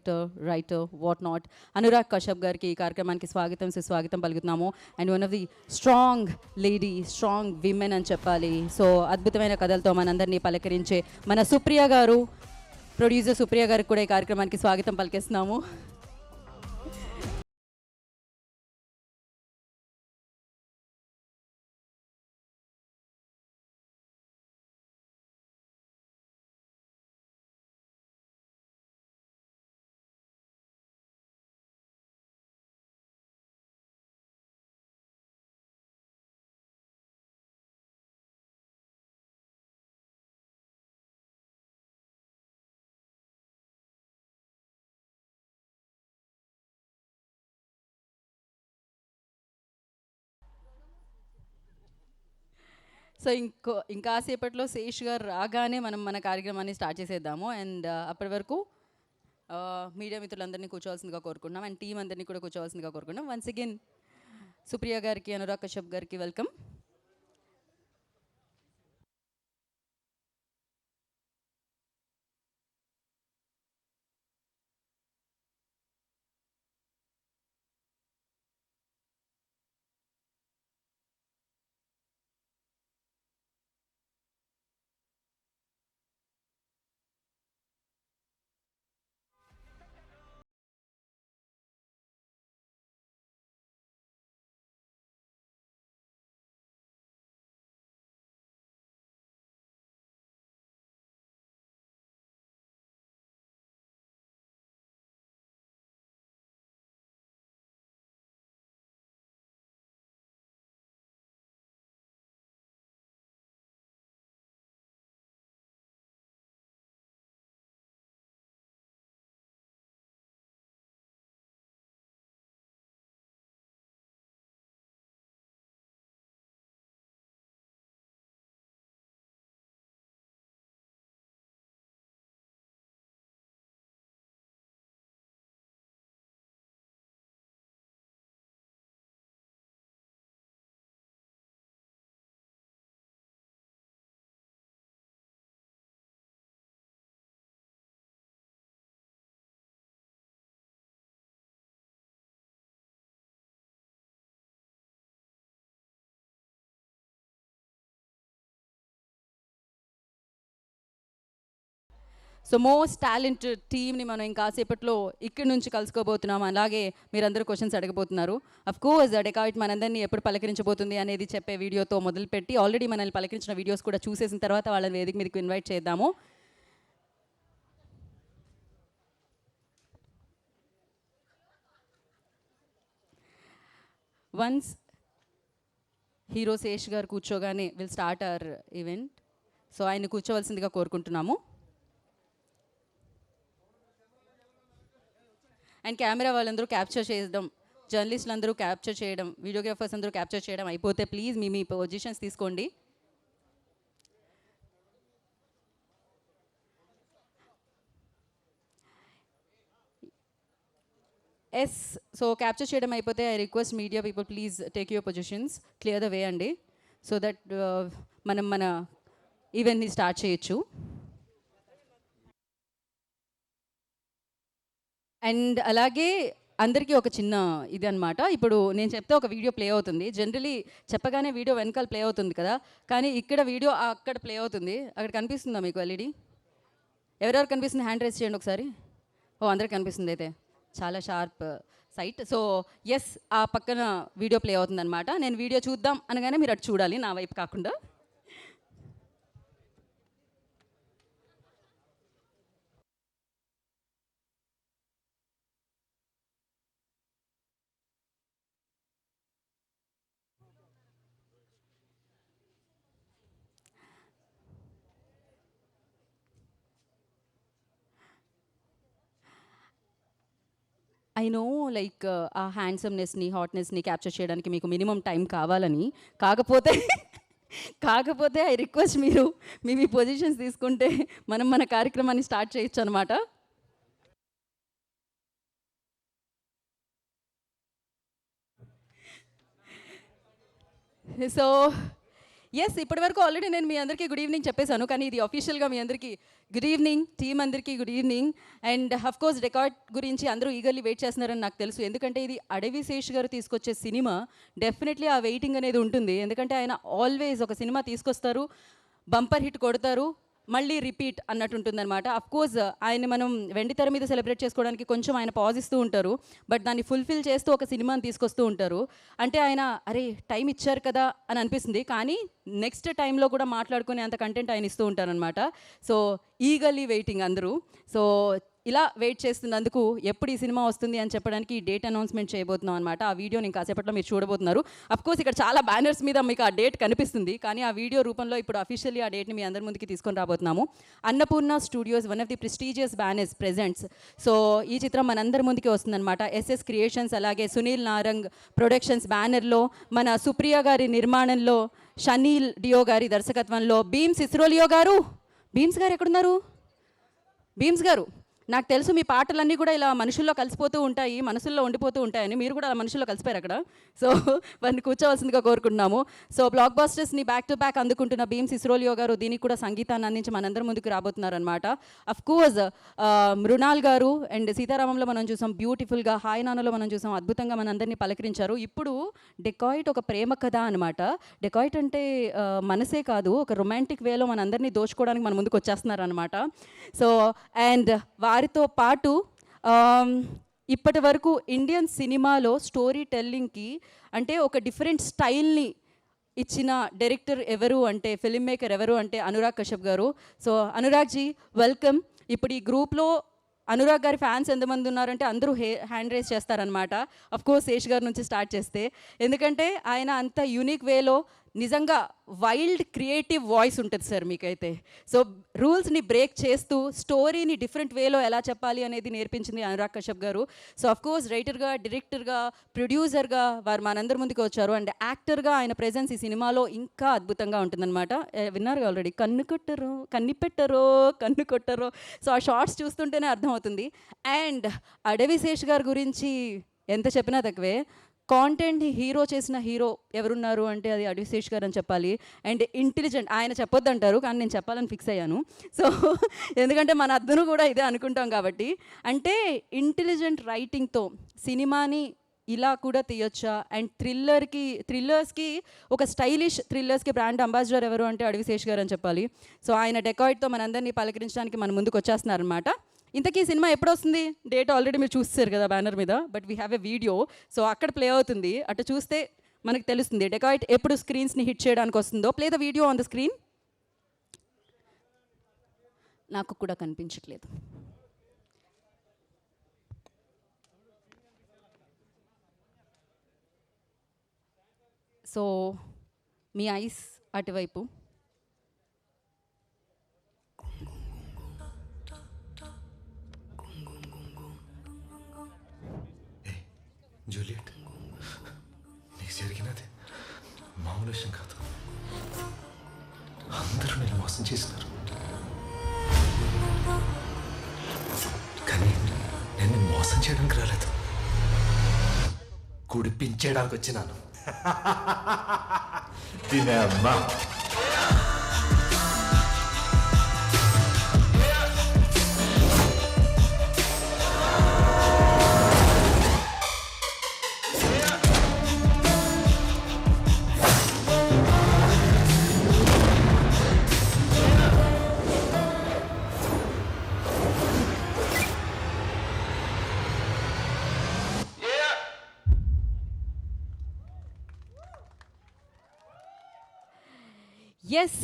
Director, writer, what not Anurag Kashyap గారికి ఈ కార్యక్రమానికి స్వాగతం సుస్వాగతం పలుకుతున్నాము. And one of the strong lady, strong women అని చెప్పాలి. సో అద్భుతమైన కథలతో మనందరినీ పలకరించే మన సుప్రియ గారు, ప్రొడ్యూసర్ సుప్రియ గారికి కూడా ఈ కార్యక్రమానికి స్వాగతం పలికిస్తున్నాము. సో ఇంకాసేపట్లో శేష్ గారు రాగానే మనం మన కార్యక్రమాన్ని స్టార్ట్ చేసేద్దాము. అండ్ అప్పటి వరకు మీడియా మిత్రులందరినీ కూర్చోవాల్సిందిగా కోరుకుంటున్నాం. అండ్ టీం అందరినీ కూడా కూర్చోవాల్సిందిగా కోరుకుంటున్నాం. వన్స్ అగైన్ సుప్రియ గారికి, అనురాగ్ కశ్యప్ గారికి వెల్కమ్. సో మోస్ట్ టాలెంటెడ్ టీమ్ని మనం ఇంకాసేపట్లో ఇక్కడి నుంచి కలుసుకోబోతున్నాం. అలాగే మీరందరూ క్వశ్చన్స్ అడగబోతున్నారు. అఫ్ కోర్స్ డెకాయిట్ మనందరినీ ఎప్పుడు పలకరించబోతుంది అనేది చెప్పే వీడియోతో మొదలుపెట్టి ఆల్రెడీ మనల్ని పలకరించిన వీడియోస్ కూడా చూసేసిన తర్వాత వాళ్ళని వేదిక మీదకి ఇన్వైట్ చేద్దాము. వన్స్ హీరో శేష్ గారు కూర్చోగానే will start our event. So ఆయన కూర్చోవలసిందిగా కోరుకుంటున్నాము. అండ్ కెమెరా వాళ్ళందరూ క్యాప్చర్ చేయడం, జర్నలిస్టులు అందరూ క్యాప్చర్ చేయడం, వీడియోగ్రాఫర్స్ అందరూ క్యాప్చర్ చేయడం అయిపోతే ప్లీజ్ మీ మీ పొజిషన్స్ తీసుకోండి. ఎస్, సో క్యాప్చర్ చేయడం అయిపోతే I request media people please take your positions, clear the way అండి, సో దట్ మనం మన ఈవెంట్ని స్టార్ట్ చేయొచ్చు. అండ్ అలాగే అందరికీ ఒక చిన్న ఇది అనమాట. ఇప్పుడు నేను చెప్తే ఒక వీడియో ప్లే అవుతుంది. జనరలీ చెప్పగానే వీడియో వెనకాల ప్లే అవుతుంది కదా, కానీ ఇక్కడ వీడియో అక్కడ ప్లే అవుతుంది. అక్కడ కనిపిస్తుందా మీకు ఎల్ఈడి? ఎవరెవరు కనిపిస్తుంది హ్యాండ్ రైజ్ చేయండి ఒకసారి. ఓ, అందరికి కనిపిస్తుంది, అయితే చాలా షార్ప్ సైట్. సో ఎస్, ఆ పక్కన వీడియో ప్లే అవుతుంది అనమాట. నేను వీడియో చూద్దాం అనగానే మీరు అటు చూడాలి, నా వైపు కాకుండా. ఐ నో, లైక్ ఆ హ్యాండ్సమ్నెస్ని, హాట్నెస్ని క్యాప్చర్ చేయడానికి మీకు మినిమం టైం కావాలని. కాకపోతే కాకపోతే ఐ రిక్వెస్ట్ మీరు మీ మీ పొజిషన్స్ తీసుకుంటే మనం మన కార్యక్రమాన్ని స్టార్ట్ చేయొచ్చు అనమాట. సో ఎస్, ఇప్పటివరకు ఆల్రెడీ నేను మీ అందరికీ గుడ్ ఈవినింగ్ చెప్పేశాను, కానీ ఇది అఫీషియల్గా మీ అందరికీ గుడ్ ఈవినింగ్, టీమ్ అందరికీ good evening. And course record గురించి అందరూ ఈగర్లీ వెయిట్ చేస్తున్నారని నాకు తెలుసు, ఎందుకంటే ఇది అడవి శేష్ గారు తీసుకొచ్చే సినిమా. డెఫినెట్లీ ఆ వెయిటింగ్ అనేది ఉంటుంది, ఎందుకంటే ఆయన ఆల్వేస్ ఒక సినిమా తీసుకొస్తారు, బంపర్ హిట్ కొడతారు, మళ్ళీ రిపీట్ అన్నట్టు ఉంటుందన్నమాట. కోర్స్ ఆయన మనం వెండి తెర మీద సెలబ్రేట్ చేసుకోవడానికి కొంచెం ఆయన పాజ్ ఇస్తూ ఉంటారు, బట్ దాన్ని ఫుల్ఫిల్ చేస్తూ ఒక సినిమాని తీసుకొస్తూ ఉంటారు. అంటే ఆయన అరే టైం ఇచ్చారు కదా అని అనిపిస్తుంది, కానీ నెక్స్ట్ టైంలో కూడా మాట్లాడుకునే అంత కంటెంట్ ఆయన ఇస్తూ ఉంటారనమాట. సో ఈగర్లీ వెయిటింగ్ అందరూ. సో ఇలా వెయిట్ చేస్తున్నందుకు ఎప్పుడు ఈ సినిమా వస్తుంది అని చెప్పడానికి ఈ డేట్ అనౌన్స్మెంట్ చేయబోతున్నాం అనమాట. ఆ వీడియో నేను కాసేపట్లో మీరు చూడబోతున్నారు. కోర్స్ ఇక్కడ చాలా బ్యానర్స్ మీద మీకు ఆ డేట్ కనిపిస్తుంది, కానీ ఆ వీడియో రూపంలో ఇప్పుడు అఫీషియల్లీ ఆ డేట్ని మీ అందరి ముందుకి తీసుకొని రాబోతున్నాము. Annapurna studios, one of the prestigious banners presents. So ఈ చిత్రం మనందరి ముందుకి వస్తుందన్నమాట. ఎస్ఎస్ క్రియేషన్స్ అలాగే సునీల్ నారంగ్ ప్రొడక్షన్స్ బ్యానర్లో, మన సుప్రియ గారి నిర్మాణంలో, షనీల్ డియో గారి దర్శకత్వంలో, బీమ్స్ ఇస్రోలియో గారు, బీమ్స్ గారు ఎక్కడున్నారు? బీమ్స్ గారు, నాకు తెలుసు మీ పాటలన్నీ కూడా ఇలా మనుషుల్లో కలిసిపోతూ ఉంటాయి, మనసుల్లో ఉండిపోతూ ఉంటాయని, మీరు కూడా అలా మనుషుల్లో కలిసిపోయారు అక్కడ. సో వారిని కూర్చోవలసిందిగా కోరుకుంటున్నాము. సో బ్లాక్ బాస్టర్స్ని బ్యాక్ టు బ్యాక్ అందుకుంటున్న బీమ్స్ ఇస్రోలియో గారు దీనికి కూడా సంగీతాన్ని అందించి మనందరి ముందుకు రాబోతున్నారు అనమాట. కోర్స్ మృణాల్ గారు అండ్ సీతారామంలో మనం చూసాం బ్యూటిఫుల్గా, హాయ్ నాన్నలో మనం చూసాం అద్భుతంగా మనందరినీ పలకరించారు. ఇప్పుడు డెకాయిట్ ఒక ప్రేమ కథ అనమాట. డెకాయిట్ అంటే మనసే కాదు, ఒక రొమాంటిక్ వేలో మనందరినీ దోచుకోవడానికి మన ముందుకు వచ్చేస్తున్నారు అనమాట. సో అండ్ వారితో పాటు ఇప్పటి వరకు ఇండియన్ సినిమాలో స్టోరీ టెల్లింగ్కి అంటే ఒక డిఫరెంట్ స్టైల్ని ఇచ్చిన డైరెక్టర్ ఎవరు అంటే, ఫిల్మ్ మేకర్ ఎవరు అంటే అనురాగ్ కశ్యప్ గారు. So Anurag ji welcome. ఇప్పుడు ఈ గ్రూప్లో అనురాగ్ గారి ఫ్యాన్స్ ఎంతమంది ఉన్నారంటే అందరూ హ్యాండ్ రేస్ చేస్తారనమాట. కోర్స్ శేష్ గారి నుంచి స్టార్ట్ చేస్తే, ఎందుకంటే ఆయన అంత యూనిక్ వేలో నిజంగా వైల్డ్ క్రియేటివ్ వాయిస్ ఉంటుంది సార్ మీకైతే. సో రూల్స్ని బ్రేక్ చేస్తూ స్టోరీని డిఫరెంట్ వేలో ఎలా చెప్పాలి అనేది నేర్పించింది అనురాగ్ కశ్యప్ గారు. సో కోర్స్ రైటర్గా, డైరెక్టర్గా, ప్రొడ్యూసర్గా వారు మనందరి ముందుకు వచ్చారు. అండ్ యాక్టర్గా ఆయన ప్రెజెన్స్ ఈ సినిమాలో ఇంకా అద్భుతంగా ఉంటుందన్నమాట. విన్నారు ఆల్రెడీ, కన్ను కొట్టరు, కన్ని పెట్టరో, కన్ను కొట్టరో. సో ఆ షార్ట్స్ చూస్తుంటేనే అర్థమవుతుంది. అండ్ అడవి శేష్ గారి గురించి ఎంత చెప్పినా తక్కువే. కాంటెంట్ హీరో చేసిన హీరో ఎవరున్నారు అంటే అది అడవి శేష్ గారు అని చెప్పాలి. అండ్ ఇంటెలిజెంట్, ఆయన చెప్పొద్దంటారు కానీ నేను చెప్పాలని ఫిక్స్ అయ్యాను. సో ఎందుకంటే మన అద్దను కూడా ఇదే అనుకుంటాం కాబట్టి. అంటే ఇంటెలిజెంట్ రైటింగ్తో సినిమాని ఇలా కూడా తీయొచ్చా. అండ్ థ్రిల్లర్స్కి ఒక స్టైలిష్ థ్రిల్లర్స్కి బ్రాండ్ అంబాసిడర్ ఎవరు అంటే అడవి శేష్ గారు అని చెప్పాలి. సో ఆయన డెకాయిట్తో మనందరినీ పలకరించడానికి మన ముందుకు వచ్చేస్తున్నారనమాట. ఇంతకీ సినిమా ఎప్పుడు వస్తుంది? డేట్ ఆల్రెడీ మీరు చూస్తారు కదా బ్యానర్ మీద, but we have a video. So అక్కడ ప్లే అవుతుంది, అటు చూస్తే మనకు తెలుస్తుంది డెకాయిట్ ఎప్పుడు స్క్రీన్స్ని హిట్ చేయడానికి వస్తుందో. Play the video on the screen. నాకు కూడా కనిపించట్లేదు. సో మీ ఐస్ అటువైపు. జూలియట్, నీకు జరిగినది మామూలు విషయం కాదు. అందరూ నేను మోసం చేసినారు, కానీ నేను మోసం చేయడానికి రాలేదు, కుడిపించేయడానికి వచ్చినాను. తినే అమ్మా. ఎస్,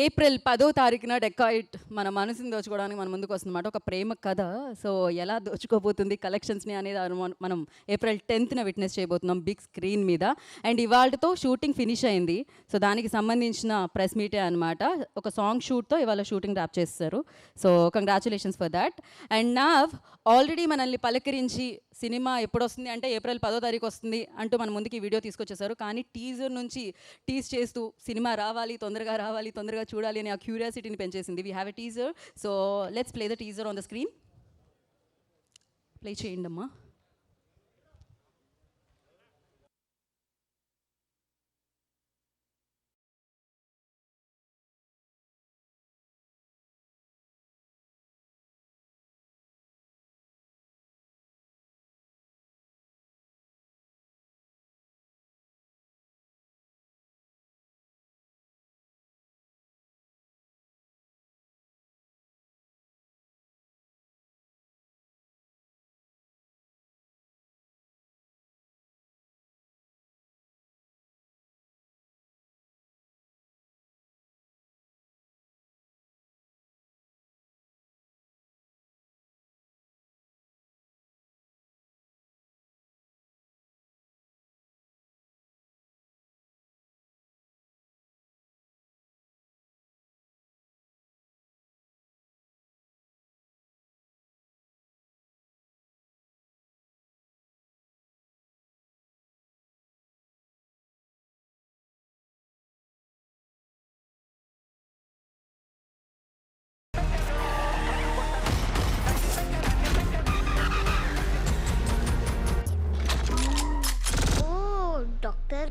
ఏప్రిల్ 10వ తారీఖున డెకాయిట్ మన మనసుని దోచుకోవడానికి మన ముందుకు వస్తుందన్నమాట. ఒక ప్రేమ కథ. సో ఎలా దోచుకోబోతుంది కలెక్షన్స్ని అనేది మనం ఏప్రిల్ 10న విట్నెస్ చేయబోతున్నాం బిగ్ స్క్రీన్ మీద. అండ్ ఇవాళతో షూటింగ్ ఫినిష్ అయింది. సో దానికి సంబంధించిన ప్రెస్ మీటే అనమాట. ఒక సాంగ్ షూట్తో ఇవాళ షూటింగ్ ర్యాప్ చేస్తారు. So congratulations for that. And నా ఆల్రెడీ మనల్ని పలకరించి సినిమా ఎప్పుడు వస్తుంది అంటే ఏప్రిల్ 10వ తారీఖు వస్తుంది అంటూ మన ముందుకి ఈ వీడియో తీసుకొచ్చేసారు. కానీ టీజర్ నుంచి టీజ్ చేస్తూ సినిమా రావాలి, తొందరగా రావాలి, తొందరగా చూడాలి అని ఆ క్యూరియాసిటీని పెంచేసింది. We have a teaser. So let's play the teaser on the screen. Play చేయండి అమ్మా.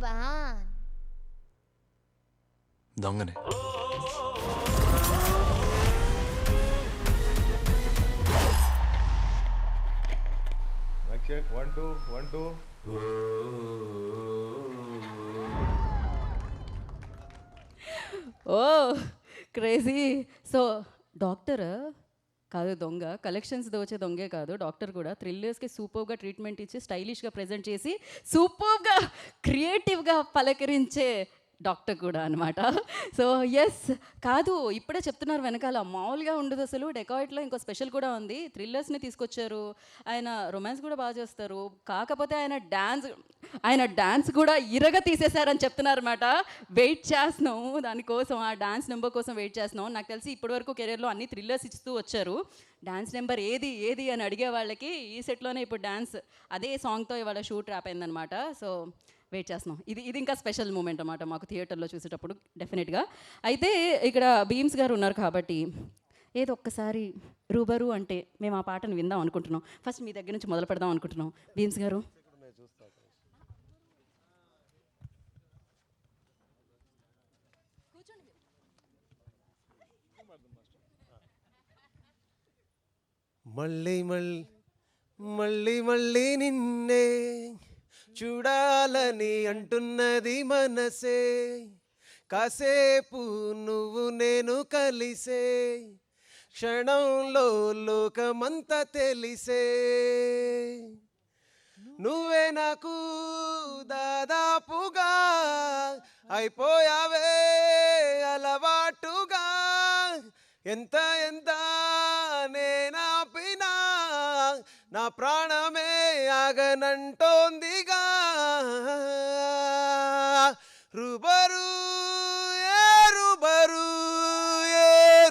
Ivan. దొంగనే. Mic check, 1 2 1 2. Oh crazy. So doctor కాదు దొంగ, కలెక్షన్స్ దోచే దొంగే కాదు, డాక్టర్ కూడా థ్రిల్లర్స్కి సూపర్గా ట్రీట్మెంట్ ఇచ్చి స్టైలిష్గా ప్రజెంట్ చేసి సూపర్గా క్రియేటివ్గా పలకరించే డాక్టర్ కూడా అనమాట. సో ఎస్, కాదు ఇప్పుడే చెప్తున్నారు వెనకాల మామూలుగా ఉండదు అసలు. డెకాయిట్లో ఇంకో స్పెషల్ కూడా ఉంది, థ్రిల్లర్స్ని తీసుకొచ్చారు, ఆయన రొమాన్స్ కూడా బాగా చేస్తారు, కాకపోతే ఆయన డ్యాన్స్ కూడా ఇరగ తీసేశారని చెప్తున్నారు అనమాట. వెయిట్ చేస్తున్నాము దానికోసం, ఆ డ్యాన్స్ నెంబర్ కోసం వెయిట్ చేస్తున్నాం. నాకు తెలిసి ఇప్పటివరకు కెరీర్లో అన్ని థ్రిల్లర్స్ ఇస్తూ వచ్చారు, డ్యాన్స్ నెంబర్ ఏది ఏది అని అడిగే వాళ్ళకి ఈ సెట్లోనే ఇప్పుడు డ్యాన్స్ అదే సాంగ్తో ఇవాళ షూట్ ర్యాప్ అయిందనమాట. సో వెయిట్ చేస్తున్నాం. ఇది ఇంకా స్పెషల్ మూమెంట్ అన్నమాట మాకు థియేటర్లో చూసేటప్పుడు డెఫినెట్గా. అయితే ఇక్కడ బీమ్స్ గారు ఉన్నారు కాబట్టి ఏదో ఒక్కసారి రూబరు అంటే మేము ఆ పాటను విందాం అనుకుంటున్నాం. ఫస్ట్ మీ దగ్గర నుంచి మొదలు పెడదాం అనుకుంటున్నాం. బీమ్స్ గారు మళ్ళీ మళ్ళీ మళ్ళీ మళ్ళీ నిన్నే చూడాలని అంటున్నది మనసే, కాసేపు నువ్వు నేను కలిసే క్షణంలో లోకమంతా తెలిసే, నువ్వే నాకు దాదాపుగా అయిపోయావే అలవాటుగా, ఎంత ఎంత నేనాపినా నా ప్రాణమే ఆగనంటోందిగా, రుబరు ఏ రుబరు ఏ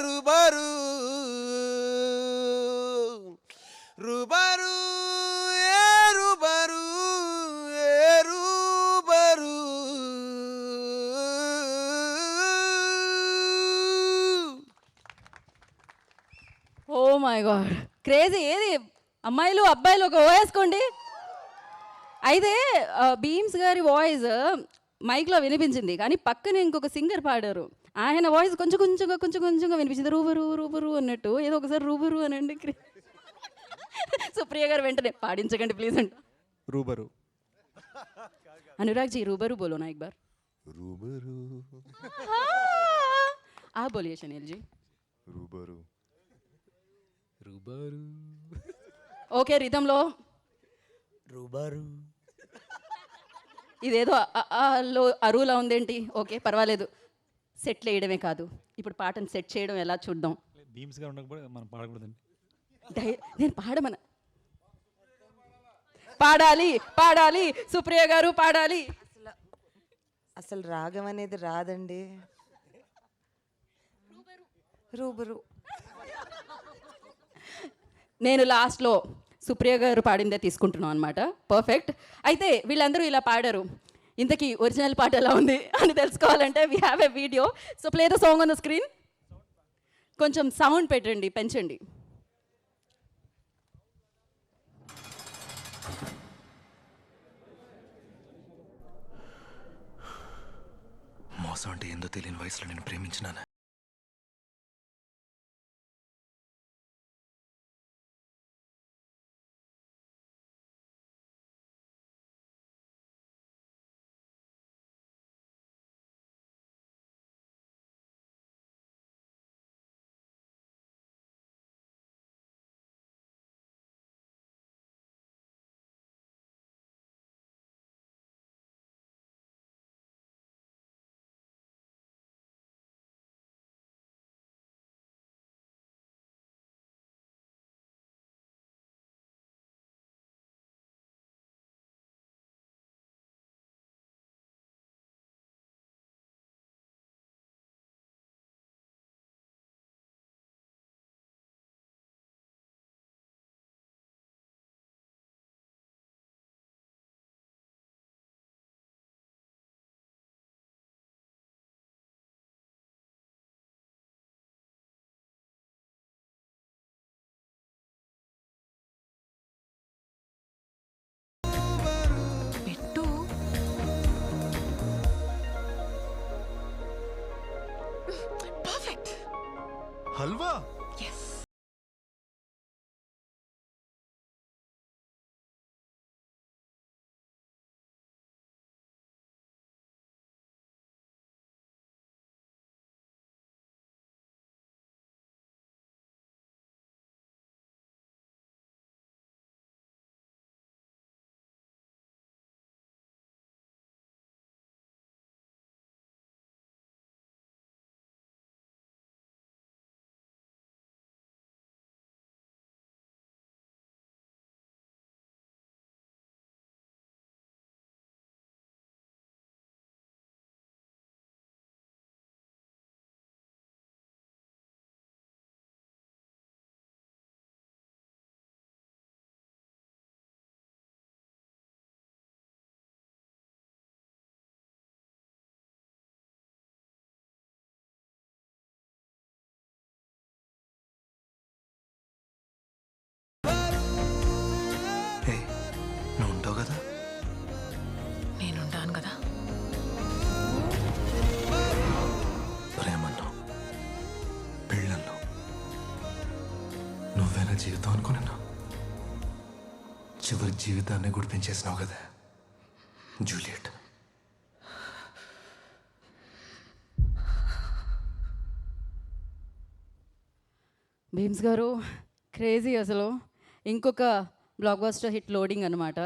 రుబరు రుబరు ఏ రుబరు ఏ రుబరు. Oh my god crazy. ఏది అమ్మాయిలు అబ్బాయిలు ఒక వేసుకోండి. అయితే బీమ్స్ గారి వాయిస్ మైక్లో వినిపించింది, కానీ పక్కన ఇంకొక సింగర్ పాడారు, ఆయన వాయిస్ కొంచెం కొంచెంగా వినిపించింది, రూబరు రూబరు అన్నట్టు. ఏదో ఒకసారి రూబరు అనండి. సుప్రియ గారు వెంటనే పాడించకండి ప్లీజ్ అంట. రూబరు अनुराग जी रूबरू बोलो ना एक बार. रूबरू आप बोलिए शनील जी. रूबरू రూబరు ఓకే రిథంలో రూబరు. ఇదేదో లో అరువులా ఉందేంటి. ఓకే పర్వాలేదు, సెట్లు వేయడమే కాదు ఇప్పుడు పాటను సెట్ చేయడం ఎలా చూద్దాం. బీమ్స్ గా ఉండకపోతే మనం పాడకూడదండి. నేను పాడాలి పాడాలి సుప్రియ గారు పాడాలి. అసలు రాగం అనేది రాదండి. రూబరు నేను లాస్ట్లో సుప్రియ గారు పాడిందే తీసుకుంటున్నాం అనమాట. పర్ఫెక్ట్. అయితే వీళ్ళందరూ ఇలా పాడారు, ఇంతకీ ఒరిజినల్ పాట ఎలా ఉంది అని తెలుసుకోవాలంటే we have a video. So play the song on the screen. కొంచెం సౌండ్ పెట్టండి, పెంచండి. మోసం అంటే ఏందో తెలియని వయసులో నేను ప్రేమించినాను. హల్వా హే, నువ్వు ఉంటావు కదా? నేనుంటాను కదా. ప్రేమల్లో, పెళ్ళల్లో నువ్వేనా జీవితం అనుకున్నా? చివరి జీవితాన్ని గుడిపించేసినావు కదా జూలియట్. భీమ్స్ గారు క్రేజీ అసలు. ఇంకొక బ్లాక్ బస్టర్ హిట్ లోడింగ్ అనమాట.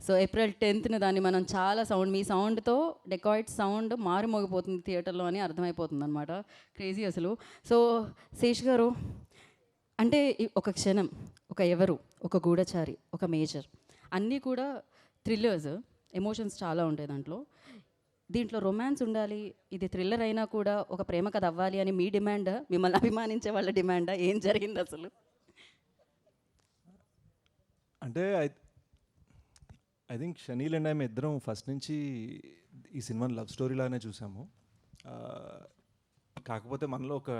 సో ఏప్రిల్ 10th దాన్ని మనం చాలా సౌండ్, మీ సౌండ్తో డెకాయిట్ సౌండ్ మారుమోగిపోతుంది థియేటర్లో అని అర్థమైపోతుంది అనమాట. క్రేజీ అసలు. సో శేష్ గారు, అంటే ఒక క్షణం, ఒక ఎవరు, ఒక గూఢచారి, ఒక మేజర్, అన్నీ కూడా థ్రిల్లర్స్, ఎమోషన్స్ చాలా ఉంటాయి దాంట్లో. దీంట్లో రొమాన్స్ ఉండాలి, ఇది థ్రిల్లర్ అయినా కూడా ఒక ప్రేమ కథ అవ్వాలి అని మీ డిమాండ్, మిమ్మల్ని అభిమానించే వాళ్ళ డిమాండా? ఏం జరిగింది అసలు? అంటే ఐ థింక్ షనీల్ అండ్ మేము ఇద్దరం ఫస్ట్ నుంచి ఈ సినిమాని లవ్ స్టోరీ లానే చూసాము. కాకపోతే మనలో ఒక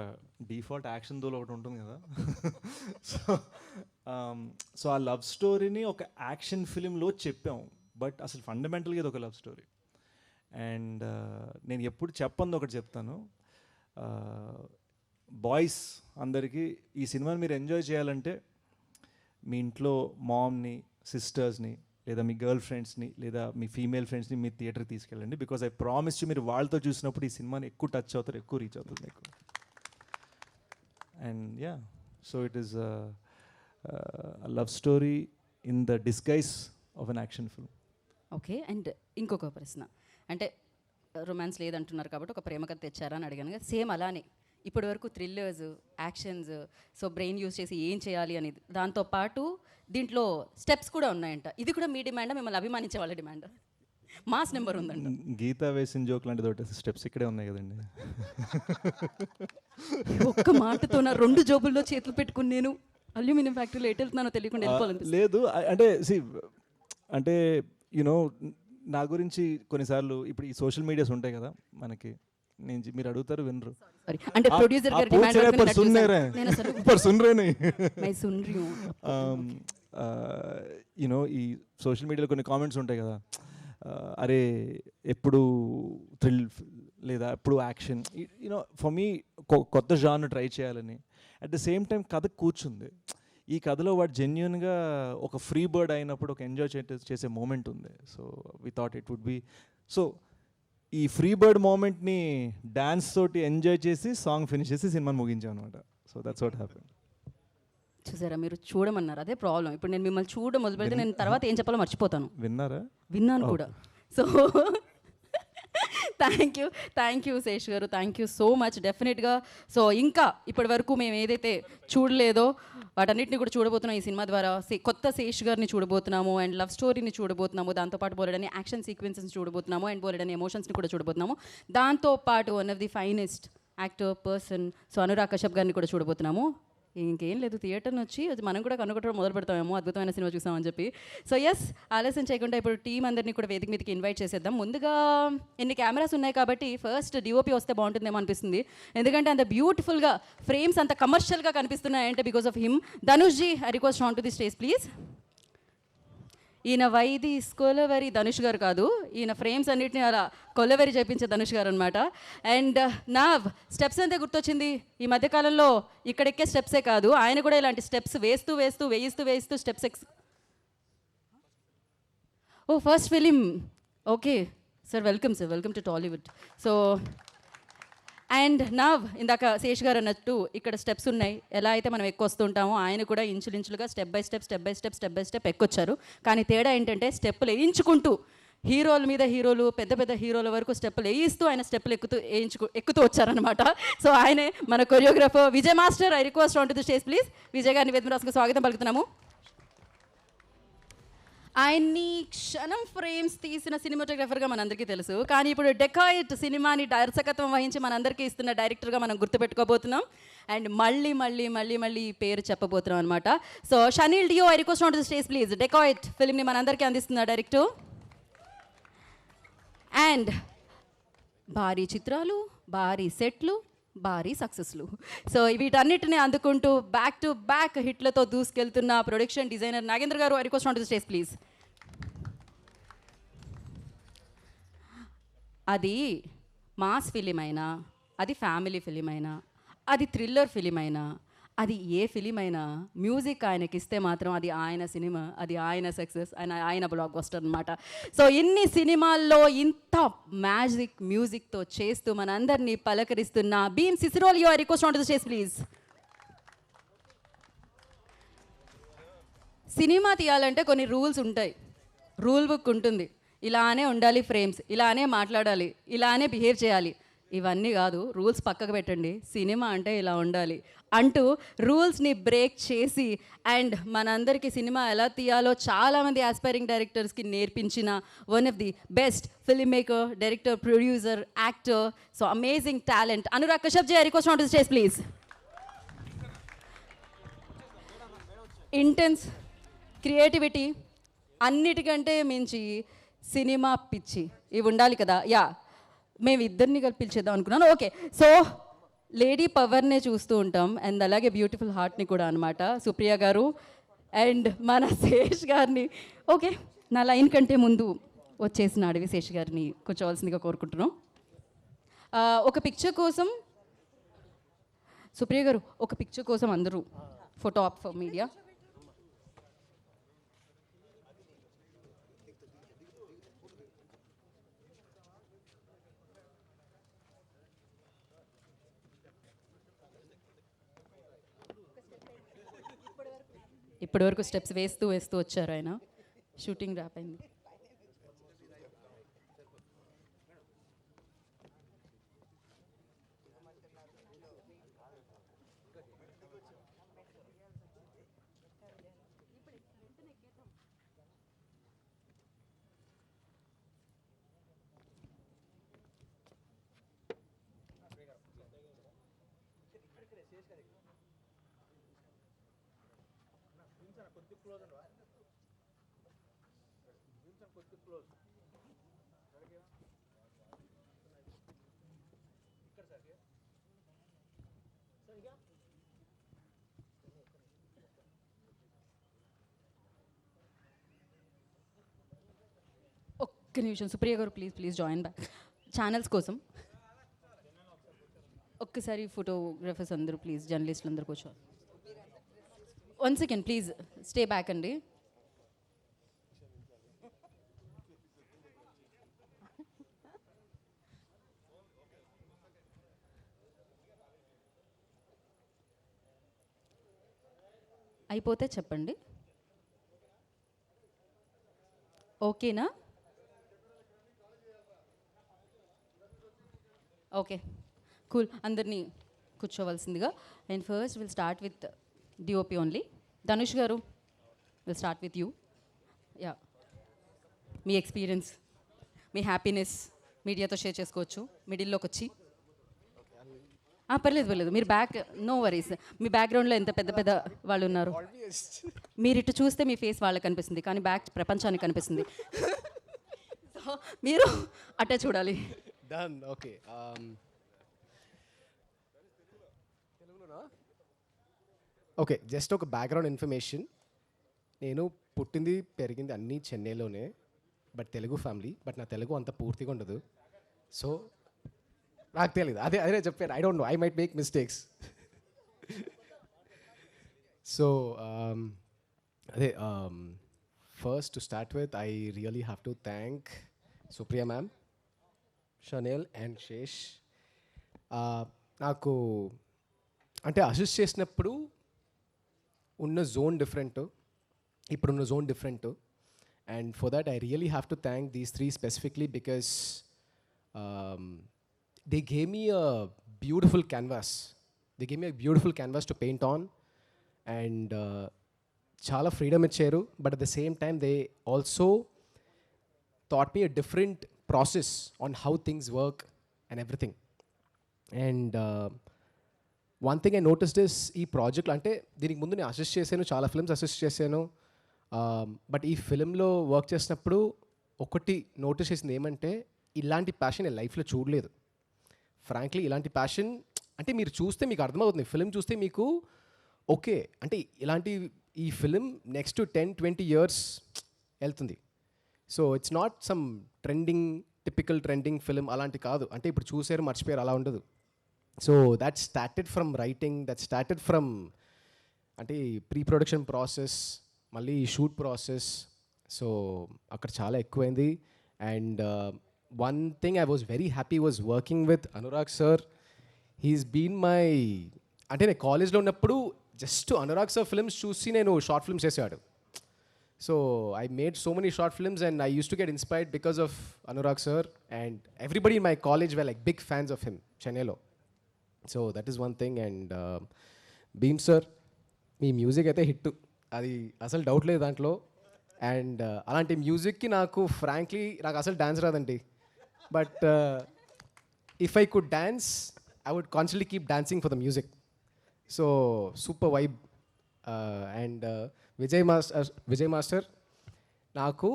డిఫాల్ట్ యాక్షన్ దోలు ఒకటి ఉంటుంది కదా. సో ఆ లవ్ స్టోరీని ఒక యాక్షన్ ఫిలింలో చెప్పాము, బట్ అసలు ఫండమెంటల్గా ఇది ఒక లవ్ స్టోరీ. అండ్ నేను ఎప్పుడు చెప్పంది ఒకటి చెప్తాను, బాయ్స్ అందరికీ ఈ సినిమాని మీరు ఎంజాయ్ చేయాలంటే మీ ఇంట్లో మామ్ని, సిస్టర్స్ని, లేదా మీ గర్ల్ ఫ్రెండ్స్ని, లేదా మీ ఫీమేల్ ఫ్రెండ్స్ని మీ థియేటర్కి తీసుకెళ్ళండి. బికాజ్ ఐ ప్రామిస్ మీరు వాళ్ళతో చూసినప్పుడు ఈ సినిమాని ఎక్కువ టచ్ అవుతారు, ఎక్కువ రీచ్ అవుతుంది మీకు. And yeah, so it is love story in the disguise of an action film. Okay. And ఇంకొక ప్రశ్న, అంటే రొమాన్స్ లేదంటున్నారు కాబట్టి ఒక ప్రేమ కథ తెచ్చారా అని అడిగాను కదా. సేమ్ అలానే ఇప్పటి వరకు thrillers, actions, so brain use చేసి ఏం చేయాలి అనేది, దాంతోపాటు దీంట్లో స్టెప్స్ కూడా ఉన్నాయంట. ఇది కూడా మీ డిమాండా, మిమ్మల్ని అభిమానించే వాళ్ళ డిమాండా? మాస్ నెంబర్ ఉందంట. గీత వేసిన జోక్ లాంటిది ఒకటి స్టెప్స్ ఇక్కడే ఉన్నాయి కదండి. ఒక్క మాటతో నా 2 జోబుల్లో చేతులు పెట్టుకుని నేను అల్యూమినియం ఫ్యాక్టరీలో ఎటు వెళ్తున్నానో తెలియకుండా వెళ్ళిపోవాలి. లేదు అంటే అంటే యూనో నా గురించి కొన్నిసార్లు ఇప్పుడు ఈ సోషల్ మీడియాస్ ఉంటాయి కదా మనకి, మీరు అడుగుతారు వినరు. అంటే ప్రొడ్యూసర్ గారి డిమాండ్ యూనో ఈ సోషల్ మీడియాలో కొన్ని కామెంట్స్ ఉంటాయి కదా, అరే ఎప్పుడు థ్రిల్ లేదా ఎప్పుడు యాక్షన్, యూనో ఫర్ మీ కొత్త జాన్ ట్రై చేయాలని. అట్ ద సేమ్ టైం కథ కూర్చుంది, ఈ కథలో వాడు జెన్యున్గా ఒక ఫ్రీ బర్డ్ అయినప్పుడు ఒక ఎంజాయ్ చేసే మూమెంట్ ఉంది. So we thought it would be, so ఈ ఫ్రీ బర్డ్ మూమెంట్ని డ్యాన్స్ తోటి ఎంజాయ్ చేసి సాంగ్ ఫినిష్ చేసి సినిమాని ముగించాం అనమాట. So that's what happen. చూసారా, మీరు చూడమన్నారు, అదే ప్రాబ్లం. ఇప్పుడు నేను మిమ్మల్ని చూడడం మొదలు పెడితే నేను తర్వాత ఏం చెప్పాలో మర్చిపోతాను. విన్నారా? విన్నాను కూడా. సో థ్యాంక్ యూ శేష్ గారు, థ్యాంక్ యూ సో మచ్. డెఫినెట్గా సో ఇంకా ఇప్పటి వరకు మేము ఏదైతే చూడలేదో వాటన్నిటిని కూడా చూడబోతున్నాం ఈ సినిమా ద్వారా. కొత్త శేష్ గారిని చూడబోతున్నాము, అండ్ లవ్ స్టోరీని చూడబోతున్నాము, దాంతోపాటు బోలెడని యాక్షన్ సీక్వెన్సెస్ చూడబోతున్నాము, అండ్ బోలెడని ఎమోషన్స్ని కూడా చూడబోతున్నాము. దాంతోపాటు one of the finest actor person, so Anurag Kashyap గారిని కూడా చూడబోతున్నాము. ఇంకేం లేదు, థియేటర్ని వచ్చి మనం కూడా కనుగొట్టడం మొదలు పెడతామేమో, అద్భుతమైన సినిమా చూసామని చెప్పి. సో ఎస్, ఆలస్యం చేయకుండా ఇప్పుడు టీం అందరినీ కూడా వేదిక మీదకి ఇన్వైట్ చేసేద్దాం. ముందుగా ఎన్ని కెమెరాస్ ఉన్నాయి కాబట్టి ఫస్ట్ డిఓపి వస్తే బాగుంటుందేమో అనిపిస్తుంది, ఎందుకంటే అంత బ్యూటిఫుల్గా ఫ్రేమ్స్ అంత కమర్షియల్గా కనిపిస్తున్నాయంటే because of him. Dhanush ji, I request on to the stage please. ఈయన వైది కొలవెరి ధనుష్ గారు కాదు, ఈయన ఫ్రేమ్స్ అన్నిటిని అలా కొలవెరి చేపించే ధనుష్ గారు అనమాట. అండ్ నా స్టెప్స్ అంతే గుర్తొచ్చింది. ఈ మధ్యకాలంలో ఇక్కడెక్కే స్టెప్సే కాదు, ఆయన కూడా ఇలాంటి స్టెప్స్ వేయిస్తూ స్టెప్స్ ఓ first film. Okay sir, welcome to Tollywood. So and నా ఇందాక శేష్ గారు అన్నట్టు ఇక్కడ స్టెప్స్ ఉన్నాయి. ఎలా అయితే మనం ఎక్కొస్తుంటామో ఆయన కూడా ఇంచులుగా స్టెప్ బై స్టెప్ ఎక్కొచ్చారు. కానీ తేడా ఏంటంటే స్టెప్పులు వేయించుకుంటూ హీరోల మీద హీరోలు, పెద్ద హీరోల వరకు స్టెప్పులు వేయిస్తూ ఆయన స్టెప్పులు ఎక్కుతూ వచ్చారనమాట. సో ఆయనే మన choreographer Vijay master. I request on to the stage please. Vijay గారిని వేదికకు స్వాగతం పలుకుతున్నాము. ఆయన్ని క్షణం ఫ్రేమ్స్ తీసిన సినిమాటోగ్రాఫర్గా మనందరికీ తెలుసు, కానీ ఇప్పుడు డెకాయిట్ సినిమాని దర్శకత్వం వహించి మనందరికీ ఇస్తున్న డైరెక్టర్గా మనం గుర్తుపెట్టుకోబోతున్నాం. అండ్ మళ్ళీ ఈ పేరు చెప్పబోతున్నాం అనమాట. So Shaneil Deo, I request on to the stage please. Dacoit ఫిల్మ్ని మనందరికీ అందిస్తున్న డైరెక్టర్. అండ్ భారీ చిత్రాలు, భారీ సెట్లు, భారీ సక్సెస్లు. సో వీటన్నిటిని అందుకుంటూ బ్యాక్ టు బ్యాక్ హిట్లతో దూసుకెళ్తున్న production designer Nagendra garu, I request on to the stage please. అది మాస్ ఫిలిం అయినా, అది ఫ్యామిలీ ఫిలిం అయినా, అది థ్రిల్లర్ ఫిలిం అయినా, అది ఏ ఫిలిం అయినా మ్యూజిక్ ఆయనకి ఇస్తే మాత్రం అది ఆయన సినిమా, అది ఆయన సక్సెస్, ఆయన బ్లాక్ బస్టర్ అనమాట. సో ఇన్ని సినిమాల్లో ఇంత మ్యూజిక్తో చేస్తూ మనందరినీ పలకరిస్తున్న Bheems Ceciroleo, I request on to the stage please. Cinema తీయాలంటే కొన్ని రూల్స్ ఉంటాయి, రూల్ బుక్ ఉంటుంది. ఇలానే ఉండాలి ఫ్రేమ్స్, ఇలానే మాట్లాడాలి, ఇలానే బిహేవ్ చేయాలి. ఇవన్నీ కాదు, రూల్స్ పక్కకు పెట్టండి, సినిమా అంటే ఇలా ఉండాలి అంటూ రూల్స్ని బ్రేక్ చేసి అండ్ మనందరికీ సినిమా ఎలా తీయాలో చాలామంది ఆస్పైరింగ్ డైరెక్టర్స్కి నేర్పించిన one of the best film maker, director, producer, actor, so amazing talent Anurag Kashyap ji, I request on to the stage please. Intense creativity, అన్నిటికంటే మించి సినిమా పిచ్చి, ఇవి ఉండాలి కదా. మేము ఇద్దరిని కలిపి పిలిచేద్దాం అనుకున్నాను. ఓకే, సో లేడీ పవర్నే చూస్తూ ఉంటాం అండ్ అలాగే బ్యూటిఫుల్ హార్ట్ని కూడా అనమాట సుప్రియ గారు అండ్ మన శేష్ గారిని. ఓకే, నా లైన్ కంటే ముందు వచ్చేసిన అడవి శేష్ గారిని కూర్చోవలసిందిగా కోరుకుంటున్నాం. ఒక పిక్చర్ కోసం సుప్రియ గారు, ఒక పిక్చర్ కోసం అందరూ ఫోటో ఆప్ ఫర్ మీడియా. ఇప్పటివరకు స్టెప్స్ వేస్తూ వచ్చారు ఆయన. షూటింగ్ ర్యాప్ అయింది. ఒక్క నిమిషం సుప్రియ గారు, ప్లీజ్ జాయిన్ బ్యాక్. ఛానల్స్ కోసం ఒక్కసారి ఫోటోగ్రాఫర్స్ అందరూ ప్లీజ్, జర్నలిస్టులు అందరూ కూర్చోవాలి. 1 సెకండ్ ప్లీజ్, స్టే బ్యాక్ అండి. అయిపోతే చెప్పండి. ఓకేనా? Okay, cool. అందరినీ కూర్చోవలసిందిగా. And first will start with DOP only. Dhanush garu, will start with you. మీ ఎక్స్పీరియన్స్, మీ హ్యాపీనెస్ మీడియాతో షేర్ చేసుకోవచ్చు. మిడిల్లోకి వచ్చి పర్లేదు, మీరు నో వరీస్. మీ బ్యాక్గ్రౌండ్లో ఎంత పెద్ద వాళ్ళు ఉన్నారు. మీరు ఇటు చూస్తే మీ ఫేస్ వాళ్ళకి కనిపిస్తుంది, కానీ బ్యాక్ ప్రపంచానికి కనిపిస్తుంది. సో మీరు అట్టే చూడాలి. డన్. ఓకే, ఓకే, జస్ట్ ఒక బ్యాక్గ్రౌండ్ ఇన్ఫర్మేషన్. నేను పుట్టింది పెరిగింది అన్నీ చెన్నైలోనే, బట్ తెలుగు ఫ్యామిలీ, బట్ నా తెలుగు అంత పూర్తిగా ఉండదు. సో నాకు తెలియదు, అదే అదే చెప్పాను, I don't know, I might make mistakes. So అదే first to start with, I really have to thank Supriya ma'am, Shaneil and Sesh. నాకు అంటే అసిస్ట్ చేసినప్పుడు ఉన్న జోన్ డిఫరెంట్, ఇప్పుడున్న zone different, and for that I really have to thank these three specifically because they gave me a beautiful canvas, to paint on, and చాలా freedom ఇచ్చారు. But at the same time they also taught me a different process on how things work and everything. And one thing I noticed is ఈ project అంటే దీనికి ముందు నేను assist చేశాను, చాలా films assist చేశాను, బట్ ఈ ఫిల్మ్లో వర్క్ చేసినప్పుడు ఒకటి నోటీస్ చేసింది ఏమంటే ఇలాంటి ప్యాషన్ నేను లైఫ్లో చూడలేదు. ఫ్రాంక్లీ ఇలాంటి ప్యాషన్ అంటే మీరు చూస్తే మీకు అర్థమవుతుంది, ఫిల్మ్ చూస్తే మీకు ఓకే అంటే ఇలాంటి ఈ ఫిల్మ్ నెక్స్ట్ 10-20 years వెళ్తుంది. So it's not some typical trending film అలాంటి కాదు, అంటే ఇప్పుడు చూసారు మర్చిపోయారు అలా ఉండదు. So that started from writing, that started from అంటే ప్రీ ప్రొడక్షన్ ప్రాసెస్, మళ్ళీ షూట్ ప్రాసెస్, సో అక్కడ చాలా ఎక్కువైంది. And one thing I was very happy was working with Anurag sir. He's been my అంటే నేను కాలేజ్లో ఉన్నప్పుడు జస్ట్ అనురాగ్ సార్ ఫిల్మ్స్ చూసి నేను షార్ట్ ఫిల్మ్స్ చేసేవాడు. So I made so many short films and I used to get inspired because of Anurag sir, and everybody in my college were like big fans of him, Chennai. So that is one thing. And Beam sir, me music అయితే hit, అది అసలు doubt లేదు దాంట్లో. And అలాంటి మ్యూజిక్కి నాకు frankly నాకు అసలు డాన్స్ రాదండి, but if I could dance I would constantly keep dancing for the music. So super vibe. And Vijay master నాకు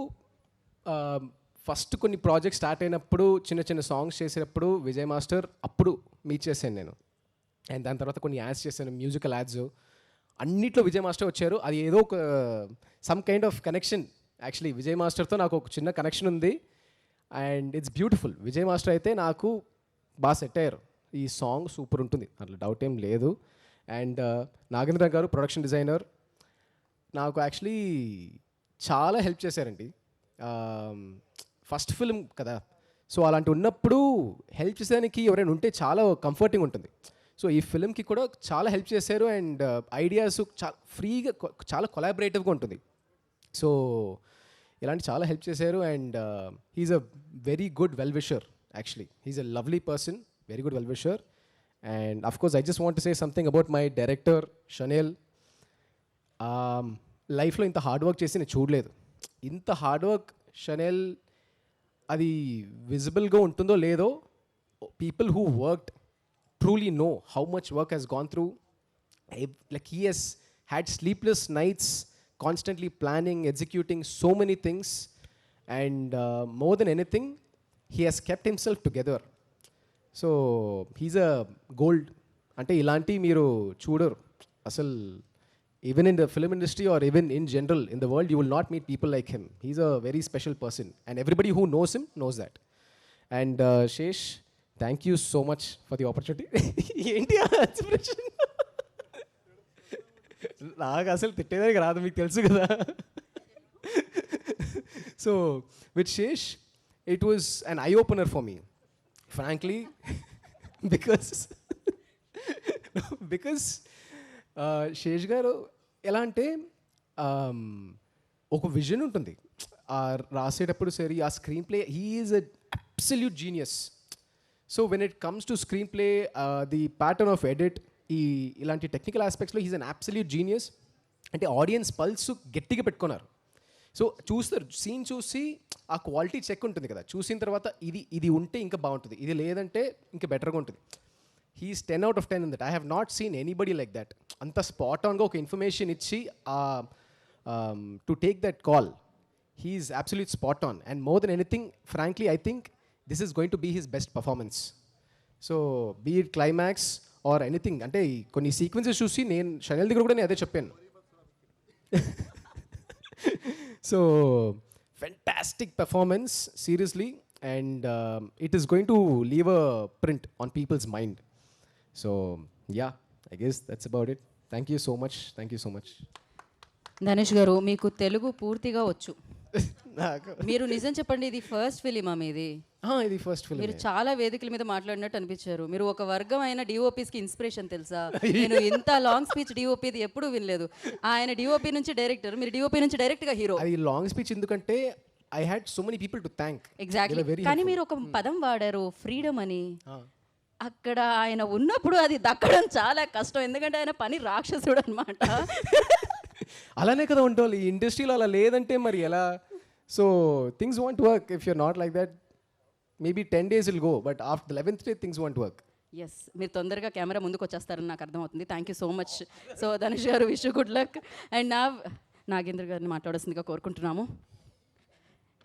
ఫస్ట్ కొన్ని ప్రాజెక్ట్స్ స్టార్ట్ అయినప్పుడు చిన్న చిన్న సాంగ్స్ చేసేటప్పుడు విజయ్ మాస్టర్ అప్పుడు మీట్ చేశాను నేను. అండ్ దాని తర్వాత కొన్ని యాడ్స్ చేశాను, మ్యూజికల్ యాడ్స్, అన్నిట్లో విజయ్ మాస్టర్ వచ్చారు. అది ఏదో ఒక some kind of connection, actually Vijay మాస్టర్తో నాకు ఒక చిన్న కనెక్షన్ ఉంది and it's beautiful. Vijay master అయితే నాకు బాగా సెట్ అయ్యారు, ఈ సాంగ్ సూపర్ ఉంటుంది, అట్లా డౌట్ ఏం లేదు. అండ్ నాగేంద్ర గారు ప్రొడక్షన్ డిజైనర్ నాకు యాక్చువల్లీ చాలా హెల్ప్ చేశారండి. ఫస్ట్ ఫిల్మ్ కదా, సో అలాంటి ఉన్నప్పుడు హెల్ప్ చేసేదానికి ఎవరైనా ఉంటే చాలా కంఫర్టింగ్ ఉంటుంది. సో ఈ ఫిల్మ్కి కూడా చాలా హెల్ప్ చేశారు అండ్ ఐడియాస్ చాలా ఫ్రీగా, చాలా కొలాబరేటివ్గా ఉంటుంది. సో ఇలాంటి చాలా హెల్ప్ చేశారు and he's a very good well wisher, actually he's a lovely person, very good well wisher. And of course I just want to say something about my director Shaneil. లైఫ్లో ఇంత hard work చేసి నేను చూడలేదు. ఇంత hard work షనేల్ అది విజిబుల్గా ఉంటుందో లేదో, people who worked truly know how much work has gone through. Like he he's had sleepless nights, constantly planning, executing so many things, and more than anything he he's kept himself together. So he's a gold. అంటే ఇలాంటి మీరు చూడరు అసలు, even in the film industry or even in general in the world, you will not meet people like him. He's a very special person and everybody who knows him knows that. And Shesh, thank you so much for the opportunity. ఏంటి ఆ expression? నాకు అసలు తిట్టేదానికి రాదు, మీకు తెలుసు కదా. So with Shesh, it was an eye opener for me, frankly, because Sesh గారు ఎలా అంటే ఒక విజన్ ఉంటుంది రాసేటప్పుడు సరే, ఆ screen play he is a absolute genius. So when it comes to screen play, the pattern of edit, ఇలాంటి technical ఆస్పెక్ట్స్లో హీజ్ అన్ అబ్సల్యూట్ జీనియస్. అంటే ఆడియన్స్ పల్స్ గట్టిగా పెట్టుకున్నారు. సో చూస్తారు, సీన్ చూసి ఆ క్వాలిటీ చెక్ ఉంటుంది కదా, చూసిన తర్వాత ఇది ఉంటే ఇంకా బాగుంటుంది, ఇది లేదంటే ఇంకా బెటర్గా ఉంటుంది. He's 10 out of 10 in that. I have not seen anybody like that. అంత స్పాట్ ఆన్గా ఒక ఇన్ఫర్మేషన్ ఇచ్చి to take that call, he's absolute spot on. And more than anything, frankly I think this is going to be his best performance. So be it climax or anything, అంటే కొన్ని sequences చూసి నేను షనేల్ దగ్గర కూడా నేను అదే చెప్పాను. So, fantastic performance, seriously. And it is going to leave a print on people's mind. So, yeah, I guess that's about it. Thank you so much. Thank you so much. Dhanush గారు మీకు తెలుగు పూర్తిగా వచ్చు. నాకు మీరు నిజం చెప్పండి, ఇది ఫస్ట్ ఫిలిమా మీది? ఇది ఫస్ట్ ఫిల్మ్. మీరు చాలా వేదికల మీద మాట్లాడినట్టు అనిపించారు. మీరు ఒక వర్గం అయిన డిఓపీస్కి ఇన్స్పిరేషన్ తెలుసా? నేను ఇంత లాంగ్ స్పీచ్ డిఓపీది ఎప్పుడూ వినలేదు. ఆయన డిఓపీ నుంచి డైరెక్టర్, మీరు డిఓపీ నుంచి డైరెక్ట్గా హీరో. అది లాంగ్ స్పీచ్ ఎందుకంటే I had so many people to thank. Exactly. కానీ మీరు ఒక పదం వాడారు, ఫ్రీడమ్ అని. అక్కడ ఆయన ఉన్నప్పుడు అది దక్కడం చాలా కష్టం, ఎందుకంటే ఆయన పని రాక్షసుడు అనమాట. అలానే కదా ఉండాలి ఈ ఇండస్ట్రీలో. అలా లేదంటే మరి ఎలా? So things won't work. If you're not like that, maybe 10 days will go, but after 11th day things won't work. Yes, మీరు తొందరగా కెమెరా ముందుకు వచ్చేస్తారని నాకు అర్థమవుతుంది. Thank you so much. So Dhanush garu, wish good luck. And Nagendra గారిని మాట్లాడాల్సిందిగా కోరుకుంటున్నాము.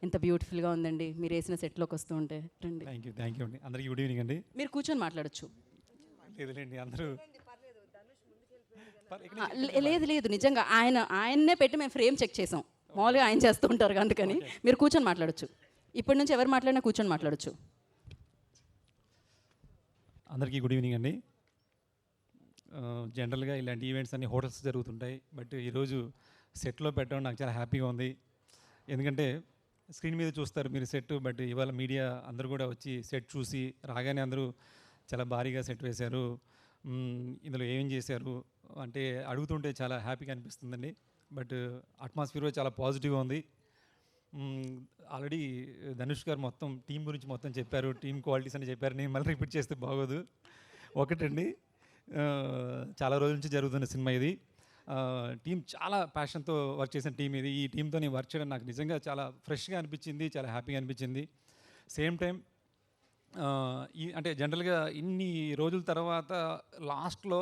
ఎంత బ్యూటిఫుల్గా ఉందండి మీరు వేసిన సెట్లోకి వస్తూ ఉంటే. రండి. థ్యాంక్ యూ అండి. అందరికీ గుడ్ ఈవినింగ్ అండి. మీరు కూర్చొని మాట్లాడచ్చు. లేదులేండి, అందరూ లేదు నిజంగా ఆయన్నే పెట్టి మేము ఫ్రేమ్ చెక్ చేసాం. మామూలుగా ఆయన చేస్తూ ఉంటారు, అందుకని మీరు కూర్చొని మాట్లాడచ్చు. ఇప్పటి నుంచి ఎవరు మాట్లాడినా కూర్చొని మాట్లాడచ్చు. అందరికీ గుడ్ ఈవినింగ్ అండి. జనరల్గా ఇలాంటి ఈవెంట్స్ అన్ని హోటల్స్ జరుగుతుంటాయి, బట్ ఈరోజు సెట్లో పెట్టడం నాకు చాలా హ్యాపీగా ఉంది. ఎందుకంటే స్క్రీన్ మీద చూస్తారు మీరు సెట్, బట్ ఇవాళ మీడియా అందరూ కూడా వచ్చి సెట్ చూసి రాగానే అందరూ చాలా భారీగా సెట్ వేశారు. ఇందులో ఏం చేశారు అంటే అడుగుతుంటే చాలా హ్యాపీగా అనిపిస్తుందండి. బట్ అట్మాస్ఫియర్ చాలా పాజిటివ్గా ఉంది. ఆల్రెడీ ధనుష్ గారు మొత్తం టీం గురించి మొత్తం చెప్పారు, టీం క్వాలిటీస్ అని చెప్పారు. నేను మళ్ళీ రిపీట్ చేస్తే బాగోదు. ఒకటండి, చాలా రోజుల నుంచి జరుగుతున్న సినిమా ఇది. టీం చాలా ప్యాషన్తో వర్క్ చేసిన టీం ఇది. ఈ టీంతో నేను వర్క్ చేయడం నాకు నిజంగా చాలా ఫ్రెష్గా అనిపించింది, చాలా హ్యాపీగా అనిపించింది. సేమ్ టైం అంటే జనరల్గా ఇన్ని రోజుల తర్వాత లాస్ట్లో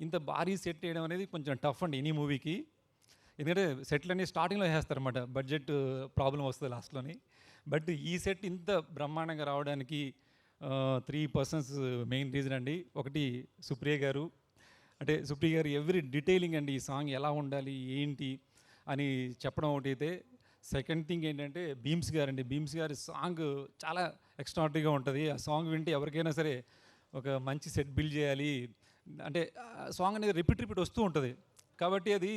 ఇంత భారీ సెట్ వేయడం అనేది కొంచెం టఫ్ అండి ఎనీ మూవీకి. ఎందుకంటే సెట్లన్నీ స్టార్టింగ్లో వేస్తారన్నమాట, బడ్జెట్ ప్రాబ్లం వస్తుంది లాస్ట్లోని. బట్ ఈ సెట్ ఇంత బ్రహ్మాండంగా రావడానికి 3 persons మెయిన్ రీజన్ అండి. ఒకటి సుప్రియ గారు. అంటే సుప్రియ గారు ఎవ్రీ డీటెయిలింగ్ అండి, ఈ సాంగ్ ఎలా ఉండాలి ఏంటి అని చెప్పడం ఒకటి అయితే. సెకండ్ థింగ్ ఏంటంటే భీమ్స్ గారు అండి. భీమ్స్ గారి సాంగ్ చాలా ఎక్స్ట్రాడినరీగా ఉంటుంది. ఆ సాంగ్ వింటే ఎవరికైనా సరే ఒక మంచి సెట్ బిల్డ్ చేయాలి అంటే సాంగ్ అనేది రిపీట్ వస్తూ ఉంటుంది. కాబట్టి అది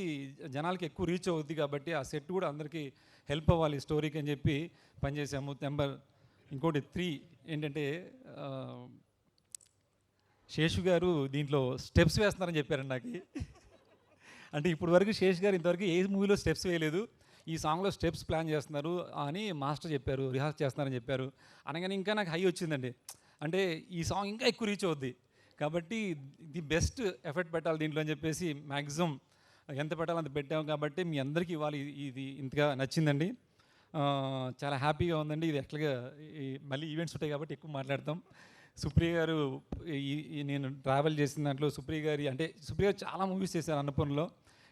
జనాలకి ఎక్కువ రీచ్ అవుద్ది. కాబట్టి ఆ సెట్ కూడా అందరికీ హెల్ప్ అవ్వాలి స్టోరీకి అని చెప్పి పనిచేసాము. ఇంకోటి 3 ఏంటంటే శేషు గారు దీంట్లో స్టెప్స్ వేస్తున్నారని చెప్పారండి నాకు. అంటే ఇప్పుడు వరకు శేషు గారు ఇంతవరకు ఏ మూవీలో స్టెప్స్ వేయలేదు, ఈ సాంగ్లో స్టెప్స్ ప్లాన్ చేస్తున్నారు అని మాస్టర్ చెప్పారు, రిహార్స్ చేస్తున్నారని చెప్పారు. అనగానే ఇంకా నాకు హై వచ్చిందండి. అంటే ఈ సాంగ్ ఇంకా ఎక్కువ రీచ్ అవుద్ది కాబట్టి ది బెస్ట్ ఎఫర్ట్ పెట్టాలి దీంట్లో అని చెప్పేసి మ్యాక్సిమం ఎంత పెట్టాలో అంత పెట్టాము. కాబట్టి మీ అందరికీ ఇవాళ ఇది ఇంతగా నచ్చిందండి. చాలా హ్యాపీగా ఉందండి. ఇది యాక్చువల్గా మళ్ళీ ఈవెంట్స్ ఉంటాయి కాబట్టి ఎక్కువ మాట్లాడతాం. సుప్రియ గారు నేను ట్రావెల్ చేసిన దాంట్లో సుప్రియ గారు చాలా మూవీస్ చేశారు అన్నపూర్ణలో,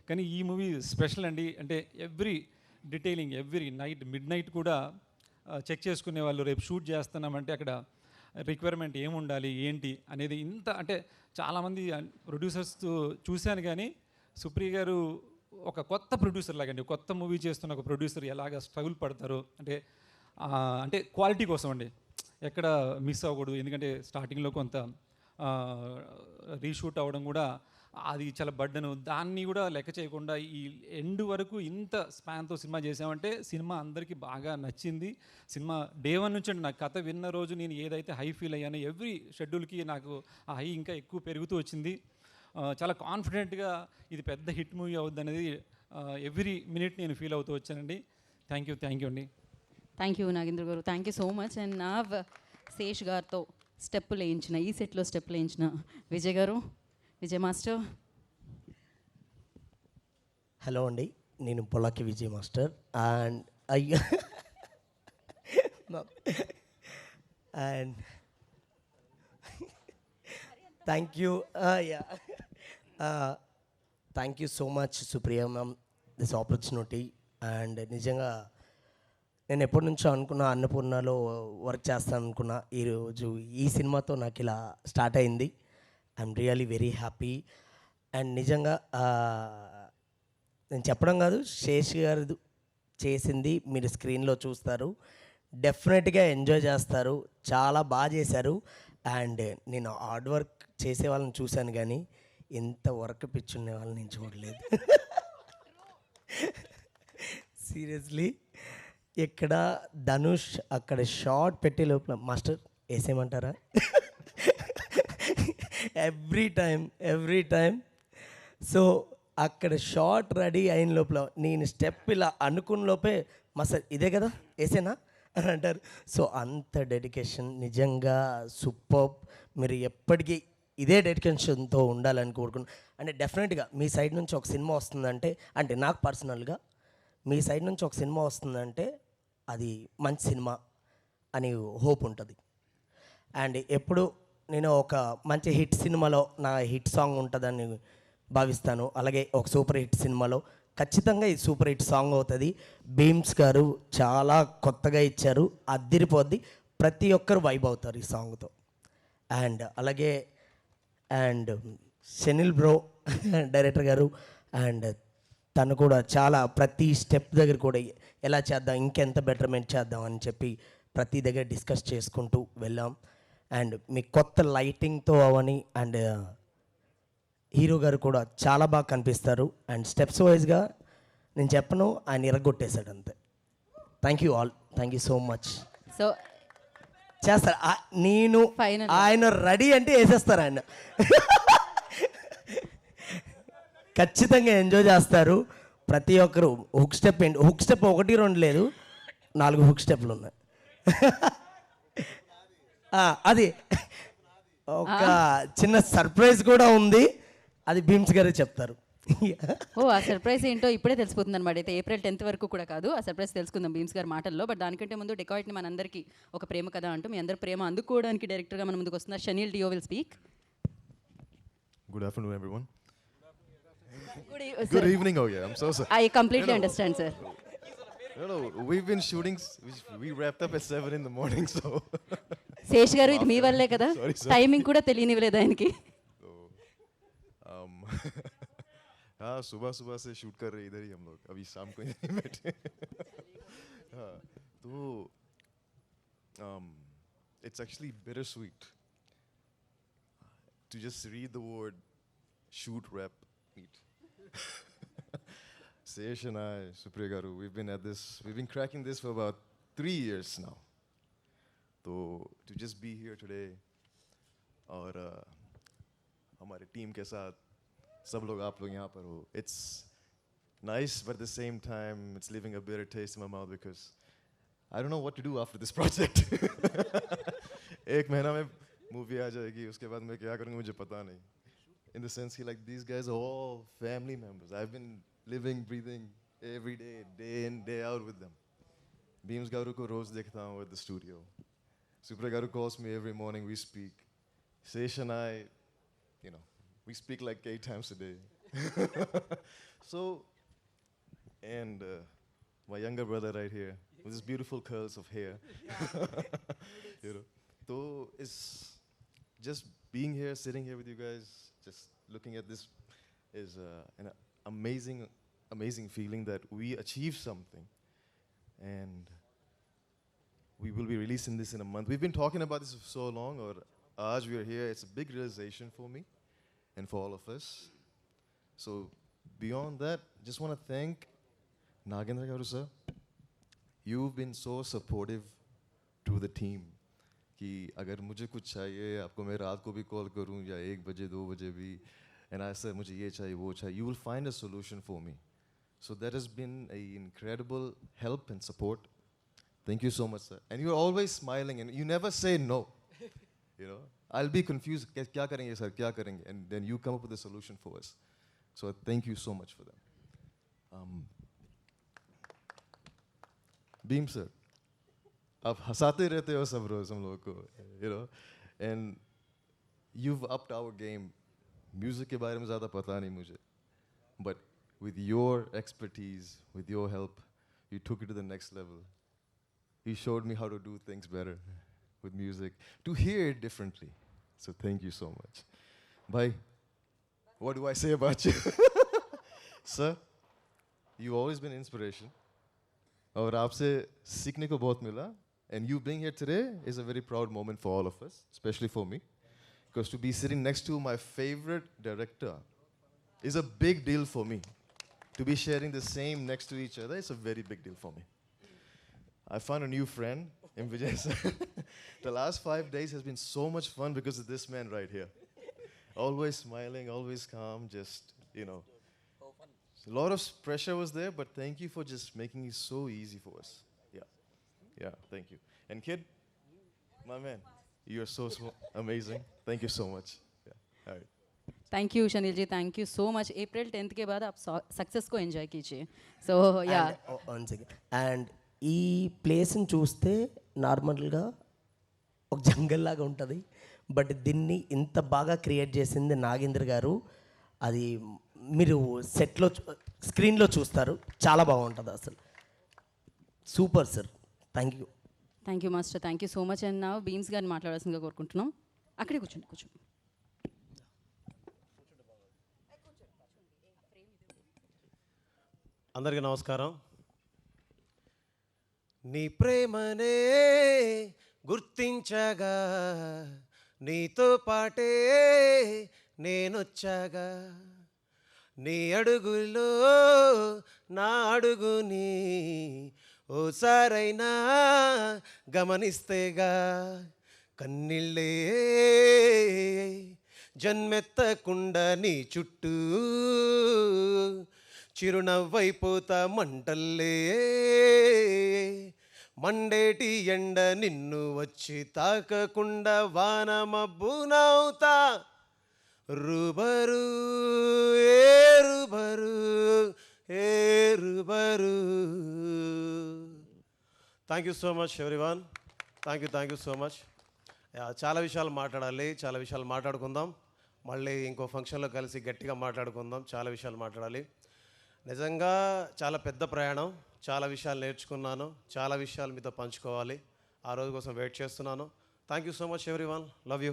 కానీ ఈ మూవీ స్పెషల్ అండి. అంటే every detailing every night mid night కూడా చెక్ చేసుకునే వాళ్ళు. రేపు షూట్ చేస్తున్నామంటే అక్కడ రిక్వైర్మెంట్ ఏముండాలి ఏంటి అనేది ఇంత అంటే చాలామంది ప్రొడ్యూసర్స్ చూశాను, కానీ సుప్రియ గారు ఒక కొత్త ప్రొడ్యూసర్ లాగండి. కొత్త మూవీ చేస్తున్న ఒక ప్రొడ్యూసర్ ఎలాగ స్ట్రగుల్ పడతారో అంటే క్వాలిటీ కోసం అండి, ఎక్కడ మిస్ అవ్వకూడదు. ఎందుకంటే స్టార్టింగ్లో కొంత రీషూట్ అవ్వడం కూడా అది చాలా బర్డెను, దాన్ని కూడా లెక్క చేయకుండా ఈ ఎండ్ వరకు ఇంత స్పాన్తో సినిమా చేసామంటే సినిమా అందరికీ బాగా నచ్చింది. సినిమా డే 1 నుంచి అండి నాకు కథ విన్న రోజు నేను ఏదైతే హై ఫీల్ అయ్యానో ఎవ్రీ షెడ్యూల్కి నాకు ఆ హై ఇంకా ఎక్కువ పెరుగుతూ వచ్చింది. చాలా కాన్ఫిడెంట్గా ఇది పెద్ద హిట్ మూవీ అవుద్ది అనేది ఎవ్రీ మినిట్ నేను ఫీల్ అవుతూ వచ్చానండి. థ్యాంక్ యూ అండి. థ్యాంక్ యూ నాగేంద్ర గారు, thank you so much. And Sesh గారితో స్టెప్పులు వేయించిన, ఈ సెట్లో స్టెప్పులు వేయించిన విజయ్ గారు, విజయ్ మాస్టర్. హలో అండి, నేను పొలాకి విజయ్ మాస్టర్. అండ్ అయ్యో and thank you thank you so much Supriya ma'am this opportunity. And నిజంగా నేను ఎప్పటి నుంచో అనుకున్నా అన్నపూర్ణలో వర్క్ చేస్తాను అనుకున్నా. ఈరోజు ఈ సినిమాతో నాకు ఇలా స్టార్ట్ అయింది. I'm really very happy. And నిజంగా నేను చెప్పడం కాదు, శేష్ గారు చేసింది మీరు స్క్రీన్లో చూస్తారు. డెఫినెట్గా ఎంజాయ్ చేస్తారు. చాలా బాగా చేశారు. అండ్ నేను హార్డ్ వర్క్ చేసే వాళ్ళని చూశాను కానీ ఇంత వర్క్ పిచ్చుండే వాళ్ళని నేను చూడలేదు. సీరియస్లీ ఇక్కడ ధనుష్ అక్కడ షార్ట్ పెట్టే లోపల మాస్టర్ వేసేయమంటారా? ఎవ్రీ టైం సో అక్కడ షార్ట్ రెడీ అయిన లోపల నేను స్టెప్ ఇలా అనుకున్న లోపే మాస్టర్ ఇదే కదా వేసేనా అని అంటారు. సో అంత డెడికేషన్ నిజంగా సూపర్. మీరు ఎప్పటికీ ఇదే డెడికేషన్తో ఉండాలని కోరుకున్నాను. అంటే డెఫినెట్గా మీ సైడ్ నుంచి ఒక సినిమా వస్తుందంటే, అంటే నాకు పర్సనల్గా మీ సైడ్ నుంచి ఒక సినిమా వస్తుందంటే అది మంచి సినిమా అని హోప్ ఉంటుంది. అండ్ ఎప్పుడు నేను ఒక మంచి హిట్ సినిమాలో నా హిట్ సాంగ్ ఉంటుందని భావిస్తాను. అలాగే ఒక సూపర్ హిట్ సినిమాలో ఖచ్చితంగా ఇది సూపర్ హిట్ సాంగ్ అవుతుంది. బీమ్స్ గారు చాలా కొత్తగా ఇచ్చారు, అద్దిరిపోద్ది. ప్రతి ఒక్కరు వైబ్ అవుతారు ఈ సాంగ్తో. అండ్ అలాగే అండ్ షెనిల్ బ్రో డైరెక్టర్ గారు అండ్ తను కూడా చాలా ప్రతి స్టెప్ దగ్గర కూడా ఎలా చేద్దాం, ఇంకెంత బెటర్మెంట్ చేద్దాం అని చెప్పి ప్రతి దగ్గర డిస్కస్ చేసుకుంటూ వెళ్ళాం. అండ్ మీ కొత్త లైటింగ్తో అవని అండ్ హీరో గారు కూడా చాలా బాగా కనిపిస్తారు. అండ్ స్టెప్స్ వైజ్గా నేను చెప్పను, ఆయన ఇరగొట్టేశాడు అంతే. Thank you all, thank you so much. So చేస్తారు నేను Final. ఆయన రెడీ అంటే వేసేస్తారు ఆయన. ఖచ్చితంగా ఎంజాయ్ చేస్తారు ప్రతి ఒక్కరు. హుక్ స్టెప్ 1 2 లేదు, 4 హుక్ స్టెప్లు ఉన్నాయి. అది ఒక చిన్న సర్ప్రైజ్ కూడా ఉంది, అది భీమ్స్ గారే చెప్తారు. ఆ సర్ప్రైజ్ ఏంటో ఇప్పుడే తెలిసిపోతుంది అనమాట. అయితే ఏప్రిల్ 10th వరకు కూడా కాదు, ఆ సర్ప్రైజ్ తెలుసుకుందాం భీమ్స్ గారి మాటల్లో. బట్ దానికంటే ముందు డెకాయిట్ని మనందరికీ ఒక ప్రేమ కథ అంటూ మీ అందరి ప్రేమ అందుకోవడానికి డైరెక్టర్గా మన ముందుకు వస్తున్న Shaneil Deo will speak. Good afternoon, everyone. Good Good evening. Oh yeah, I'm so sorry. I completely understand, sir. No, we've been shooting. We wrapped up at 7 in the morning, so. Sesh గారు ఇది మీ వల్లే కదా, Sorry, sir. టైమింగ్ కూడా తెలియనివ్వలేదు ఆయనకి. हाँ सुबह से shoot कर रहे इधर ही हम लोग, अभी शाम को यहीं बैठे. हाँ तो it's actually bittersweet to just read the word shoot wrap meet. Sesh and I, Supriya Garu, we've been cracking this for about 3 years now. So to just be here today और हमारे टीम के साथ सब लोग आप लोग यहाँ पर हो, it's nice but at the same time it's leaving a bitter taste in my mouth because I don't know what to do after this project. एक महीना में मूवी आ जाएगी, उसके बाद मैं क्या करूँगा मुझे पता नहीं. In the sense कि like these guys are all family members. I've been living, breathing every day, day in, day out with them. Beams Garu ko roz dekhta hu at the studio. Supriya Garu calls me every morning, we speak. Sesh and I, you know, we speak like 8 times a day. So, and my younger brother right here, with his beautiful curls of hair. You know, so it's just being here, sitting here with you guys, just looking at this is an amazing feeling that we achieved something. And we will be releasing this in a month. We've been talking about this for so long, or as we are here, it's a big realization for me and for all of us. So beyond that, just want to thank Nagendra Garu sir. You've been so supportive to the team कि अगर मुझे कुछ चाहिए आपको मैं रात को भी कॉल करूं या 1 बजे 2 बजे भी and I said मुझे ये चाहिए वो चाहिए, you will find a solution for me. So that has been an incredible help and support. Thank you so much sir. And you're always smiling and you never say no. You know, I'll be confused, क्या करेंगे sir, क्या करेंगे, and then you come up with a solution for us. So thank you so much for that. Beam sir, आप हंसाते रहते हो सब रोज हम लोगों को, you know, and you've upped our game. Music के बारे में ज़्यादा पता नहीं मुझे, but with your expertise, with your help, you took it to the next level. You showed me how to do things better with music, to hear it differently. So thank you so much. Bhai, what do I say about you? Sir, you've always been inspiration. और आपसे सीखने को बहुत मिला. And you being here today is a very proud moment for all of us, especially for me. Because to be sitting next to my favorite director is a big deal for me. To be sharing the same next to each other is a very big deal for me. I found a new friend in Vijay sir. The last 5 days has been so much fun because of this man right here. Always smiling, always calm, just, you know. A lot of pressure was there, but thank you for just making it so easy for us. Yeah. Yeah, thank you. And kid, my man, you're so amazing. Thank you so much. Yeah. All right. Thank you Shaneil ji, thank you so much. April 10th के बाद आप success को enjoy कीजिए. So yeah, and ఈ ప్లేస్ని చూస్తే నార్మల్గా ఒక జంగల్ లాగా ఉంటుంది, బట్ దీన్ని ఇంత బాగా క్రియేట్ చేసింది నాగేంద్ర గారు. అది మీరు సెట్లో స్క్రీన్లో చూస్తారు, చాలా బాగుంటుంది అసలు. Super sir, thank you. Thank you master, thank you so much. And నా బీమ్స్ గారిని మాట్లాడాల్సిందిగా కోరుకుంటున్నాం. అక్కడే కూర్చోండి, కూర్చోండి. అందరికీ నమస్కారం. నీ ప్రేమనే గుర్తించగా నీతో పాటే నేనొచ్చాగా, నీ అడుగులో నా అడుగుని ఓసారైనా గమనిస్తేగా, కన్నీళ్ళే జన్మెత్తకుండా నీ చుట్టూ చిరునవ్వైపోతా మంటల్లే, మండేటి ఎండ నిన్ను వచ్చి తాకకుండా వాన మబ్బునవుతా, రుబరు ఏరుబరు ఏరుబరు. Thank you so much everyone, thank you so much. చాలా విషయాలు మాట్లాడాలి, చాలా విషయాలు మాట్లాడుకుందాం. మళ్ళీ ఇంకో ఫంక్షన్లో కలిసి గట్టిగా మాట్లాడుకుందాం. చాలా విషయాలు మాట్లాడాలి. నిజంగా చాలా పెద్ద ప్రయాణం, చాలా విషయాలు నేర్చుకున్నాను, చాలా విషయాలు మీతో పంచుకోవాలి. ఆ రోజు కోసం వెయిట్ చేస్తున్నాను. Thank you so much everyone, love you.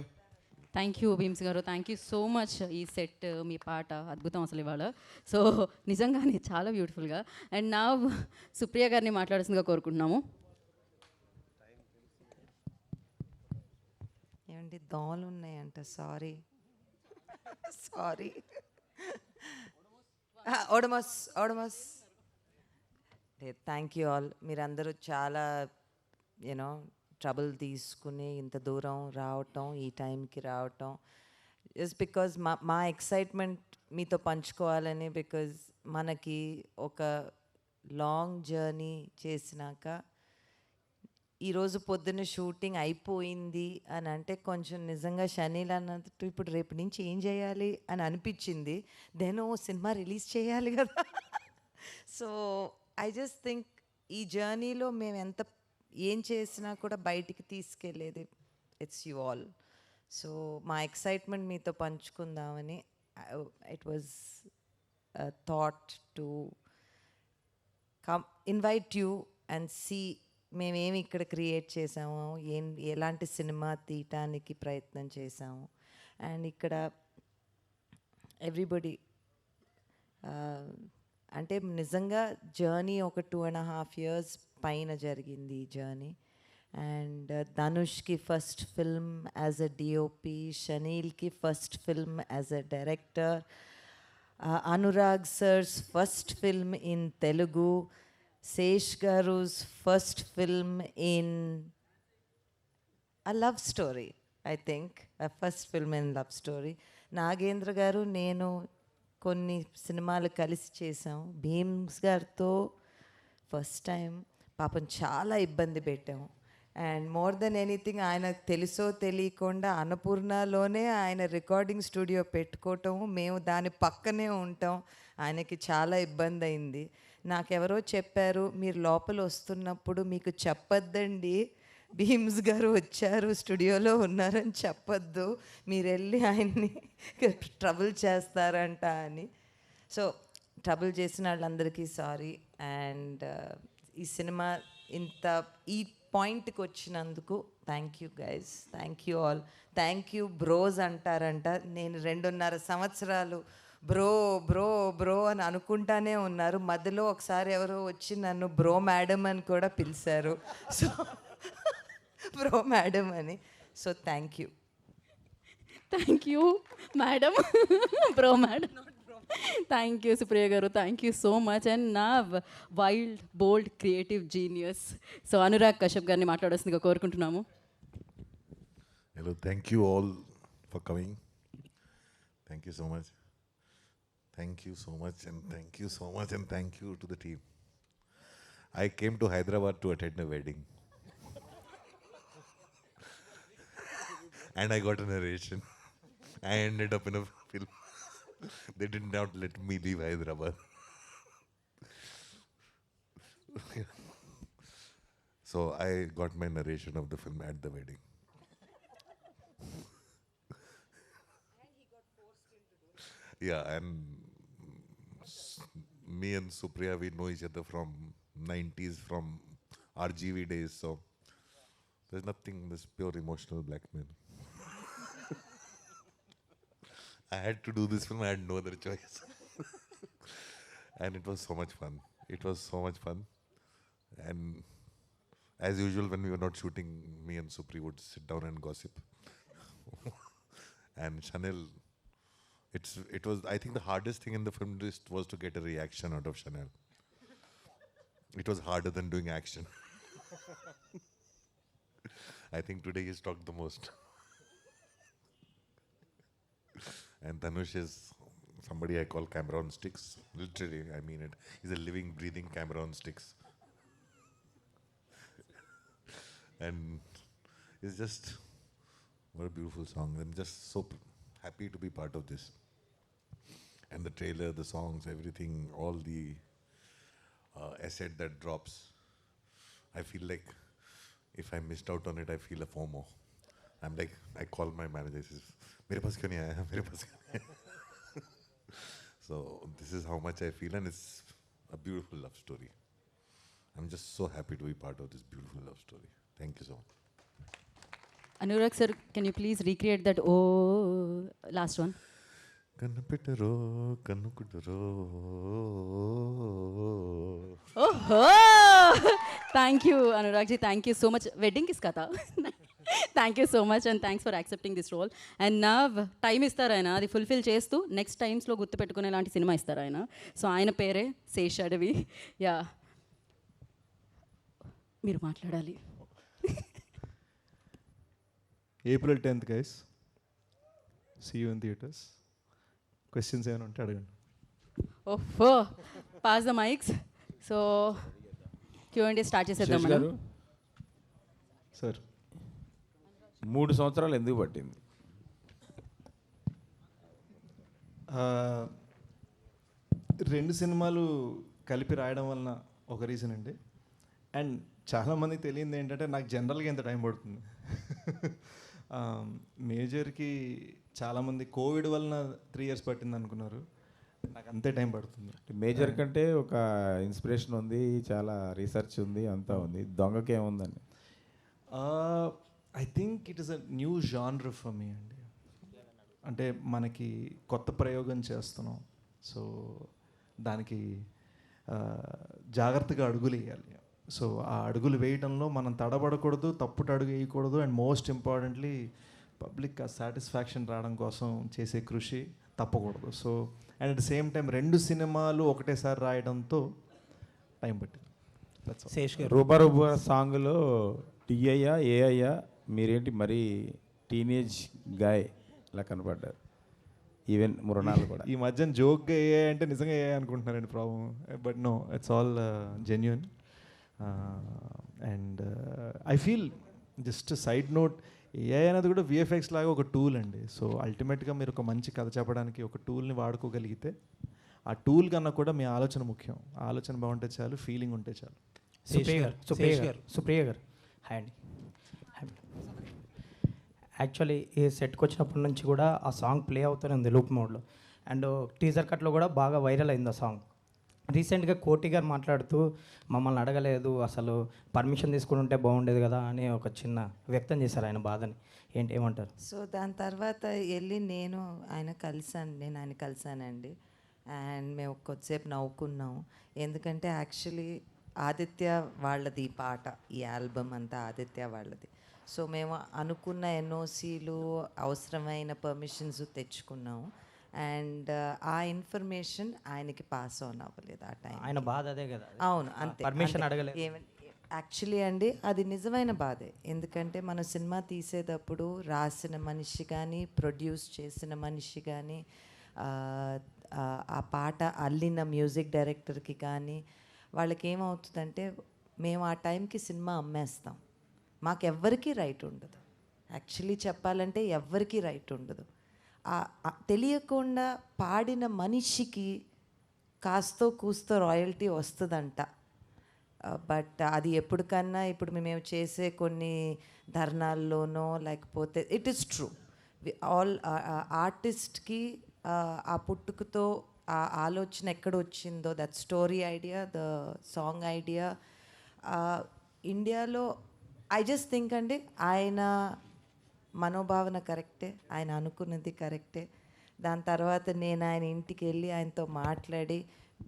Thank you Bheems గారు, థ్యాంక్ యూ సో మచ్. ఈ సెట్, మీ పాట అద్భుతం అసలు ఇవాళ. సో నిజంగానే చాలా బ్యూటిఫుల్గా. అండ్ నా సుప్రియ గారిని మాట్లాడాల్సిందిగా కోరుకుంటున్నాము. ఏమండి దోమలు ఉన్నాయంట, sorry sorry. Odomos Odomos. Thank you all. మీరందరూ చాలా యూనో ట్రబుల్ తీసుకుని ఇంత దూరం రావటం, ఈ టైంకి రావటం, జస్ట్ బికాజ్ మా ఎక్సైట్మెంట్ మీతో పంచుకోవాలని. బికాజ్ మనకి ఒక లాంగ్ జర్నీ చేసినాక ఈరోజు పొద్దున్న షూటింగ్ అయిపోయింది అని అంటే కొంచెం నిజంగా శనీల్ అన్నట్టు ఇప్పుడు రేపు నుంచి ఏం చేయాలి అని అనిపించింది. దెన్ ఓ సినిమా రిలీజ్ చేయాలి కదా. సో ఐ జస్ట్ థింక్ ఈ జర్నీలో మేము ఎంత ఏం చేసినా కూడా బయటికి తీసుకెళ్ళేది ఇట్స్ యూ ఆల్. సో మా ఎక్సైట్మెంట్ మీతో పంచుకుందామని it was thought to come invite you and see మేమేమి ఇక్కడ క్రియేట్ చేసాము, ఎలాంటి సినిమా తీయటానికి ప్రయత్నం చేసాము. అండ్ ఇక్కడ ఎవ్రీబడి అంటే నిజంగా జర్నీ ఒక 2.5 years పైన జరిగింది ఈ జర్నీ. అండ్ ధనుష్కి first film as a DOP, షనీల్కి first film as a director, Anurag sir's first film in Telugu, Sesh గారు's first film in a love story, I think, a first film in love story. Nagendra గారు నేను కొన్ని సినిమాలు కలిసి చేసాం. భీమ్స్ గారితో ఫస్ట్ టైం పాపం చాలా ఇబ్బంది పెట్టాము. అండ్ మోర్ దెన్ ఎనీథింగ్ ఆయన తెలుసో తెలియకుండా అన్నపూర్ణలోనే ఆయన రికార్డింగ్ స్టూడియో పెట్టుకోవటం, మేము దాని పక్కనే ఉంటాం. ఆయనకి చాలా ఇబ్బంది అయింది. నాకెవరో చెప్పారు, మీరు లోపల వస్తున్నప్పుడు మీకు చెప్పొద్దండి, భీమ్స్ గారు వచ్చారు స్టూడియోలో ఉన్నారని చెప్పొద్దు, మీరు వెళ్ళి ఆయన్ని ట్రబుల్ చేస్తారంట అని. సో ట్రబుల్ చేసిన వాళ్ళందరికీ సారీ. అండ్ ఈ సినిమా ఇంత ఈ పాయింట్కి వచ్చినందుకు thank you guys, thank you all. Thank you bros అంటారంట. నేను 2.5 సంవత్సరాలు బ్రో బ్రో బ్రో అని అనుకుంటానే ఉన్నారు. మధ్యలో ఒకసారి ఎవరో వచ్చి నన్ను బ్రో మేడం అని కూడా పిలిచారు. సో బ్రో మేడం అని. So thank you. Thank you madam. Bro madam. Thank you Supriya garu, thank you so much. And నా wild bold creative genius so Anurag Kashyap గారిని మాట్లాడాల్సిందిగా కోరుకుంటున్నాము. Hello, thank you all for coming. Thank you so much. Thank you so much, and thank you so much, and thank you to the team. I came to Hyderabad to attend a wedding. And I got a narration. I ended up in a film. They did not let me leave Hyderabad. So I got my narration of the film at the wedding. Yeah, and me and Supriya, we know each other from 90s, from RGV days, so there's nothing, this pure emotional blackmail. I had to do this film, I had no other choice. And it was so much fun. It was so much fun. And as usual, when we were not shooting, me and Supri would sit down and gossip. And Chanel, it was, I think the hardest thing in the film was to get a reaction out of Chanel. It was harder than doing action. I think today he's talked the most. And Dhanush is somebody I call camera on sticks. Literally, I mean it. He's a living, breathing camera on sticks. And it's just, what a beautiful song. I'm just so happy to be part of this. And the trailer, the songs, everything, all the asset that drops. I feel like if I missed out on it, I feel a FOMO. I'm like, I call my manager, he says, "Mere paas kyun nahi aaya? Mere paas kyun nahi aaya?" So this is how much I feel, and it's a beautiful love story. I'm just so happy to be part of this beautiful love story. Thank you so much. Anurag sir, can you please recreate that last one? కన్నుపెట్టరో కన్నుకుట్టరో. ఓహో, thank you Anurag ji, thank you so much. Wedding kiss కథ. Thank you so much and thanks for accepting this role. And నా time ఇస్తారు ఆయన, అది fulfil చేస్తూ next టైమ్స్లో గుర్తుపెట్టుకునే లాంటి సినిమా ఇస్తారు ఆయన. సో ఆయన పేరే శేష్ అడవి. యా, మీరు మాట్లాడాలి. April 10th, guys. See you in theaters. Questions ఏమైనా ఉంటే అడగండి. ఓహో, pass the mics. So Q&A start చేసేద్దాం శేష్ మనం. గారు, సార్ 3 సంవత్సరాలు ఎందుకు పట్టింది? రెండు సినిమాలు కలిపి రాయడం వలన ఒక రీజన్ అండి. అండ్ చాలామందికి తెలియంది ఏంటంటే నాకు జనరల్గా ఎంత టైం పడుతుంది. మేజర్కి చాలామంది కోవిడ్ వలన 3 years పట్టింది అనుకున్నారు, నాకు అంతే టైం పడుతుంది. మేజర్ కంటే ఒక ఇన్స్పిరేషన్ ఉంది, చాలా రీసెర్చ్ ఉంది, అంతా ఉంది. దొంగకి ఏముందండి? I think it is a new genre for me అండి. అంటే మనకి కొత్త ప్రయోగం చేస్తున్నాం, సో దానికి జాగ్రత్తగా అడుగులు వేయాలి. సో ఆ అడుగులు వేయడంలో మనం తడబడకూడదు, తప్పుట అడుగు వేయకూడదు. అండ్ మోస్ట్ ఇంపార్టెంట్లీ పబ్లిక్ ఆ సాటిస్ఫాక్షన్ రావడం కోసం చేసే కృషి తప్పకూడదు. So and at the same time 2 సినిమాలు ఒకటేసారి రాయడంతో టైం పట్టింది. శేష్ గారు, రూపా రూపా సాంగ్లో టీఐయా ఏఐయా మీరేంటి మరీ టీనేజ్ గాయ్ ఇలా కనపడ్డారు. ఈవెన్ మృణాలు కూడా ఈ మధ్యన జోక్గా ఏ అంటే నిజంగా ఏ అనుకుంటున్నారండి problem. But no, it's all genuine. And I feel just side note, AI అనేది కూడా విఎఫ్ఎక్స్ లాగా ఒక టూల్ అండి. సో అల్టిమేట్గా మీరు ఒక మంచి కథ చెప్పడానికి ఒక టూల్ని వాడుకోగలిగితే ఆ టూల్ కన్నా కూడా మీ ఆలోచన ముఖ్యం. ఆలోచన బాగుంటే చాలు, ఫీలింగ్ ఉంటే చాలు. సుప్రియ గారు హాయ్ అండి. యాక్చువల్లీ ఈ సెట్కి వచ్చినప్పటి నుంచి కూడా ఆ సాంగ్ ప్లే అవుతూనే ఉంది లూప్ మోడ్లో. అండ్ టీజర్ కట్లో కూడా బాగా వైరల్ అయింది ఆ సాంగ్. రీసెంట్గా కోటి గారు మాట్లాడుతూ మమ్మల్ని అడగలేదు, అసలు పర్మిషన్ తీసుకుని ఉంటే బాగుండేది కదా అని ఒక చిన్న వ్యక్తం చేశారు ఆయన బాధని. ఏమంటారు? సో దాని తర్వాత వెళ్ళి నేను ఆయన కలిశానండి. అండ్ మేము కొద్దిసేపు నవ్వుకున్నాం. ఎందుకంటే యాక్చువల్లీ ఆదిత్య వాళ్ళది ఈ పాట, ఈ ఆల్బమ్ అంతా ఆదిత్య వాళ్ళది. సో మేము అనుకున్న ఎన్ఓసీలు, అవసరమైన పర్మిషన్స్ తెచ్చుకున్నాము. అండ్ ఆ ఇన్ఫర్మేషన్ ఆయనకి పాస్ ఆన్ అవ్వలేదు ఆ టైం. ఆయన బాధ అదే కదా. అవును, అంతే. పర్మిషన్ అడగలేదు. యాక్చువల్లీ అండి అది నిజమైన బాధే. ఎందుకంటే మనం సినిమా తీసేటప్పుడు రాసిన మనిషి కానీ, ప్రొడ్యూస్ చేసిన మనిషి కానీ, ఆ పాట అల్లిన మ్యూజిక్ డైరెక్టర్కి కానీ వాళ్ళకి ఏమవుతుందంటే, మేము ఆ టైంకి సినిమా అమ్మేస్తాం, మాకెవ్వరికీ రైట్ ఉండదు. యాక్చువల్లీ చెప్పాలంటే ఎవ్వరికీ రైట్ ఉండదు. తెలియకుండా పాడిన మనిషికి కాస్తో కూస్తో రాయల్టీ వస్తుందంట. బట్ అది ఎప్పటికన్నా ఇప్పుడు మేము చేసే కొన్ని ధర్నాల్లోనో లేకపోతే ఇట్ ఈస్ ట్రూ, ఆల్ ఆర్టిస్ట్కి ఆ పుట్టుకతో ఆ ఆలోచన ఎక్కడ వచ్చిందో, that story idea, the song idea ఇండియాలో ఐ జస్ట్ థింక్ అండి, ఆయన మనోభావన కరెక్టే, ఆయన అనుకున్నది కరెక్టే. దాని తర్వాత నేను ఆయన ఇంటికి వెళ్ళి ఆయనతో మాట్లాడి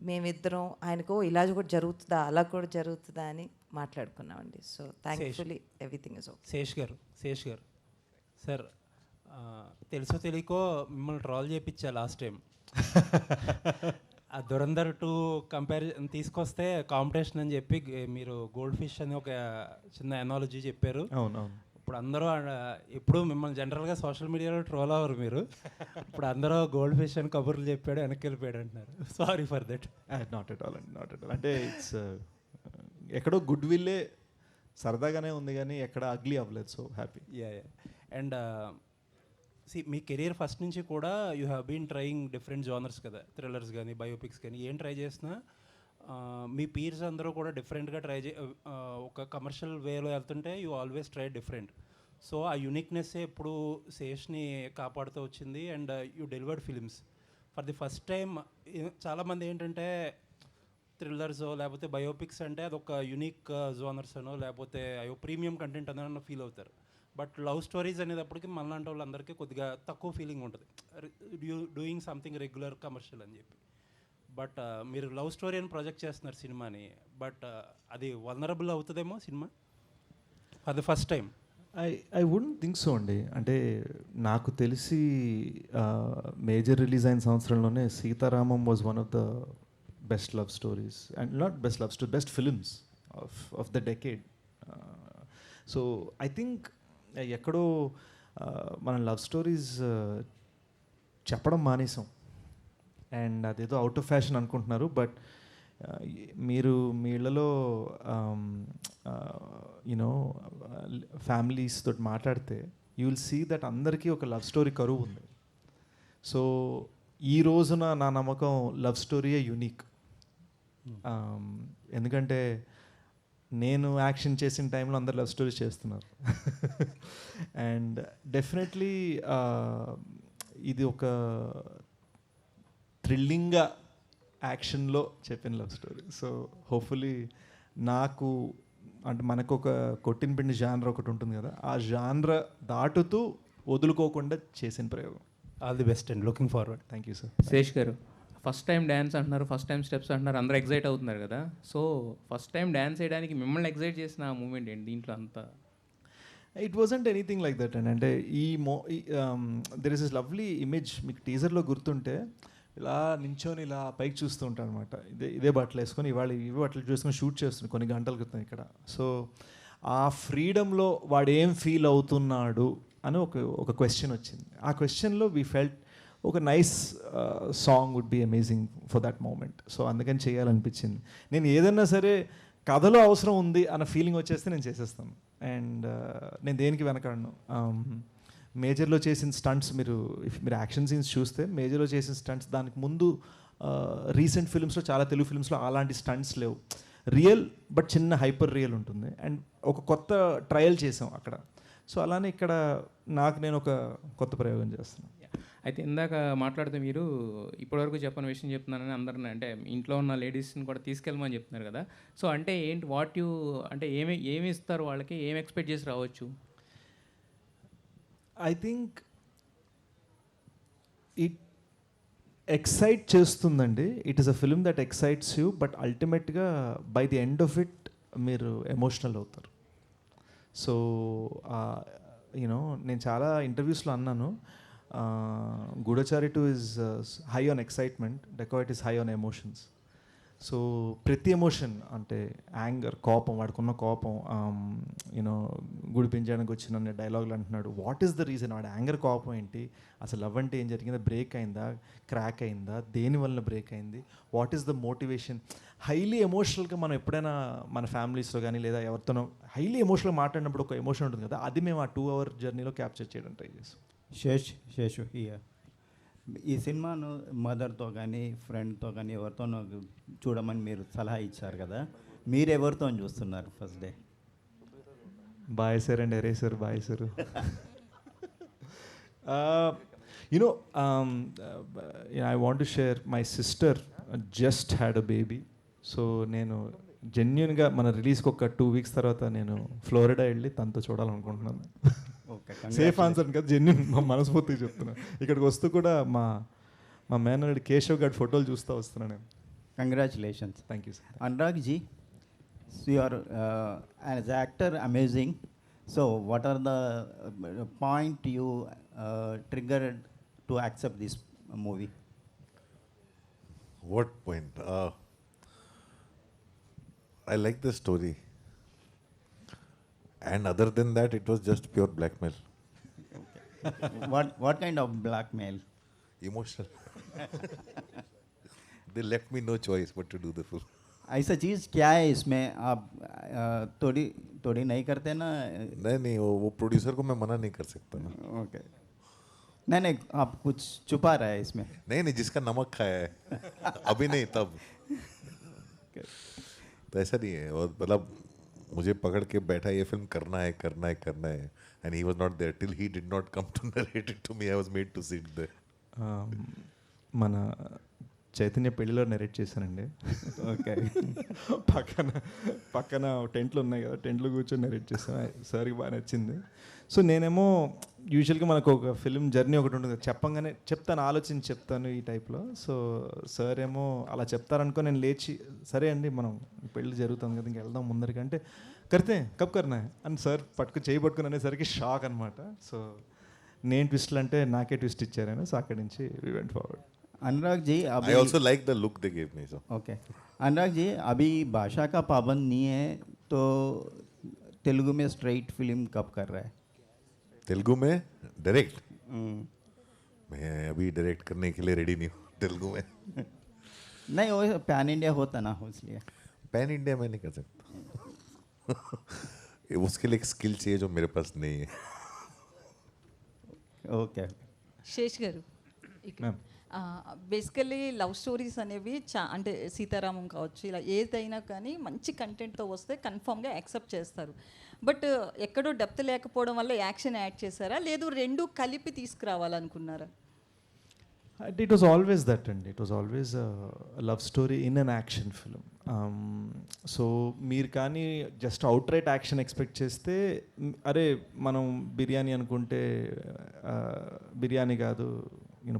మేమిద్దరం ఆయనకు ఇలా కూడా జరుగుతుందా, అలా కూడా జరుగుతుందా అని మాట్లాడుకున్నామండి. So thankfully everything is okay. Sesh garu sir, తెలుసో తెలియకో మిమ్మల్ని ట్రాల్ చేయించా లాస్ట్ టైం. ఆ దురంధర్ 2 కంపారిజన్ తీసుకొస్తే కాంపిటీషన్ అని చెప్పి మీరు గోల్డ్ ఫిష్ అని ఒక చిన్న ఎనాలజీ చెప్పారు. అవునవును. ఇప్పుడు అందరూ ఇప్పుడు మిమ్మల్ని జనరల్గా సోషల్ మీడియాలో ట్రోల్ అవ్వరు మీరు. ఇప్పుడు అందరూ గోల్డ్ ఫిష్ అని కబుర్లు చెప్పాడు, వెనక్కి వెళ్ళిపోయాడు అంటున్నారు. Sorry for that. Not at all అండి, నాట్ ఎట్ ఆల్. అంటే ఇట్స్ ఎక్కడో గుడ్ విల్లే సరదాగానే ఉంది కానీ ఎక్కడ అగ్లీ అవ్వలేదు. So happy. యా. అండ్ మీ కెరీర్ ఫస్ట్ నుంచి కూడా you have been trying different genres కదా, థ్రిల్లర్స్ కానీ బయోపిక్స్ కానీ ఏం ట్రై చేసినా మీ పీర్స్ అందరూ కూడా డిఫరెంట్గా ఒక కమర్షియల్ వేలో వెళ్తుంటే you always try different. So ఆ యూనిక్నెస్సే ఎప్పుడు శేష్ని కాపాడుతూ వచ్చింది. And you delivered films for the first time. చాలామంది ఏంటంటే థ్రిల్లర్సో లేకపోతే బయోపిక్స్ అంటే అదొక యూనిక్ జోనర్స్ అనో లేకపోతే అయ్యో ప్రీమియం కంటెంట్ అనో ఫీల్ అవుతారు. బట్ లవ్ స్టోరీస్ అనేటప్పటికి మనలాంటి వాళ్ళందరికీ కొద్దిగా తక్కువ ఫీలింగ్ ఉంటుంది, డూయింగ్ సంథింగ్ రెగ్యులర్ కమర్షియల్ అని చెప్పి. బట్ మీరు లవ్ స్టోరీ అని ప్రొజెక్ట్ చేస్తున్నారు సినిమాని. బట్ అది వల్నరబుల్ అవుతుందేమో cinema for the first time. I wouldn't think so అండి. అంటే నాకు తెలిసి మేజర్ రిలీజ్ అయిన సంవత్సరంలోనే Sitaramam was one of the best love stories, and not best love story, best films of the decade. So I think ఎక్కడో మనం love stories చెప్పడం మానేసాం, అండ్ అదేదో అవుట్ ఆఫ్ ఫ్యాషన్ అనుకుంటున్నారు. బట్ మీరు మీ ఇళ్ళలో యూనో ఫ్యామిలీస్ తోటి మాట్లాడితే యూ విల్ సీ దట్ అందరికీ ఒక లవ్ స్టోరీ కరువు ఉంది. సో ఈ రోజున నా నమ్మకం లవ్ స్టోరీయే యూనిక్. ఎందుకంటే నేను యాక్షన్ చేసిన టైంలో అందరు లవ్ స్టోరీస్ చేస్తున్నారు. అండ్ డెఫినెట్లీ ఇది ఒక థ్రిల్లింగ్గా యాక్షన్లో చెప్పిన లవ్ స్టోరీ. సో హోప్ఫుల్లీ నాకు అంటే మనకు ఒక కొట్టిన పిండి జానర్ ఒకటి ఉంటుంది కదా, ఆ జానర్ దాటుతూ వదులుకోకుండా చేసిన ప్రయోగం. All the best and looking forward. Thank you sir. Sesh garu, first time dance అంటున్నారు, ఫస్ట్ టైం స్టెప్స్ అంటున్నారు, అందరూ ఎగ్జైట్ అవుతున్నారు కదా. సో ఫస్ట్ టైం డ్యాన్స్ చేయడానికి మిమ్మల్ని ఎగ్జైట్ చేసిన ఆ మూమెంట్ ఏంటి దీంట్లో అంతా? It wasn't anything like that and అంటే there is is lovely image. మీకు టీజర్లో గుర్తుంటే ఇలా నించొని ఇలా పైకి చూస్తూ ఉంటాను అనమాట. ఇదే బట్టలు వేసుకొని ఇవాళ ఇవే బట్టలు చూసుకొని షూట్ చేస్తున్నాను కొన్ని గంటల క్రితం ఇక్కడ. సో ఆ ఫ్రీడమ్లో వాడు ఏం ఫీల్ అవుతున్నాడు అని ఒక క్వశ్చన్ వచ్చింది. ఆ క్వశ్చన్లో వీ ఫెల్ట్ ఒక nice song would be amazing for that moment. So అందుకని చేయాలనిపించింది. నేను ఏదైనా సరే కథలో అవసరం ఉంది అన్న ఫీలింగ్ వచ్చేస్తే నేను చేసేస్తాను. అండ్ నేను దేనికి వెనకాడను. మేజర్లో చేసిన స్టంట్స్ మీరు యాక్షన్ సీన్స్ చూస్తే మేజర్లో చేసిన స్టంట్స్ దానికి ముందు రీసెంట్ ఫిల్మ్స్లో చాలా తెలుగు ఫిల్మ్స్లో అలాంటి స్టంట్స్ లేవు. రియల్ బట్ చిన్న హైపర్ రియల్ ఉంటుంది. అండ్ ఒక కొత్త ట్రయల్ చేసాం అక్కడ. సో అలానే ఇక్కడ నాకు నేను ఒక కొత్త ప్రయోగం చేస్తున్నాను. అయితే ఇందాక మాట్లాడితే మీరు ఇప్పటివరకు చెప్పని విషయం చెప్తున్నానని అందరిని అంటే ఇంట్లో ఉన్న లేడీస్ని కూడా తీసుకెళ్ళమని చెప్తున్నారు కదా. సో అంటే ఏంటి అంటే ఏమి ఇస్తారు వాళ్ళకి, ఏమి ఎక్స్పెక్ట్ చేసి రావచ్చు? ఐ థింక్ ఇట్ ఎక్సైట్ చేస్తుందండి. It is a film that excites you, but అల్టిమేట్గా by the end of it మీరు ఎమోషనల్ అవుతారు. సో యూనో నేను చాలా ఇంటర్వ్యూస్లో అన్నాను, Goodachari 2 is high on excitement, Dacoit is high on emotions. So ప్రతి ఎమోషన్ అంటే యాంగర్, కోపం, వాడుకున్న కోపం, యూనో గుడి పెంచడానికి వచ్చిన డైలాగులు అంటున్నాడు. What is the reason? వాడు యాంగర్, కోపం ఏంటి? అసలు లవ్ అంటే ఏం జరిగిందా? బ్రేక్ అయిందా? క్రాక్ అయిందా? దేని వల్ల బ్రేక్ అయింది? What is the motivation? Highly ఎమోషనల్గా మనం ఎప్పుడైనా మన ఫ్యామిలీస్లో కానీ లేదా ఎవరితోనో హైలీ ఎమోషనల్గా మాట్లాడినప్పుడు ఒక ఎమోషన్ ఉంటుంది కదా, అది మేము ఆ 2 hour జర్నీలో క్యాప్చర్ చేయడం ట్రై చేస్తాం. శేషు హియర్. ఈ సినిమాను మదర్తో కానీ ఫ్రెండ్తో కానీ ఎవరితోనో చూడమని మీరు సలహా ఇచ్చారు కదా, మీరు ఎవరితో చూస్తున్నారు first day? Bye sir and ఎరే sir, bye sir. You know I want to share, my sister just had a baby. So నేను జెన్యున్గా మన రిలీజ్కి ఒక 2 weeks తర్వాత నేను ఫ్లోరిడా వెళ్ళి తనతో చూడాలనుకుంటున్నాను. సేఫ్ ఆన్సర్ కదా, జెన్యున్, మా మనస్ఫూర్తిగా చెప్తున్నాను. ఇక్కడికి వస్తూ కూడా మా మేనల్లుడు కేశవ్ గారి ఫోటోలు చూస్తూ వస్తున్నాను నేను. Congratulations. Thank you sir. Anurag ji, you are as an actor amazing. So what are the point you triggered to accept this movie? What point? I like the story. And other than that, it was just pure blackmail. What kind of blackmail? Emotional. They left me no choice but to do the film. ऐसा चीज़ क्या है इसमें? आप थोड़ी नहीं करते ना? नहीं वो प्रोड्यूसर को मैं मना नहीं कर सकता ना. ओके. नहीं आप कुछ छुपा रहा है इसमें. नहीं जिसका नमक खाया है अभी नहीं तब. तो ऐसा नहीं है. और मतलब मुझे पकड़ के बैठा, ये फिल्म करना है, and he was not there till he did not come to narrate it to me. I was made to sit there. మన చైతన్య పెళ్ళిలో నెరేట్ చేశానండి. ఓకే. పక్కన టెంట్లు ఉన్నాయి కదా, టెంట్లో కూర్చొని నెరేట్ చేశాను. సార్కి బాగా నచ్చింది. సో నేనేమో యూజువల్గా మనకు ఒక ఫిల్మ్ జర్నీ ఒకటి ఉంటుంది, చెప్పంగానే చెప్తాను, ఆలోచించి చెప్తాను ఈ టైప్లో. సో సార్ ఏమో అలా చెప్తారనుకో నేను లేచి, సరే అండి మనం పెళ్ళి జరుగుతుంది కదా ఇంక వెళ్దాం ముందరికి అంటే, కడితే కప్ కర్నా అని సార్ చేయబట్టుకుని అనేసరికి షాక్ అనమాట. సో నేను ట్విస్ట్లు అంటే నాకే ట్విస్ట్ ఇచ్చారని. సో అక్కడి నుంచి we went forward. Anurag ji, I also like the look they gave me. So. Okay. Anurag ji, अभी भाषा का पाबंद नहीं है तो तेलुगु में स्ट्रेट फिल्म कब कर रहा है? तेलुगु में डायरेक्ट? मैं अभी डायरेक्ट करने के लिए रेडी नहीं हूँ तेलुगु में. नहीं वो पैन इंडिया होता ना, इसलिए. पैन इंडिया में नहीं कर सकता. उसके लिए एक स्किल चाहिए जो मेरे पास नहीं है. ओके. శేష్ గారు, బేసికల్లీ లవ్ స్టోరీస్ అనేవి అంటే సీతారామం కావచ్చు, ఇలా ఏదైనా కానీ మంచి కంటెంట్తో వస్తే కన్ఫామ్గా యాక్సెప్ట్ చేస్తారు. బట్ ఎక్కడో డెప్త్ లేకపోవడం వల్ల యాక్షన్ యాడ్ చేశారా, లేదు రెండు కలిపి తీసుకురావాలనుకున్నారా? It was always that, and it was always a love story in an action film. So మీరు కానీ just out right action expect చేస్తే, అరే మనం బిర్యానీ అనుకుంటే బిర్యానీ కాదు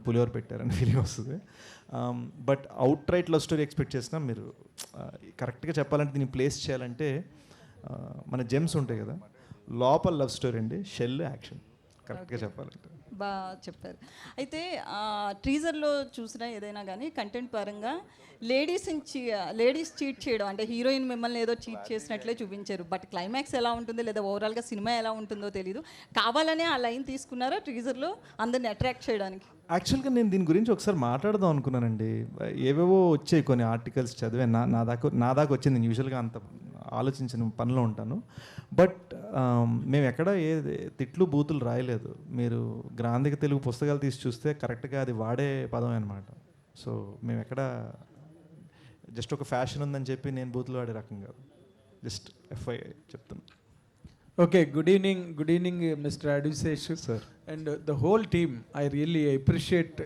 పులిహోర పెట్టారని ఫీలింగ్ వస్తుంది. But out right love story expect చేసినా మీరు కరెక్ట్గా చెప్పాలంటే దీన్ని ప్లేస్ చేయాలంటే మన జెమ్స్ ఉంటాయి కదా, లోపల లవ్ స్టోరీ అండి, షెల్ యాక్షన్, కరెక్ట్గా చెప్పాలంటే. బాగా చెప్పారు. అయితే టీజర్లో చూసిన ఏదైనా కానీ కంటెంట్ పరంగా లేడీస్ చీట్ చేయడం, అంటే హీరోయిన్ మిమ్మల్ని ఏదో చీట్ చేసినట్లే చూపించారు. బట్ క్లైమాక్స్ ఎలా ఉంటుందో లేదా ఓవరాల్గా సినిమా ఎలా ఉంటుందో తెలీదు. కావాలనే ఆ లైన్ తీసుకున్నారా టీజర్లో అందరిని అట్రాక్ట్ చేయడానికి? యాక్చువల్గా నేను దీని గురించి ఒకసారి మాట్లాడదాం అనుకున్నానండి. ఏవేవో వచ్చాయి కొన్ని ఆర్టికల్స్ చదివే, నా దాకా వచ్చింది. నేను యూజువల్గా అంత ఆలోచించిన పనిలో ఉంటాను. బట్ మేము ఎక్కడ ఏ తిట్లు బూతులు రాయలేదు. మీరు గ్రాంధిక తెలుగు పుస్తకాలు తీసి చూస్తే కరెక్ట్గా అది వాడే పదం అనమాట. సో మేము ఎక్కడ జస్ట్ ఒక ఫ్యాషన్ ఉందని చెప్పి నేను బూతులు వాడే రకం కాదు. జస్ట్ ఎఫ్ఐ చెప్తాను. Okay, good evening, Mr. Adviseshu. Sir. And the whole team. I really appreciate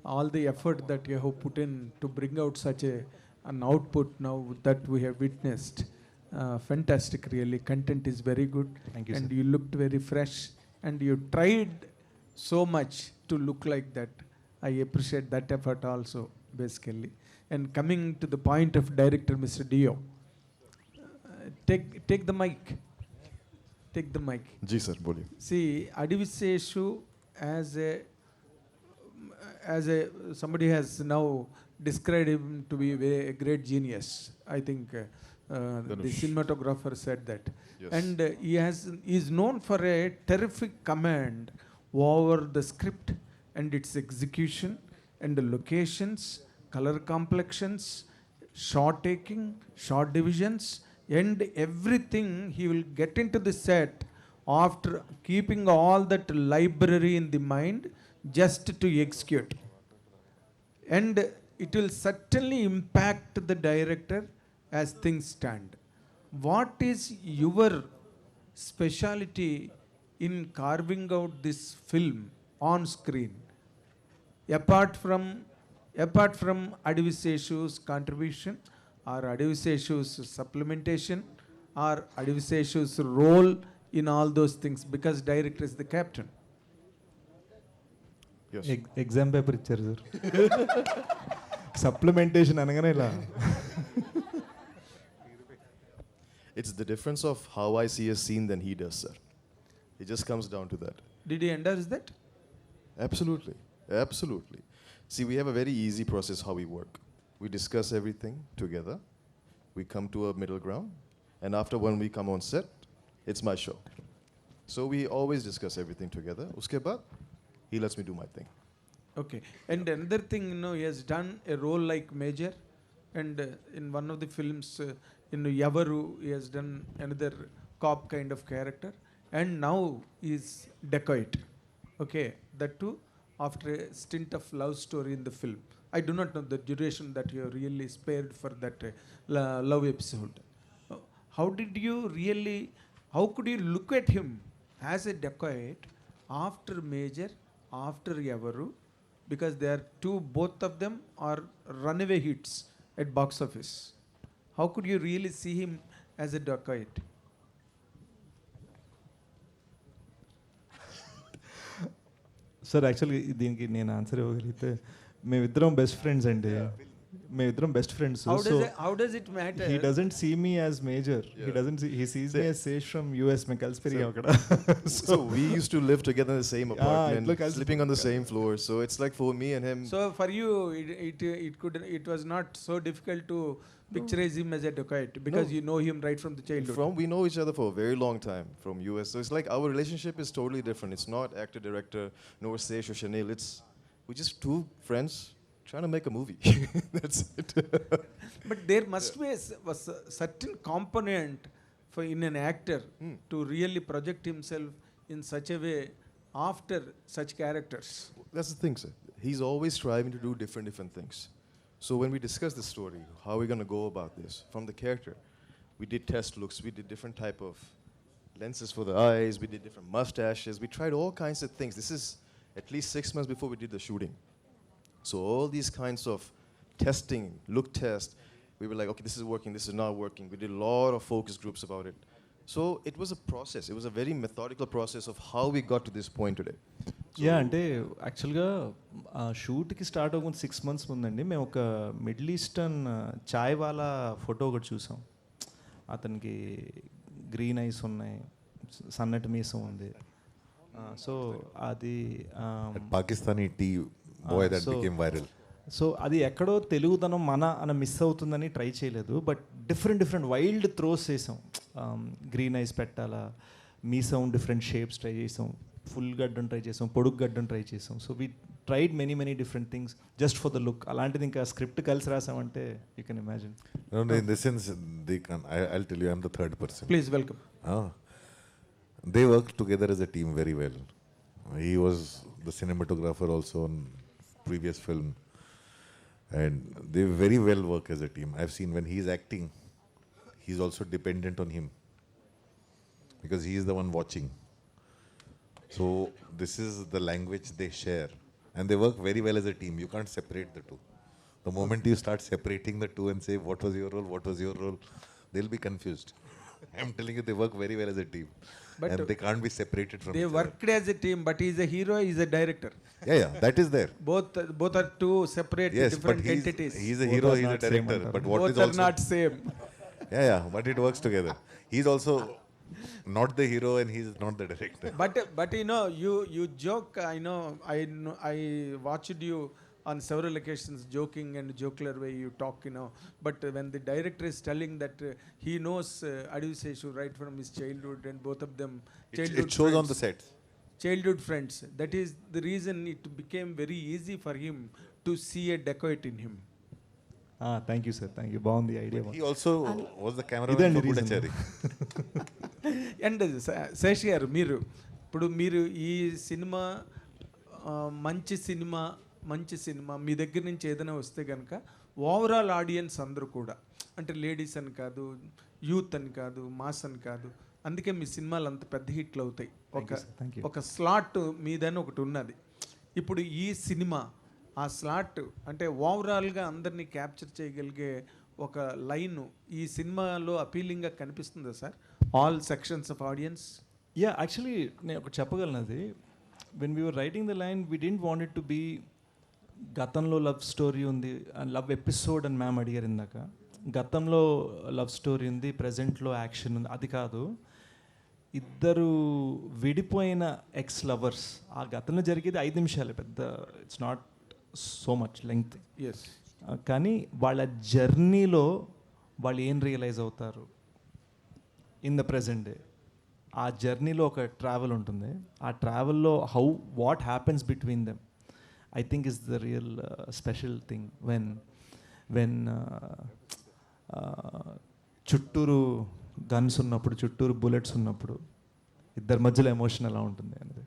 all the effort that you have put in to bring out such an output now that we have witnessed. Fantastic, really. Content is very good. Thank you, and sir. you looked very fresh. And you tried so much to look like that. I appreciate that effort also, basically. And coming to the point of director, Mr. Dio, take the mic. Take the mic. जी sir बोलिए. See, Adviseshu as a somebody has now described him to be a great genius. I think the cinematographer said that. Yes. And he is known for a terrific command over the script and its execution and the locations, color complexions, shot taking, shot divisions, and everything. He will get into the set after keeping all that library in the mind just to execute. And it will certainly impact the director as things stand. What is your speciality in carving out this film on screen? Apart from Adviseshu's contribution, or Adviseshu's supplementation, or Adviseshu's role in all those things, because director is the captain. Yes. Exam paper ఇచ్చారు sir. Supplementation అనగానే ఇలా. It's the difference of how I see a scene than he does, sir. It just comes down to that. Did he endorse that? Absolutely. Absolutely. See, we have a very easy process how we work. We discuss everything together. We come to a middle ground. And after when we come on set, it's my show. So we always discuss everything together. Uske baad, he lets me do my thing. Okay. And another thing, he has done a role like Major. And in one of the films, in Yavaru, he has done another cop kind of character. And now he is dacoit. Okay. That too, after a stint of love story in the film. I do not know the duration that you have really spared for that love episode. How did you really, how could you look at him as a dacoit after Major, after Yavaru? Because they are both of them are runaway hits at box office. How could you really see him as a dacoit? Sir యాక్చువల్గా దీనికి నేను answer ఇవ్వగలిగితే మేమిద్దరం best friends అండి. మేమిద్దరం best friends. How does it matter? He doesn't see me as Major. He sees me as Sesh from US. మేము కలిసి పెరిగాం అక్కడ. So we used to live together in the same apartment, sleeping on the same floor. So it's like for me and him. So for you, it was not so difficult to picturize him as a dacoit because you know him right from the childhood. We know each other for a very long time from US. So it's like our relationship is totally different. It's not actor director nor Sesh or Chanel. We're just two friends trying to make a movie. That's it. But there must be a certain component for in an actor to really project himself in such a way after such characters. That's the thing, sir. He's always striving to do different things. So when we discuss the story, how are we going to go about this? From the character, we did test looks, we did different type of lenses for the eyes, we did different mustaches, we tried all kinds of things. This is at least 6 months before we did the shooting. So all these kinds of testing, look test, we were like, okay, this is working, this is not working. We did a lot of focus groups about it. So it was a process. It was a very methodical process of how we got to this point today. Yeah అంటే యాక్చువల్గా షూట్కి start అవ్వకుండా 6 months ముందండి మేము ఒక middle eastern చాయ్ వాలా photo ఒకటి చూసాం. అతనికి green ice ఉన్నాయి, సన్నటి మీసం ఉంది. సో అది Pakistani tea boy that became viral. So అది ఎక్కడో తెలుగుతనం అని మిస్ అవుతుందని ట్రై చేయలేదు. బట్ డిఫరెంట్ వైల్డ్ త్రోస్ చేసాం. గ్రీన్ ఐస్ పెట్టాలా, మీసం డిఫరెంట్ షేప్స్ ట్రై చేసాం, ఫుల్ గడ్డం ట్రై చేసాం, పొడుగు గడ్డం ట్రై చేసాం. So we tried many different things just for the look. అలాంటిది ఇంకా స్క్రిప్ట్ కలిసి రాసామంటే you can imagine. In this sense, I'll tell you, I'm the third person. Please welcome. They worked together as a team very well. He was the cinematographer also on previous film, and they very well work as a team. I've seen when he's acting, he's also dependent on him. because he is the one watching. So this is the language they share, and they work very well as a team. You can't separate the two. The moment you start separating the two and say, what was your role, what was your role, they'll be confused. I'm telling you, they work very well as a team. But And they can't be separated from they each other. worked as a team, but he's a hero, he's a director. Yeah, that is there. Both are two separate Yes, different but entities. he's a Both hero, are he's a not same director. antaru. But what Both is are also not same. yeah, but it works together. He's also not the hero and he's not the director. But you know, you joke. I know I watched you on several occasions joking and jocular way you talk, you know. But when the director is telling that he knows Adivaseshu right from his childhood, and both of them childhood It shows on friends, the set. childhood friends. That is the reason it became very easy for him to see a dacoit in him. Thank you sir, thank you, బాగుంది idea. He also was the cameraman ఇదండి for reason. Gudachari. And Sesh garu, మీరు ఈ cinema మంచి cinema మీ దగ్గర నుంచి ఏదైనా వస్తే కనుక ఓవరాల్ ఆడియన్స్ అందరూ కూడా, అంటే లేడీస్ అని కాదు, యూత్ అని కాదు, మాస్ అని కాదు, అందుకే మీ సినిమాలు అంత పెద్ద హిట్లు అవుతాయి. ఒక స్లాట్ మీదని ఒకటి ఉన్నది. ఇప్పుడు ఈ సినిమా ఆ స్లాట్ అంటే ఓవరాల్గా అందరినీ క్యాప్చర్ చేయగలిగే ఒక లైన్ ఈ సినిమాలో అపీలింగ్గా కనిపిస్తుందా sir, all sections of audience? Yeah, actually నేను ఒకటి చెప్పగలను. అది when we were writing the line we didn't want it to be గతంలో లవ్ స్టోరీ ఉంది అండ్ లవ్ ఎపిసోడ్ అని మ్యామ్ అడిగారు ఇందాక. గతంలో లవ్ స్టోరీ ఉంది, ప్రజెంట్లో యాక్షన్ ఉంది, అది కాదు. ఇద్దరు విడిపోయిన ఎక్స్ లవర్స్, ఆ గతంలో జరిగేది 5 నిమిషాలే, పెద్ద it's not so much length. Yes. కానీ వాళ్ళ జర్నీలో వాళ్ళు ఏం రియలైజ్ అవుతారు ఇన్ ద ప్రజెంట్ డే, ఆ జర్నీలో ఒక ట్రావెల్ ఉంటుంది. ఆ ట్రావెల్లో what happens between them I think is the real special thing. When చుట్టూరు గన్స్ ఉన్నప్పుడు, చుట్టూరు బుల్లెట్స్ ఉన్నప్పుడు ఇద్దరి మధ్యలో ఎమోషన్ ఎలా ఉంటుంది అనేది.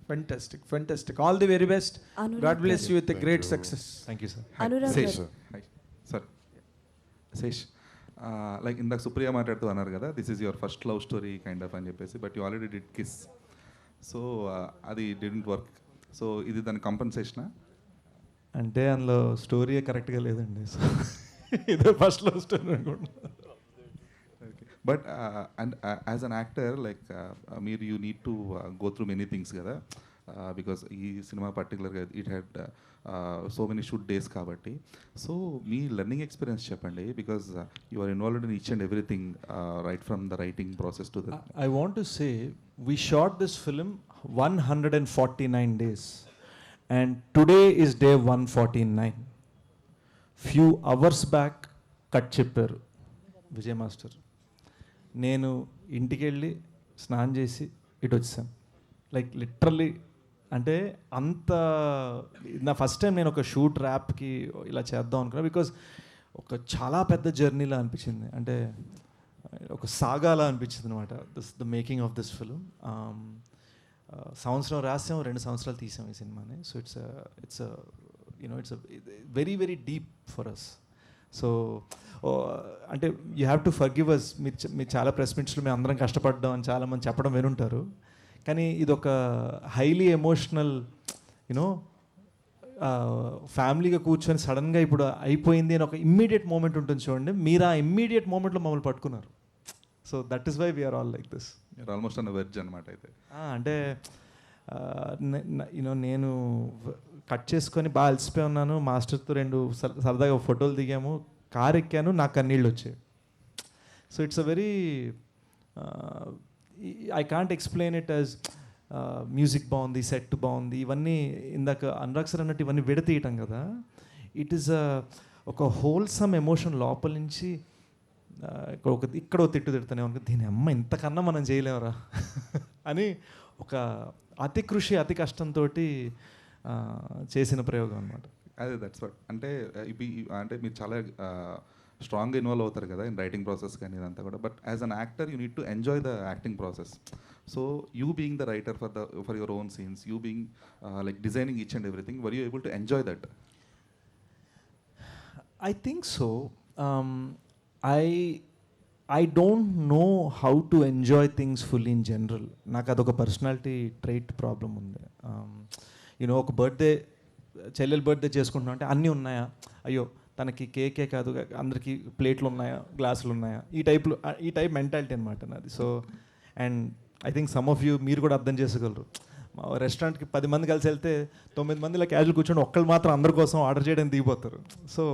Fantastic. All the very best. God bless you with a great success. Thank you, sir. Sesh. Hi. Sir. Sesh. Like ఇందాక సుప్రియ మాట్లాడుతూ అన్నారు కదా, this is your first love story kind of అని చెప్పేసి, but you already did kiss. So అది didn't work. So ఇది దాని కంపెన్సేషనా? అంటే అందులో స్టోరీ కరెక్ట్గా లేదండి. సో ఇదే ఫస్ట్ లవ్ స్టోరీ అనుకుంటున్నాను. But and as an actor like మీరు you need to go through many things కదా, బికాస్ ఈ సినిమా పర్టికులర్గా it had so many shoot days కాబట్టి. సో మీ లెర్నింగ్ ఎక్స్పీరియన్స్ చెప్పండి, because you are involved in each and everything right from the writing process to the. I want to say we shot this film 149 days and today is day 149. Few hours back cut చెప్పారు Vijay master. నేను ఇంటికి వెళ్ళి స్నానం చేసి ఇటు వచ్చాను. Like literally అంటే అంత నా ఫస్ట్ టైం నేను ఒక షూట్ ర్యాప్కి ఇలా చేద్దాం అనుకున్నా. బికాజ్ ఒక చాలా పెద్ద జర్నీలా అనిపించింది, అంటే ఒక సాగాలా అనిపించింది అనమాట. The making of this film. సంవత్సరం రాసాం, 2 సంవత్సరాలు తీసాం ఈ సినిమాని. So it's very very deep for us. So అంటే you have to forgive us. మీరు చాలా ప్రెస్ మీట్స్లో మేము అందరం కష్టపడ్డాం అని చాలామంది చెప్పడం వినుంటారు. కానీ ఇది ఒక హైలీ ఎమోషనల్ యూనో ఫ్యామిలీగా కూర్చొని సడన్గా ఇప్పుడు అయిపోయింది అని ఒక ఇమ్మీడియట్ మూమెంట్ ఉంటుంది చూడండి. మీరు ఆ ఇమ్మీడియట్ మూమెంట్లో మమ్మల్ని పట్టుకున్నారు. So that is why we're all like this. Almost అన్న వెజ్ అనమాట. అయితే అంటే నేను కట్ చేసుకొని బాగా అలసిపోయి ఉన్నాను. మాస్టర్తో 2 సరదాగా ఫోటోలు దిగాము, కార్ ఎక్కాను, నాకు కన్నీళ్ళు వచ్చాయి. So it's a very I can't explain it as music బాగుంది, సెట్ బాగుంది, ఇవన్నీ ఇందాక అనురాగ్ సార్ అన్నట్టు ఇవన్నీ విడతీయటం కదా. ఇట్ ఈస్ ఒక హోల్సమ్ ఎమోషన్ లోపల నుంచి. ఇక్కడ తిట్టు తిడుతూనే ఉంది, దీని అమ్మ ఇంతకన్నా మనం చేయలేమరా అని ఒక అతి కృషి అతి కష్టంతో చేసిన ప్రయోగం అనమాట. అదే దట్స్ వాట్. అంటే అంటే మీరు చాలా స్ట్రాంగ్గా ఇన్వాల్వ్ అవుతారు కదా ఇన్ రైటింగ్ ప్రాసెస్ కానీ ఇదంతా కూడా. But as an actor you need to enjoy the acting process. So you being the writer for your own scenes, you being like designing each and everything, were you able to enjoy that? I think so. I don't know how to enjoy things full in general. నాకు అదొక personality trait problem ఉంది. You know ఒక birthday, చెల్లెలు birthday చేసుకుంటున్నా అంటే అన్నీ ఉన్నాయా, అయ్యో తనకి కేకే కాదు అందరికీ ప్లేట్లు ఉన్నాయా, గ్లాసులు ఉన్నాయా, ఈ టైప్ మెంటాలిటీ అనమాట నాది. So and I think some of you మీరు కూడా అర్థం చేసుకోగలరు. మా రెస్టారెంట్కి 10 మంది కలిసి వెళ్తే 9 మంది ఇలా క్యాజువల్ కూర్చొని ఒక్కళ్ళు మాత్రం అందరి కోసం ఆర్డర్ చేయడానికి దిగిపోతారు. సో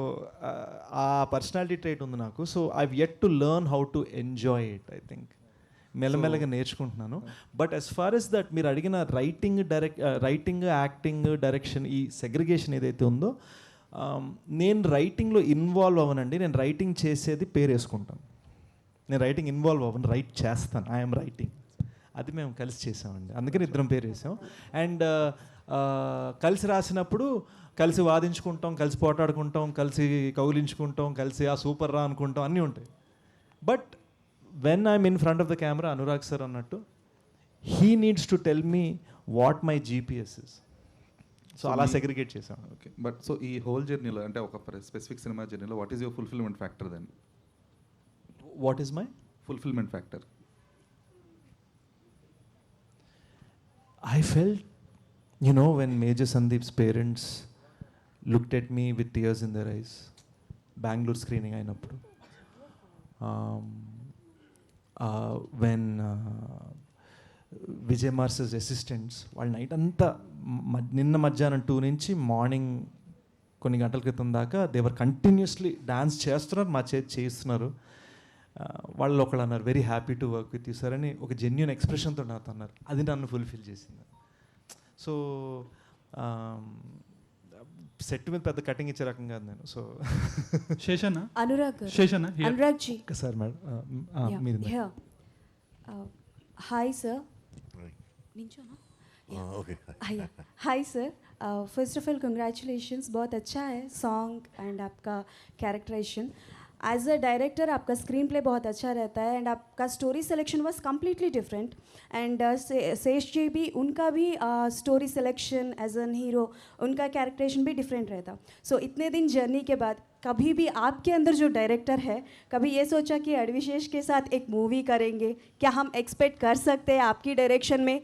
ఆ పర్సనాలిటీ ట్రైట్ ఉంది నాకు. So I yet to learn how to enjoy it. I think మెల్లమెల్లగా నేర్చుకుంటున్నాను. But as far as that మీరు అడిగిన రైటింగ్ యాక్టింగ్ డైరెక్షన్ ఈ సెగ్రిగేషన్ ఏదైతే ఉందో, నేను రైటింగ్లో ఇన్వాల్వ్ అవ్వనండి. నేను రైటింగ్ చేసేది పేరు వేసుకుంటాను. నేను రైటింగ్ ఇన్వాల్వ్ అవ్వను, రైట్ చేస్తాను. I'm writing. అది మేము కలిసి చేసామండి, అందుకని ఇద్దరం పేరు వేసాం. అండ్ కలిసి రాసినప్పుడు కలిసి వాదించుకుంటాం, కలిసి పోటాడుకుంటాం, కలిసి కౌలించుకుంటాం, కలిసి ఆ సూపర్ రా అనుకుంటాం, అన్నీ ఉంటాయి. But when I'm in front of the camera, Anurag sir అన్నట్టు, he needs to tell me what my GPS is. So అలా సెగ్రిగేట్ చేసాం. ఓకే, బట్ సో ఈ హోల్ జర్నీలో అంటే ఒక స్పెసిఫిక్ సినిమా జర్నీలో what is your fulfilment factor then? What is my fulfilment factor? I felt, you know, when Major Sandeep's parents looked at me with tears in their eyes, Bangalore screening అయినప్పుడు, when Vijay Mars's assistants వాళ్ళ night అంతా నిన్న మధ్యాహ్నం 2 నుంచి morning కొన్ని గంటల క్రితం దాకా దేవర్ కంటిన్యూస్లీ డాన్స్ చేస్తున్నారు, మా చేస్తున్నారు. వాళ్ళు ఒకళ్ళు అన్నారు, very happy to work with you sir అని ఒక జెన్యున్ ఎక్స్ప్రెషన్తో నాతో అన్నారు. అది నన్ను ఫుల్ఫిల్ చేసింది. సో సెట్ మీద పెద్ద కటింగ్ ఇచ్చే రకం కాదు నేను. సో శేషన్న, అనురాగ్ జీ సార్ మేడం మీరు. Hi sir. Hi sir, first of all congratulations, बहुत अच्छा है सॉन्ग एंड आपका कैरेक्टराइजेशन. एज अ डायरेक्टर आपका स्क्रीन प्ले बहुत अच्छा रहता है एंड आपका story selection was completely different. And Sesh ji भी, उनका भी story selection as an hero, उनका कैरेक्टराइजेशन भी डिफरेंट रहता. सो इतने दिन जर्नी के बाद कभी भी आपके अंदर जो डायरेक्टर है, कभी ये सोचा कि अडविशेष के साथ एक मूवी करेंगे? क्या हम एक्सपेक्ट कर सकते हैं आपकी डायरेक्शन में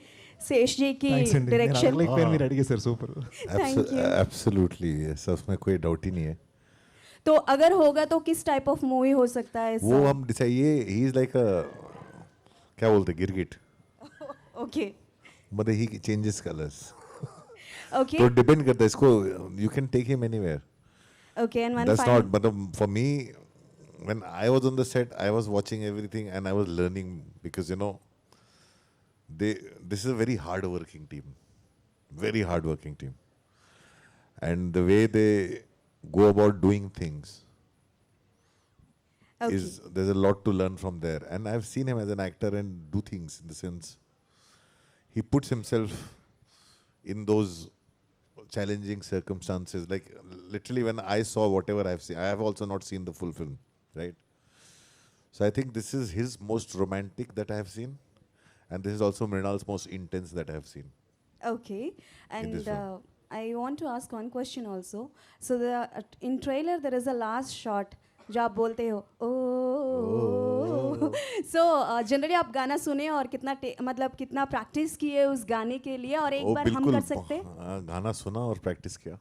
शेष जी की डायरेक्शन? एब्सोल्युटली, उसमें कोई डाउट ही नहीं है. तो अगर होगा तो किस टाइप ऑफ मूवी हो सकता है? वो हम डिसाइड, ये ही इज लाइक अ, क्या बोलते हैं, गिरगिट. ओके, मतलब ही चेंजेस कलर्स. ओके, तो डिपेंड करता है इसको, you can take him anywhere. Okay, and one That's not, but for me, when I was on the set, I was watching everything and I was learning, because you know, this is a very hard working team, very hard working team, and the way they go about doing things is, there's a lot to learn from there. And I've seen him as an actor and do things, in the sense he puts himself in those challenging circumstances. Like literally when I saw whatever I've seen, I have also not seen the full film, right? So I think this is his most romantic that I have seen, and this is also Mrinal's most intense that I have seen. Okay, and I want to ask one question also. So in trailer there is a last shot जो आप बोलते हो ओ. So generally आप गाना सुने और मतलब कितना प्रैक्टिस किए उस गाने के लिए, और एक बार हम कर सकते हैं? गाना सुना और प्रैक्टिस किया.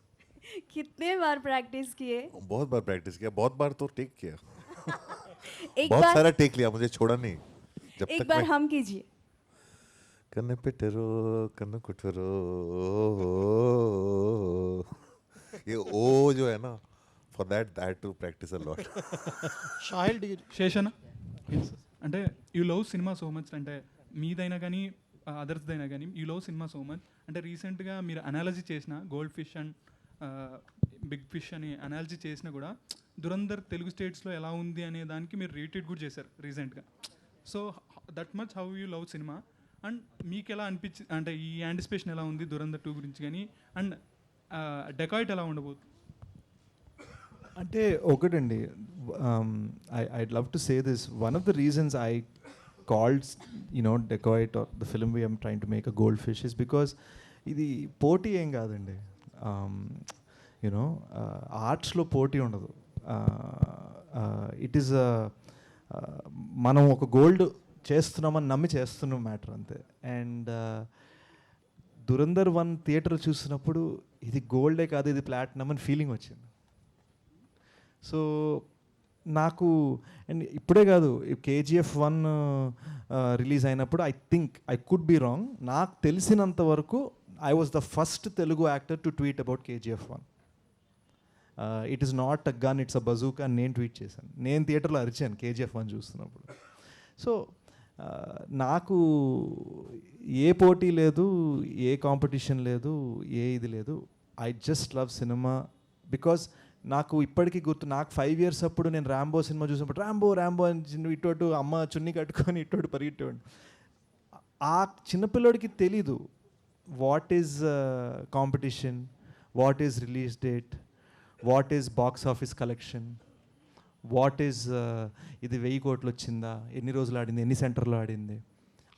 कितने बार प्रैक्टिस किए? बहुत बार प्रैक्टिस किया, बहुत बार तो टेक किया. एक बहुत बार सारा टेक लिया, मुझे छोड़ा नहीं. जब एक तक बार हम कीजिए. कन्न पिटरो कन्न कुटरो, ये ओ जो है ना, for that I had to practice a lot. శేషన్న, అంటే you love cinema so much, అంటే మీదైనా కానీ అదర్స్దైనా కానీ you love cinema so much. అంటే రీసెంట్గా మీరు అనాలజీ చేసిన goldfish and big fish అని అనాలజీ చేసినా కూడా దురంధర్ తెలుగు స్టేట్స్లో ఎలా ఉంది అనే దానికి మీరు రీట్వీట్ కూడా చేశారు రీసెంట్గా. So that much how you love cinema, and మీకు ఎలా అనిపించింది, అంటే ఈ యాంటిసిపేషన్ ఎలా ఉంది దురంధర్ 2 గురించి కానీ, అండ్ డెకాయిట్ ఎలా ఉండబోతుంది? అంటే ఒకటండి, I'd love to say this, one of the reasons I called Dacoit or the film we're trying to make a gold fish is because ఇది పోటీ ఏం కాదండి. ఆర్ట్స్లో పోటీ ఉండదు. ఇట్ ఈస్ మనం ఒక గోల్డ్ చేస్తున్నామని నమ్మి చేస్తున్న మ్యాటర్ అంతే. అండ్ దురంధర్ 1 థియేటర్ చూసినప్పుడు ఇది గోల్డే కాదు ఇది ప్లాటినం అని ఫీలింగ్ వచ్చింది. సో నాకు అండ్ ఇప్పుడే కాదు KGF 1 రిలీజ్ అయినప్పుడు I think I could be wrong, నాకు తెలిసినంత వరకు I was the first Telugu actor to tweet about KGF 1. It is not a gun, it's a bazooka అని నేను ట్వీట్ చేశాను. నేను థియేటర్లో అరిచాను KGF 1 చూస్తున్నప్పుడు. సో నాకు ఏ పోటీ లేదు, ఏ కాంపిటీషన్ లేదు, ఏ ఇది లేదు. I just love cinema because నాకు ఇప్పటికీ గుర్తు, నాకు 5 years అప్పుడు నేను ర్యాంబో సినిమా చూసినప్పుడు ర్యాంబో అని ఇటు అమ్మ చున్ని కట్టుకొని ఇటు పరిగెట్టేవాడు. ఆ చిన్నపిల్లడికి తెలీదు what is competition, what is release date, what is box office collection, what is ఇది 1000 కోట్లు వచ్చిందా, ఎన్ని రోజులు ఆడింది, ఎన్ని సెంటర్లో ఆడింది.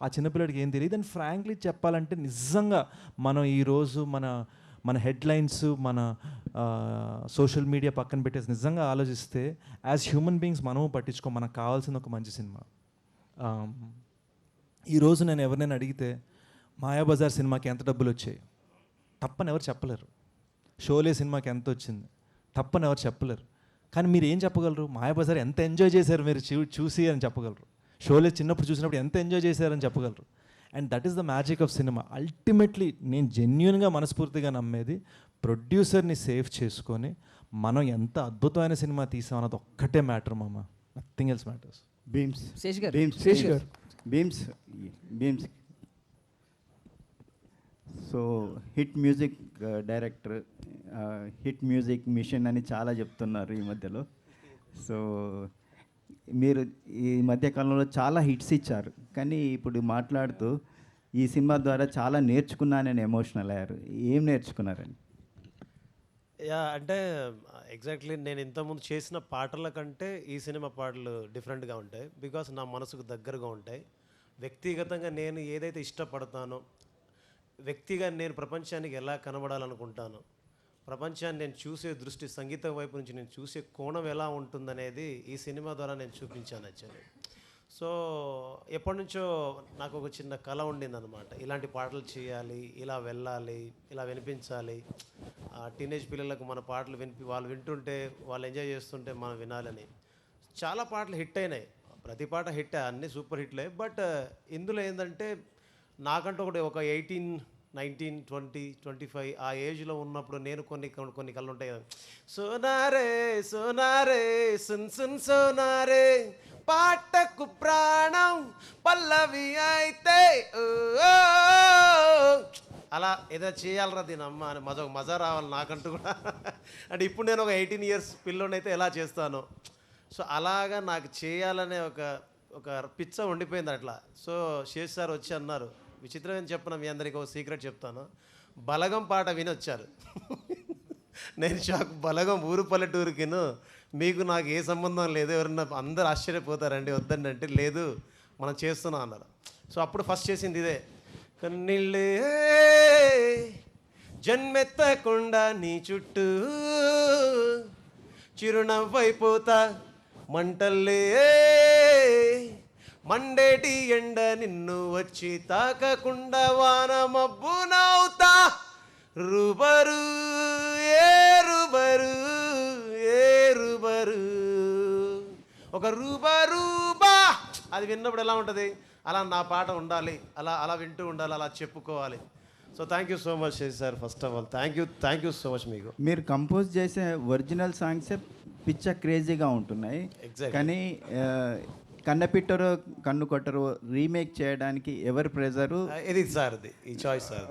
ఆ చిన్నపిల్లడికి ఏం తెలియదు. అండ్ ఫ్రాంక్లీ చెప్పాలంటే నిజంగా మనం ఈరోజు మన హెడ్లైన్స్, మన సోషల్ మీడియా పక్కన పెట్టేసి నిజంగా ఆలోచిస్తే యాజ్ హ్యూమన్ బీయింగ్స్ మనము పట్టించుకో, మనకు కావాల్సిన ఒక మంచి సినిమా. ఈరోజు నేను ఎవరినైనా అడిగితే మాయాబజార్ సినిమాకి ఎంత డబ్బులు వచ్చాయి తప్పని ఎవరు చెప్పలేరు. షోలే సినిమాకి ఎంత వచ్చింది తప్పని ఎవరు చెప్పలేరు. కానీ మీరు ఏం చెప్పగలరు? మాయాబజార్ ఎంత ఎంజాయ్ చేశారు మీరు చూసి అని చెప్పగలరు. షోలే చిన్నప్పుడు చూసినప్పుడు ఎంత ఎంజాయ్ చేశారని చెప్పగలరు. And that is the magic of cinema. Ultimately నేను జెన్యున్గా మనస్ఫూర్తిగా నమ్మేది ప్రొడ్యూసర్ని సేవ్ చేసుకొని మనం ఎంత అద్భుతమైన సినిమా తీసాం అన్నది ఒక్కటే మ్యాటర్ మామ, nothing else matters. Bheems so hit music director, hit music machine అని చాలా చెప్తున్నారు ఈ మధ్యలో. సో మీరు ఈ మధ్యకాలంలో చాలా హిట్స్ ఇచ్చారు, కానీ ఇప్పుడు మాట్లాడుతూ ఈ సినిమా ద్వారా చాలా నేర్చుకున్నానని ఎమోషనల్ అయ్యారు. ఏం నేర్చుకున్నారని? అంటే ఎగ్జాక్ట్లీ నేను ఇంతకుముందు చేసిన పాటల కంటే ఈ సినిమా పాటలు డిఫరెంట్గా ఉంటాయి. బికాస్ నా మనసుకు దగ్గరగా ఉంటాయి. వ్యక్తిగతంగా నేను ఏదైతే ఇష్టపడతానో, వ్యక్తిగా నేను ప్రపంచానికి ఎలా కనబడాలనుకుంటాను, ప్రపంచాన్ని నేను చూసే దృష్టి, సంగీతం వైపు నుంచి నేను చూసే కోణం ఎలా ఉంటుందనేది ఈ సినిమా ద్వారా నేను చూపించాను యాక్చువల్లీ. సో ఎప్పటి నుంచో నాకు ఒక చిన్న కళ ఉండిందనమాట, ఇలాంటి పాటలు చేయాలి, ఇలా వెళ్ళాలి, ఇలా వినిపించాలి, టీనేజ్ పిల్లలకు మన పాటలు వాళ్ళు వింటుంటే, వాళ్ళు ఎంజాయ్ చేస్తుంటే మనం వినాలని. చాలా పాటలు హిట్ అయినాయి, ప్రతి పాట హిట్, అన్నీ సూపర్ హిట్లే. బట్ ఇందులో ఏంటంటే నాకంటూ ఒక 18, 19, 20, 25 ఆ ఏజ్లో ఉన్నప్పుడు నేను కొన్ని కళ్ళు ఉంటాయి కదా. సోనారే సోనారే సున్ సున్ సోనారే పాటకు ప్రాణం పల్లవి అయితే అలా ఏదో చేయాలరా దీని అమ్మ అని మజా రావాలి నాకంటూ కూడా. అంటే ఇప్పుడు నేను ఒక 18 years పిల్లోనైతే ఎలా చేస్తాను. సో అలాగా నాకు చేయాలనే ఒక పిచ్చ ఉండిపోయింది అట్లా. సో శేష్ సార్ వచ్చి అన్నారు, విచిత్రమైన చెప్పను మీ అందరికీ ఒక సీక్రెట్ చెప్తాను, బలగం పాట విని వచ్చారు. నేను షాక్, బలగం ఊరు పల్లెటూరుకిను మీకు నాకు ఏ సంబంధం లేదు, ఎవరన్నా అందరు ఆశ్చర్యపోతారండి వద్దండి అంటే, లేదు మనం చేస్తున్నాం అన్నారు. సో అప్పుడు ఫస్ట్ చేసింది ఇదే, కన్నీళ్ళే జన్మెత్తకుండా నీ చుట్టూ చిరునవ్వైపోతా మంటల్లే మండేటి ఎండ నిన్ను వచ్చి తాకకుండా వాన మబ్బు నవ్వుతా రుబరు ఏ రుబరు ఏ రుబరు ఒక రూబా. అది విన్నప్పుడు ఎలా ఉంటుంది, అలా నా పాట ఉండాలి, అలా వింటూ ఉండాలి, అలా చెప్పుకోవాలి. So thank you so much Sesh sir. First of all thank you so much. మీకు మీరు కంపోజ్ చేసే ఒరిజినల్ సాంగ్సే పిచ్చ క్రేజీగా ఉంటున్నాయి, కానీ కన్నపిట్టరు కన్ను కొట్టరు రీమేక్ చేయడానికి ఎవరి ప్రెజరు? ఇది సార్, ఈ చాయిస్ సార్.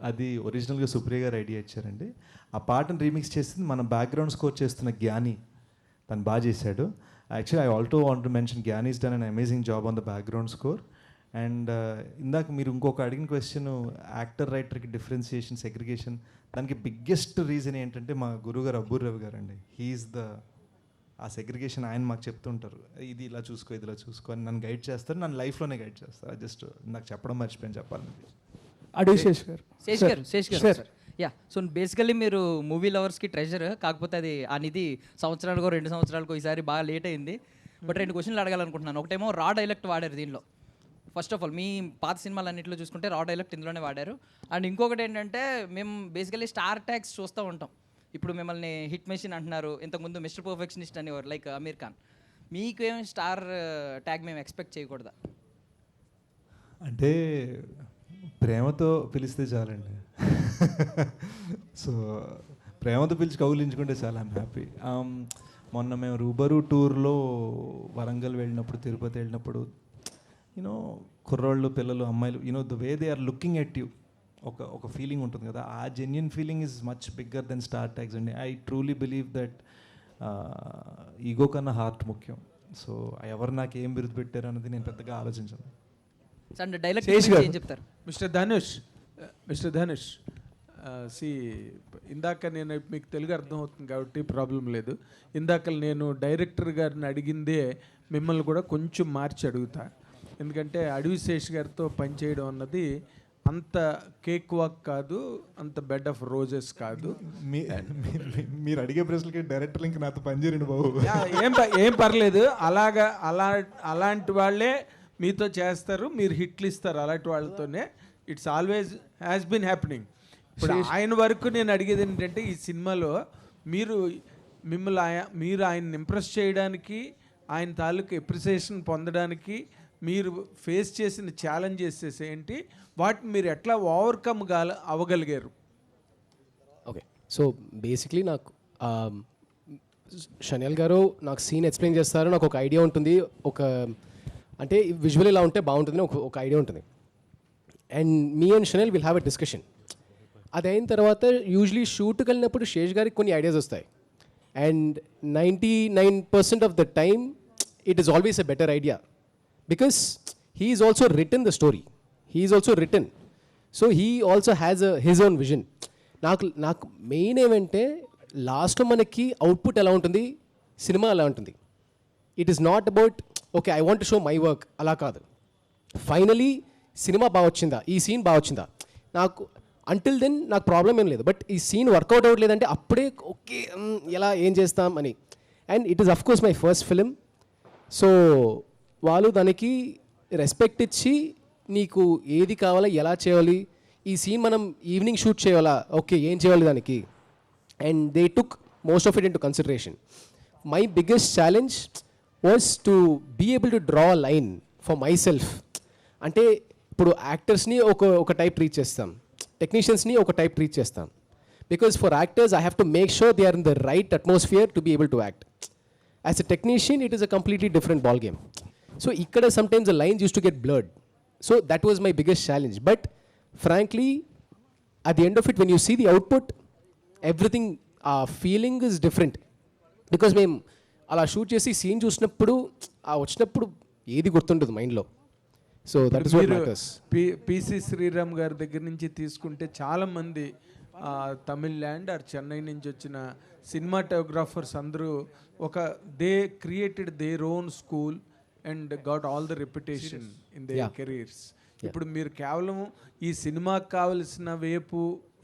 అది ఒరిజినల్గా సుప్రియ గారు ఐడియా ఇచ్చారండి. ఆ పాటను రీమిక్స్ చేసింది మన బ్యాక్గ్రౌండ్ స్కోర్ చేస్తున్న జ్ఞాని, తను బాగా చేశాడు. Actually I also want to mention Gnani is done an amazing job on the background score. And ఇందాక మీరు ఇంకొక అడిగిన క్వశ్చన్, యాక్టర్ రైటర్కి డిఫరెన్సియేషన్, సెగ్రిగేషన్, దానికి బిగ్గెస్ట్ రీజన్ ఏంటంటే మా గురుగారు అబ్బూర్ రవి గారు అండి. హీఈస్ ఆ సెగ్రిగేషన్ ఆయన మాకు చెప్తుంటారు, ఇది ఇలా చూసుకో, ఇది ఇలా చూసుకో అని నన్ను గైడ్ చేస్తారు, నన్ను లైఫ్లోనే గైడ్ చేస్తారు. జస్ట్ నాకు చెప్పడం మర్చిపోయాను చెప్పాలని. శేష్ గారు యా. సో బేసికల్లీ మీరు మూవీ లవర్స్కి ట్రెజర్, కాకపోతే అది ఆ నిధి సంవత్సరాలకో 2 సంవత్సరాలకో ఈసారి బాగా లేట్ అయింది. బట్ 2 క్వశ్చన్లు అడగాలనుకుంటున్నాను. ఒకటేమో రా డైలెక్ట్ వాడారు దీనిలో. ఫస్ట్ ఆఫ్ ఆల్ మీ పాత సినిమాలన్నింటిలో చూసుకుంటే రా డైలెక్ట్ ఇందులోనే వాడారు. అండ్ ఇంకొకటి ఏంటంటే మేము బేసికలీ స్టార్ ట్యాగ్స్ చూస్తూ ఉంటాం. ఇప్పుడు మిమ్మల్ని హిట్ మెషిన్ అంటున్నారు, ఇంతకుముందు మిస్టర్ పర్ఫెక్షనిస్ట్ అనేవారు లైక్ అమీర్ ఖాన్. మీకు ఏం స్టార్ ట్యాగ్ మేము ఎక్స్పెక్ట్ చేయకూడదా? అంటే ప్రేమతో పిలిస్తే చాలండి. సో ప్రేమతో పిలిచి కౌలించుకుంటే చాలా ఐమ్ హ్యాపీ. మొన్న మేము రూబరు టూర్లో వరంగల్ వెళ్ళినప్పుడు, తిరుపతి వెళ్ళినప్పుడు యూనో కుర్రోళ్ళు, పిల్లలు, అమ్మాయిలు you know the way they are looking at you, ఒక ఫీలింగ్ ఉంటుంది కదా, ఆ genuine feeling is much bigger than star tags అండి. I truly believe that ego కన్నా హార్ట్ ముఖ్యం. సో ఎవరు నాకు ఏం బిరుదు పెట్టారు అన్నది నేను పెద్దగా ఆలోచించాను. ఏం చెప్తారు? మిస్టర్ ధనుష్ సి, ఇందాక నేను మీకు తెలుగు అర్థమవుతుంది కాబట్టి ప్రాబ్లం లేదు. ఇందాక నేను డైరెక్టర్ గారిని అడిగిందే మిమ్మల్ని కూడా కొంచెం మార్చి అడుగుతా. ఎందుకంటే అడవి శేష్ గారితో పనిచేయడం అన్నది అంత కేక్ వాక్ కాదు, అంత బెడ్ ఆఫ్ రోజెస్ కాదు. మీరు అడిగే ప్రశ్నలకి డైరెక్టర్ ఇంకా నాతో పనిచేయండి బాబు. ఏం పర్లేదు, అలాంటి వాళ్ళే మీతో చేస్తారు, మీరు హిట్లు ఇస్తారు అలాంటి వాళ్ళతోనే. It's always has been happening. ఇప్పుడు ఆయన వరకు నేను అడిగేది ఏంటంటే, ఈ సినిమాలో మీరు ఆయన్ని ఇంప్రెస్ చేయడానికి, ఆయన తాలూకు ఎప్రిసియేషన్ పొందడానికి మీరు ఫేస్ చేసిన ఛాలెంజెస్ ఏంటి, వాటిని మీరు ఎట్లా ఓవర్కమ్ అవ్వగలిగారు? ఓకే, సో బేసిక్లీ నాకు షనియల్ గారు నాకు సీన్ ఎక్స్ప్లెయిన్ చేస్తారు, నాకు ఒక ఐడియా ఉంటుంది, అంటే విజువల్ ఇలా ఉంటే బాగుంటుందని ఒక ఐడియా ఉంటుంది. And me and Shaneil will have a discussion. అది అయిన తర్వాత యూజువలీ షూట్కి వెళ్ళినప్పుడు శేష్ గారికి కొన్ని ఐడియాస్ వస్తాయి. And 99% of the time it is always a better idea, because he is also written the story, he is also written, so he also has his own vision. నాకు main ఏమంటే లాస్ట్లో మనకి output ఎలా ఉంటుంది, cinema ఎలా ఉంటుంది. It is not about okay I want show my work, అలా కాదు. ఫైనలీ సినిమా బాగా వచ్చిందా, ఈ సీన్ బాగా వచ్చిందా, నాకు అంటిల్ దెన్ నాకు ప్రాబ్లం ఏం లేదు. బట్ ఈ సీన్ వర్కౌట్ అవ్వట్లేదంటే అప్పుడే ఓకే ఎలా ఏం చేస్తాం అని. And it is of course my first film, so వాళ్ళు దానికి రెస్పెక్ట్ ఇచ్చి నీకు ఏది కావాలా, ఎలా చేయాలి, ఈ సీన్ మనం ఈవినింగ్ షూట్ చేయాలా, ఓకే ఏం చేయాలి దానికి. And they took most of it into consideration. My biggest challenge was to be able to draw a line for myself. అంటే ఇప్పుడు యాక్టర్స్ని ఒక టైప్ ట్రీట్ చేస్తాం, టెక్నీషియన్స్ని ఒక టైప్ ట్రీట్ చేస్తాం. Because for actors I have to make sure they are in the right atmosphere to be able to act. As a technician it is a completely different ball game. So ఇక్కడ sometimes the lines use to get blurred. So that was my biggest challenge. But frankly at the end of it, when you see the output, everything feeling is different. Because మేము అలా shoot చేసి scene చూసినప్పుడు వచ్చినప్పుడు ఏది గుర్తుండదు మైండ్లో. So that is what matters. PC Sriram గారి దగ్గర నుంచి తీసుకుంటే చాలామంది తమిళనాడు ఆర్ చెన్నై నుంచి వచ్చిన సినిమాటోగ్రాఫర్స్ అందరూ they created their own school and got all the reputation in there careers. ఇప్పుడు మీరు కేవలం ఈ సినిమాకి కావలసిన వైపు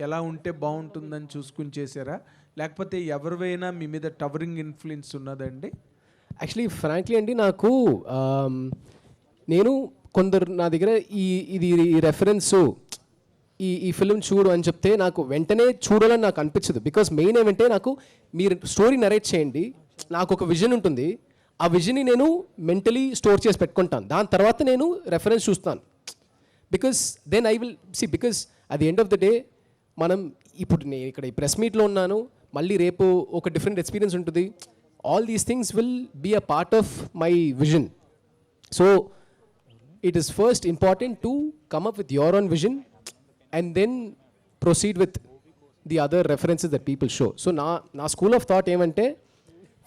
ఎలా ఉంటే బాగుంటుందని చూసుకుని చేశారా, లేకపోతే ఎవరివైనా మీ మీద టవరింగ్ ఇన్ఫ్లుయెన్స్ ఉన్నదండి? యాక్చువల్లీ ఫ్రాంక్లీ అండి, నాకు నేను కొందరు నా దగ్గర ఇది రెఫరెన్సు ఈ ఫిల్మ్ చూడు అని చెప్తే నాకు వెంటనే చూడాలని నాకు అనిపించదు. బికాస్ మెయిన్ ఏమంటే నాకు మీరు స్టోరీ నరేట్ చేయండి, నాకు ఒక విజన్ ఉంటుంది, ఆ విజన్ని నేను మెంటలీ స్టోర్ చేసి పెట్టుకుంటాను, దాని తర్వాత నేను రెఫరెన్స్ చూస్తాను. Because then I will see, because at the end of the day మనం ఇప్పుడు నేను ఇక్కడ ఈ ప్రెస్ మీట్లో ఉన్నాను, మళ్ళీ రేపు ఒక డిఫరెంట్ ఎక్స్పీరియన్స్ ఉంటుంది. All these things will be a part of my vision. So it is first important to come up with your own vision and then proceed with the other references that people show. So నా school of thought ఏమంటే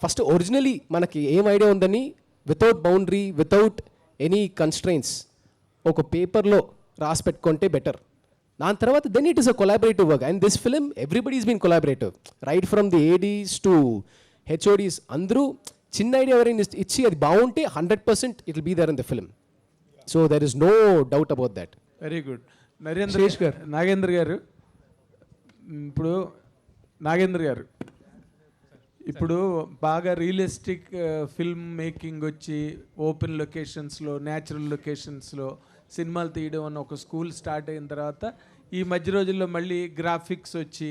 first originally మనకి ఏం idea ఉందని without boundary, without any constraints ఒక పేపర్లో రాసి పెట్టుకుంటే better. దాని తర్వాత then it is a collaborative work. And this film everybody is been collaborative, right from the ADs to HODs. అందరూ చిన్న ఐడియా ఎవరైనా ఇచ్చి అది బాగుంటే 100% it will be there in the film. So there is no doubt about that. Very good. Nagendra garu, ఇప్పుడు నాగేంద్ర గారు, ఇప్పుడు బాగా realistic film making వచ్చి ఓపెన్ లొకేషన్స్లో, న్యాచురల్ లొకేషన్స్లో సినిమాలు తీయడం అన్న ఒక స్కూల్ స్టార్ట్ అయిన తర్వాత ఈ మధ్య రోజుల్లో మళ్ళీ గ్రాఫిక్స్ వచ్చి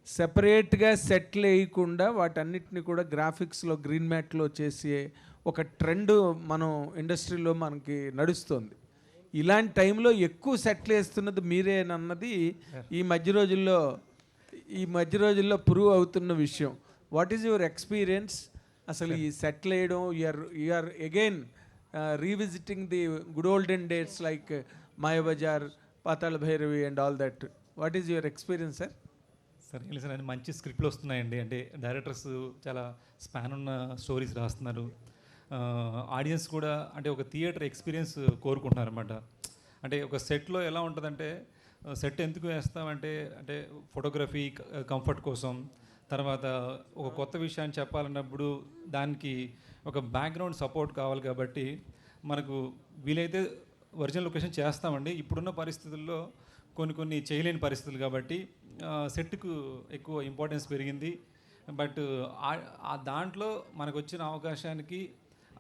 సెపరేట్గా సెట్లు వేయకుండా వాటన్నిటిని కూడా గ్రాఫిక్స్లో గ్రీన్ మ్యాట్లో చేసే ఒక ట్రెండ్ మనం ఇండస్ట్రీలో మనకి నడుస్తుంది. ఇలాంటి టైంలో ఎక్కువ సెట్లు వేస్తున్నది మీరేనన్నది ఈ మధ్య రోజుల్లో ప్రూవ్ అవుతున్న విషయం. What is your experience? అసలు ఈ సెటిల్ వేయడం, you're again revisiting the good olden days like Mayabazar, Pathala Bhairavi and all that. What is your experience sir? Sir ఏం లేదు సార్, మంచి స్క్రిప్ట్లు వస్తున్నాయండి. అంటే డైరెక్టర్స్ చాలా స్పాన్ ఉన్న స్టోరీస్ రాస్తున్నారు. ఆడియన్స్ కూడా అంటే ఒక థియేటర్ ఎక్స్పీరియన్స్ కోరుకుంటున్నారు అనమాట. అంటే ఒక సెట్లో ఎలా ఉంటుందంటే, సెట్ ఎందుకు వేస్తామంటే అంటే ఫోటోగ్రఫీ కంఫర్ట్ కోసం, తర్వాత ఒక కొత్త విషయాన్ని చెప్పాలన్నప్పుడు దానికి ఒక బ్యాక్గ్రౌండ్ సపోర్ట్ కావాలి. కాబట్టి మనకు వీలైతే ఒరిజినల్ లొకేషన్ చేస్తామండి. ఇప్పుడున్న పరిస్థితుల్లో కొన్ని చేయలేని పరిస్థితులు కాబట్టి సెట్కు ఎక్కువ ఇంపార్టెన్స్ పెరిగింది. బట్ దాంట్లో మనకు వచ్చిన అవకాశానికి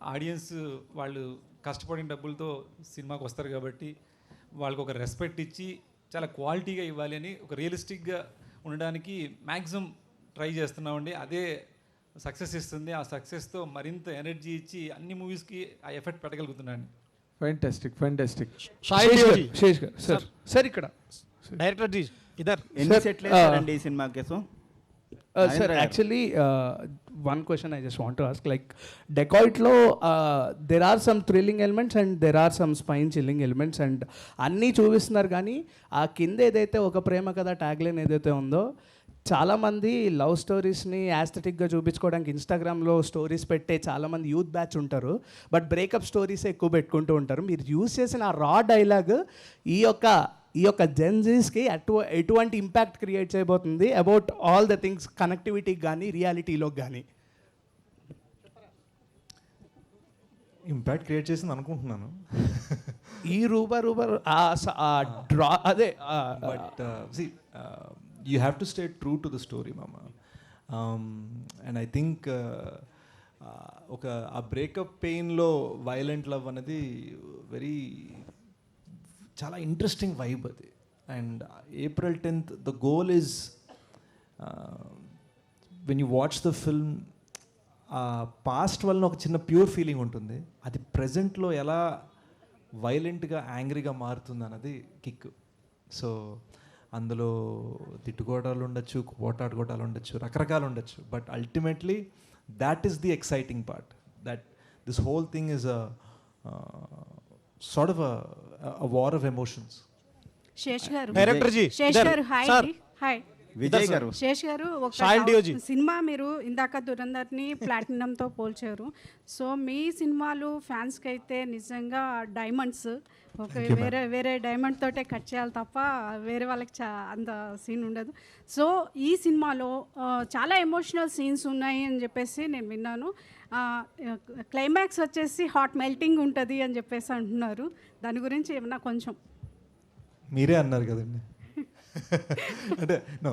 ఆడియన్స్ వాళ్ళు కష్టపడిన డబ్బులతో సినిమాకి వస్తారు కాబట్టి వాళ్ళకి ఒక రెస్పెక్ట్ ఇచ్చి చాలా క్వాలిటీగా ఇవ్వాలి అని ఒక రియలిస్టిక్గా ఉండడానికి మ్యాక్సిమం ట్రై చేస్తున్నామండి. అదే సక్సెస్ ఇస్తుంది. ఆ సక్సెస్తో మరింత ఎనర్జీ ఇచ్చి అన్ని మూవీస్కి ఆ effect పెట్టగలుగుతున్నాను. Fantastic. Sesh garu sir ఇక్కడ డైరెక్టర్ జీ ఇదర్ ఎన్ని సెట్లు వేస్తారండి ఈ సినిమా కోసం? Sir, actually, one question I just want to ask, like Decoit-lo, there are some thrilling elements and there are some spine-chilling elements, and అన్నీ చూపిస్తున్నారు. కానీ ఆ కింద ఏదైతే ఒక ప్రేమ కథ ట్యాగ్లైన్ ఏదైతే ఉందో, చాలామంది లవ్ స్టోరీస్ని యాస్థెటిక్గా చూపించుకోవడానికి ఇన్స్టాగ్రామ్లో స్టోరీస్ పెట్టే చాలామంది యూత్ బ్యాచ్ ఉంటారు. బట్ బ్రేకప్ స్టోరీస్ ఎక్కువ పెట్టుకుంటూ ఉంటారు. మీరు యూజ్ చేసిన ఆ రా డైలాగ్ ఈ యొక్క జెన్జీస్కి ఎటువంటి ఇంపాక్ట్ క్రియేట్ చేయబోతుంది అబౌట్ ఆల్ ద థింగ్స్, కనెక్టివిటీకి కానీ రియాలిటీలో కానీ? ఇంపాక్ట్ క్రియేట్ చేసింది అనుకుంటున్నాను. ఈ రూబర్ డ్రా అదే but you have to stay true to the story, mama. And I think ఒక ఆ బ్రేకప్ పెయిన్లో వైలెంట్ లవ్ అనేది చాలా ఇంట్రెస్టింగ్ వైబ్ అది. And April 10th the goal is when you watch the film, past వలన ఒక చిన్న pure feeling ఉంటుంది. అది ప్రజెంట్లో ఎలా వైలెంట్గా యాంగ్రీగా మారుతుంది అన్నది కిక్. సో అందులో తిట్టుకోవటాలు ఉండొచ్చు, పోటాడుకోవటాలు ఉండొచ్చు, రకరకాలు ఉండొచ్చు. But ultimately that is the exciting part, that this whole thing is sort of a war of emotions. Sesh garu, director G Sesh గారు, హాయ్ విజయ్ గారు. శేష్ గారు, ఒక సినిమా మీరు ఇందాక దురంధర్ని ప్లాటినంతో పోల్చారు. సో మీ సినిమాలు ఫ్యాన్స్కి అయితే నిజంగా డైమండ్స్. ఒక వేరే డైమండ్ తోటే కట్ చేయాలి తప్ప వేరే వాళ్ళకి అంత సీన్ ఉండదు. సో ఈ సినిమాలో చాలా ఎమోషనల్ సీన్స్ ఉన్నాయి అని చెప్పేసి నేను విన్నాను. క్లైమాక్స్ వచ్చేసి హాట్ మెల్టింగ్ ఉంటుంది అని చెప్పేసి అంటున్నారు. దాని గురించి ఏమన్నా కొంచెం మీరే అన్నారు కదండి. అంటే నో,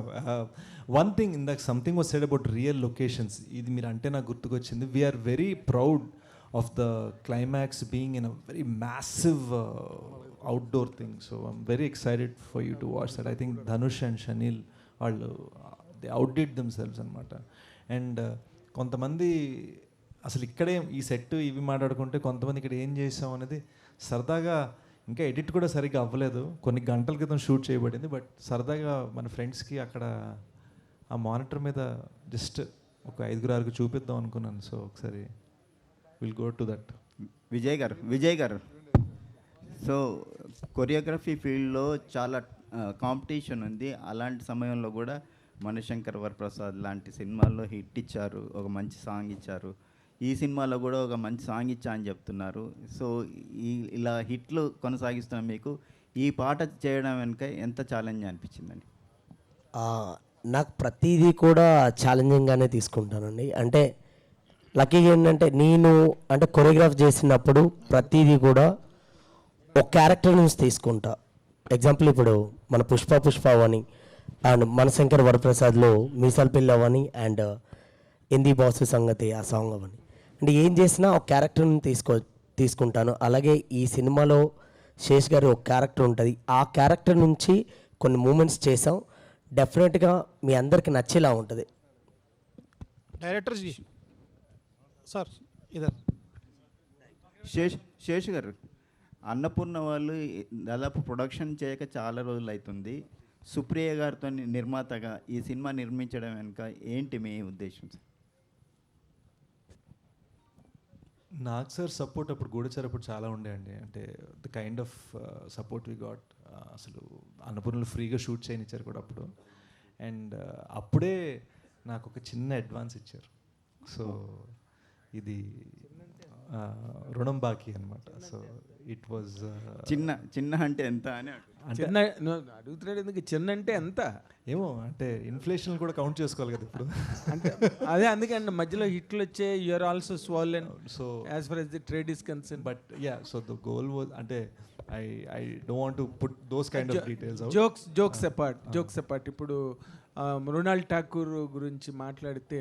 వన్ థింగ్ ఇందాక something was said about real locations. ఇది మీరు అంటే నాకు గుర్తుకొచ్చింది. We're very proud of the climax being in a very massive outdoor thing. So I'm very excited for you to watch that. I think Dhanush and Shanil all they outdid themselves anamata. And కొంతమంది అసలు ఇక్కడే ఈ set ఇవి మాట్లాడుకుంటే కొంతమంది ఇక్కడ ఏం చేసాం అనేది సరదాగా, ఇంకా ఎడిట్ కూడా సరిగ్గా అవ్వలేదు, కొన్ని గంటల క్రితం షూట్ చేయబడింది. బట్ సరదాగా మన ఫ్రెండ్స్కి అక్కడ ఆ మానిటర్ మీద జస్ట్ ఒక 5-6 చూపిద్దాం అనుకున్నాను. సో ఒకసారి will go to that. Vijay గారు, సో కొరియోగ్రఫీ ఫీల్డ్లో చాలా కాంపిటీషన్ ఉంది. అలాంటి సమయంలో కూడా మణిశంకర్ వరప్రసాద్ లాంటి సినిమాల్లో హిట్ ఇచ్చారు, ఒక మంచి సాంగ్ ఇచ్చారు. ఈ సినిమాలో కూడా ఒక మంచి సాంగ్ ఇచ్చా అని చెప్తున్నారు. సో ఇలా హిట్లు కొనసాగిస్తున్న మీకు ఈ పాట చేయడం వెనుక ఎంత ఛాలెంజ్ అనిపించిందండి? నాకు ప్రతిదీ కూడా ఛాలెంజింగ్గానే తీసుకుంటానండి. అంటే లక్కీగా ఏంటంటే నేను అంటే కొరియోగ్రాఫ్ చేసినప్పుడు ప్రతిదీ కూడా ఒక క్యారెక్టర్ నుంచి తీసుకుంటా. ఎగ్జాంపుల్ ఇప్పుడు మన పుష్ప అవని, అండ్ మణిశంకర్ వరప్రసాద్లో మీసాల పిల్ల అవని, అండ్ ఎంది బాసు సంగతి ఆ సాంగ్ అవన్నీ. అంటే ఏం చేసినా ఒక క్యారెక్టర్ని తీసుకుంటాను. అలాగే ఈ సినిమాలో శేష్ గారి ఒక క్యారెక్టర్ ఉంటుంది. ఆ క్యారెక్టర్ నుంచి కొన్ని మూమెంట్స్ చేసాం. డెఫినెట్గా మీ అందరికి నచ్చేలా ఉంటుంది. డైరెక్టర్ జీ సార్ ఇదర్ శేష్ గారు, అన్నపూర్ణ వాళ్ళు దాదాపు ప్రొడక్షన్ చేయక చాలా రోజులు అవుతుంది. సుప్రియ గారితో నిర్మాతగా ఈ సినిమా నిర్మించడం వెనుక ఏంటి మీ ఉద్దేశం? నాకు సార్ సపోర్ట్ అప్పుడు గూఢచారి అప్పుడు చాలా ఉండే అండి. అంటే the kind of support we got, అసలు అన్నపూర్ణలో ఫ్రీగా షూట్ చేయనిచ్చారు కూడా అప్పుడు. అండ్ అప్పుడే నాకు ఒక చిన్న అడ్వాన్స్ ఇచ్చారు. సో ఇది రుణం బాకీ అనమాట. సో ఇట్ వాజ్ చిన్న అంటే ఎంత అని చిన్న అడుగుతున్నాడు ఎందుకు? చిన్న అంటే ఎంత ఏమో, అంటే ఇన్ఫ్లేషన్ కూడా కౌంట్ చేసుకోవాలి కదా ఇప్పుడు. అంటే అదే అందుకండి మధ్యలో హిట్లు వచ్చే you are also swollen. So as far as the trade is concern. But yeah, so the goal was, అంటే I don't want to put those kind of details out. Jokes apart ఇప్పుడు మృణాల్ ఠాకూర్ గురించి మాట్లాడితే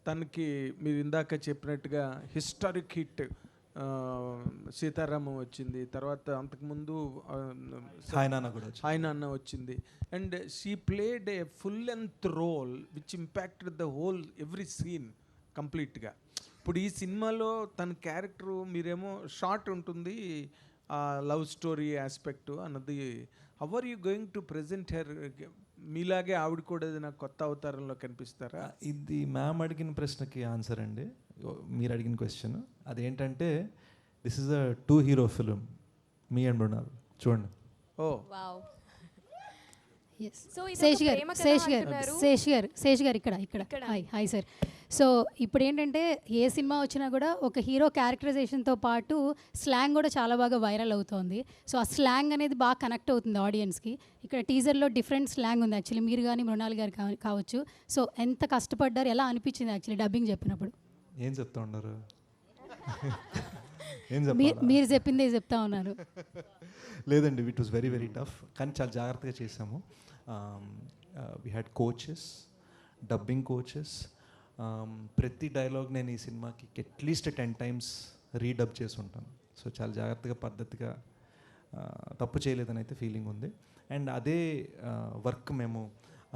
తనకి మీరు ఇందాక చెప్పినట్టుగా హిస్టారిక్ హిట్ సీతారామం వచ్చింది, తర్వాత అంతకుముందు హాయ్ నాన్న వచ్చింది. And she played a full length role which impacted the whole every scene కంప్లీట్గా. ఇప్పుడు ఈ సినిమాలో తన క్యారెక్టరు మీరేమో షార్ట్ ఉంటుంది, లవ్ స్టోరీ ఆస్పెక్ట్ అన్నది. How are you going to present her? మీలాగే ఆవిడ కూడా నాకు కొత్త అవతారంలో కనిపిస్తారా? ఇది మ్యామ్ అడిగిన ప్రశ్నకి ఆన్సర్ అండి, మీరు అడిగిన క్వశ్చన్. అదేంటంటే this is a 2 hero film, మీ అండ్ మృణాల్. చూడండి. శేష్ గారు ఇక్కడ హాయ్ సార్. సో ఇప్పుడు ఏంటంటే ఏ సినిమా వచ్చినా కూడా ఒక హీరో క్యారెక్టరైజేషన్తో పాటు స్లాంగ్ కూడా చాలా బాగా వైరల్ అవుతోంది. సో ఆ స్లాంగ్ అనేది బాగా కనెక్ట్ అవుతుంది ఆడియన్స్కి. ఇక్కడ టీజర్లో డిఫరెంట్ స్లాంగ్ ఉంది యాక్చువల్లీ, మీరు కానీ మృణాల్ గారు కావచ్చు. సో ఎంత కష్టపడ్డారు, ఎలా అనిపించింది యాక్చువల్లీ డబ్బింగ్ చెప్పినప్పుడు? ఏం చెప్తా ఉన్నారు? మీరు చెప్పిందే చెప్తా ఉన్నారు. లేదండి, it was very very tough, కానీ చాలా జాగ్రత్తగా చేసాము. We had coaches, dubbing coaches. ప్రతి డైలాగ్ నేను ఈ సినిమాకి అట్లీస్ట్ 10 times రీడబ్ చేసి ఉంటాను. సో చాలా జాగ్రత్తగా పద్ధతిగా, తప్పు చేయలేదని అయితే ఫీలింగ్ ఉంది. అండ్ అదే వర్క్ మేము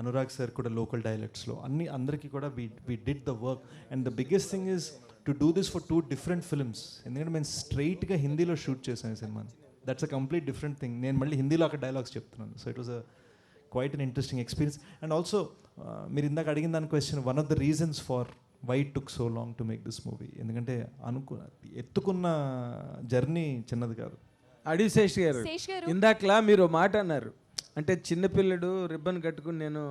అనురాగ్ సార్ కూడా లోకల్ డైలెక్ట్స్లో అందరికీ కూడా we did the work. And the biggest thing is to do this for 2 different films. ఎందుకంటే మేము స్ట్రైట్గా హిందీలో షూట్ చేసాం ఈ సినిమాని. That's a complete different thing. నేను మళ్ళీ హిందీలో అక్కడ డైలాగ్స్ చెప్తున్నాను. So it was a quite an interesting experience. And also మీరు ఇందాక అడిగిన దాని question, one of the reasons for why it took so long to make this movie. ఎందుకంటే ఎత్తుకున్న జర్నీ చిన్నది కాదు. అడివి శేష్ గారు, ఇందాకలా మీరు మాట అన్నారు, అంటే చిన్నపిల్లడు రిబ్బన్ కట్టుకుని నేను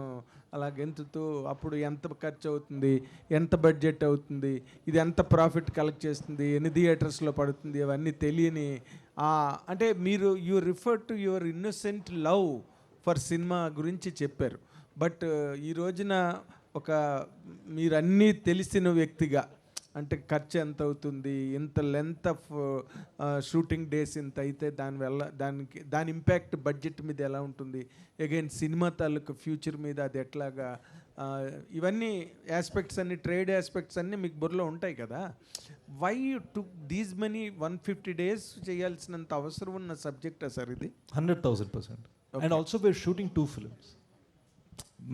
అలా గెంతుతూ అప్పుడు ఎంత ఖర్చు అవుతుంది, ఎంత బడ్జెట్ అవుతుంది, ఇది ఎంత ప్రాఫిట్ కలెక్ట్ చేస్తుంది, ఎన్ని థియేటర్స్లో పడుతుంది, అవన్నీ తెలియని అంటే మీరు you refer to your innocent love for cinema గురించి చెప్పారు. బట్ ఈ రోజున ఒక మీరన్నీ తెలిసిన వ్యక్తిగా, అంటే ఖర్చు ఎంత అవుతుంది, ఇంత లెంత్ ఆఫ్ షూటింగ్ డేస్ ఇంత అయితే దానివల్ల దాని ఇంపాక్ట్ బడ్జెట్ మీద ఎలా ఉంటుంది, అగైన్ సినిమా తాలూకు ఫ్యూచర్ మీద అది ఎట్లాగా, ఇవన్నీ ఆస్పెక్ట్స్ అన్ని, ట్రేడ్ ఆస్పెక్ట్స్ అన్నీ మీకు బుర్రలో ఉంటాయి కదా. Why you took these many 150 days చేయాల్సినంత అవసరం ఉన్న సబ్జెక్టా సార్ ఇది? 100,000%. And also we're shooting 2 films.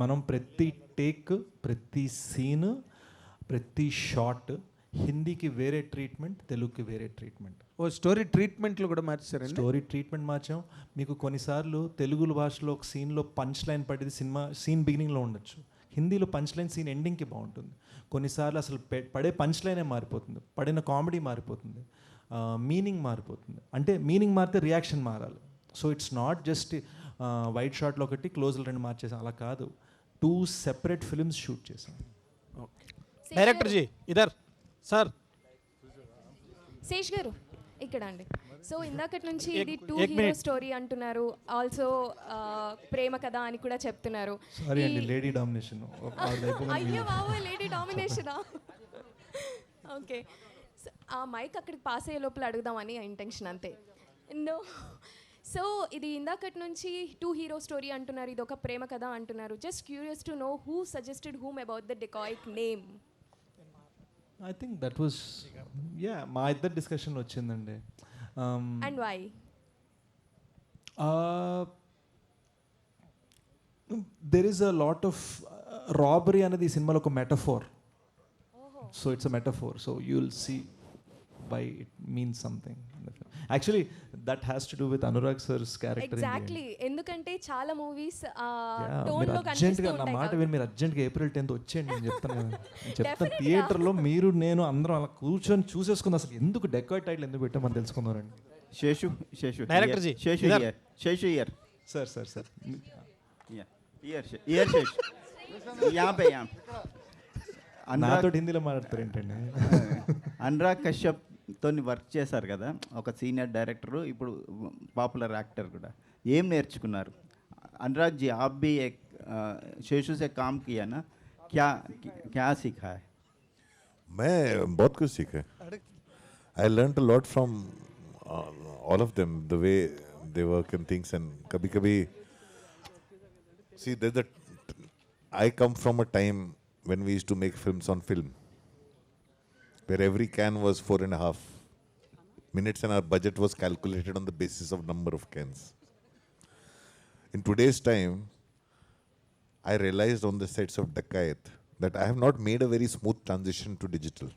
మనం ప్రతి టేక్, ప్రతి సీన్, ప్రతి షాట్ హిందీకి వేరే ట్రీట్మెంట్, తెలుగుకి వేరే ట్రీట్మెంట్. స్టోరీ ట్రీట్మెంట్లు కూడా మార్చారండి. Story treatment మార్చాం. మీకు కొన్నిసార్లు తెలుగు భాషలో ఒక సీన్లో పంచ్ లైన్ పడేది సినిమా సీన్ బిగినింగ్లో ఉండొచ్చు, హిందీలో పంచ్ లైన్ సీన్ ఎండింగ్కి బాగుంటుంది. కొన్నిసార్లు అసలు పడే పంచ్ లైనే మారిపోతుంది, పడిన కామెడీ మారిపోతుంది, మీనింగ్ మారిపోతుంది. అంటే మీనింగ్ మారితే రియాక్షన్ మారాలి. So it's not just wide షాట్లో ఒకటి, క్లోజ్లో 2 మార్చేసాం, అలా కాదు. 2 separate ఫిల్మ్స్ షూట్ చేసాం. డైరెక్టర్ జీ ఇదర్ సార్. శేష్ గారు ఇక్కడ అండి. సో ఇందాకటి నుంచి ఇది 2 హీరో స్టోరీ అంటున్నారు, ఆల్సో ప్రేమ కథ అని కూడా చెప్తున్నారు. సారీ అండి, లేడీ డామినేషన్. అయ్యో బాబు, లేడీ డామినేషనా? ఓకే, ఆ మైక్ అక్కడికి పాస్ అయ్యే లోపల అడుగుదామని ఇంటెన్షన్ అంతే. సో ఇది ఇందాకటి నుంచి 2 హీరో స్టోరీ అంటున్నారు, ఇది ఒక ప్రేమ కథ అంటున్నారు. Just curious to know who suggested whom about the dacoit name? I think that was మా ఇద్దరు డిస్కషన్ వచ్చిందండి. And why? There is a lot of robbery అనేది ఈ సినిమాలో ఒక metaphor. So it's a metaphor. So you will see why it means something. Actually that has to do with Anurag sir's character. Exactly, ఎందుకంటే చాలా movies tone మీరు లో అర్జెంట్గా కనిపిస్తూ నా మాట ఉంటాయి. విని మీరు అర్జెంట్గా April 10th వచ్చేయండి. నేను చెప్తాను కదా, నేను చెప్తాను. Definitely. థియేటర్లో మీరు నేను అందరం అలా కూర్చొని చూసేసుకుందాం. అసలు ఎందుకు డెకాయిట్ టైటిల్ ఎందుకు పెట్టామని తెలుసుకుందారండి. Seshu Director ji, Seshu idhar. ఇయర్ శేషు ఇయర్ సార్ ఇయర్ శేషు యాభై నాతో హిందీలో మాట్లాడతారు ఏంటండి. అనురాగ్ కశ్యప్ తోని వర్క్ చేశారు కదా, ఒక సీనియర్ డైరెక్టర్, ఇప్పుడు పాపులర్ యాక్టర్ కూడా. ఏం నేర్చుకున్నారు? अनुराग जी आप भी एक शेषु से काम किया ना, क्या क्या सीखा है? मैं बहुत कुछ सीखा. I learned a lot from all of them, the way they work and things. And kabhi see, I come from a time when we used to make films on film, where every can was 4.5 minutes and our budget was calculated on the basis of number of cans. In today's time, I realized on the sets of Dakayat that I have not made a very smooth transition to digital.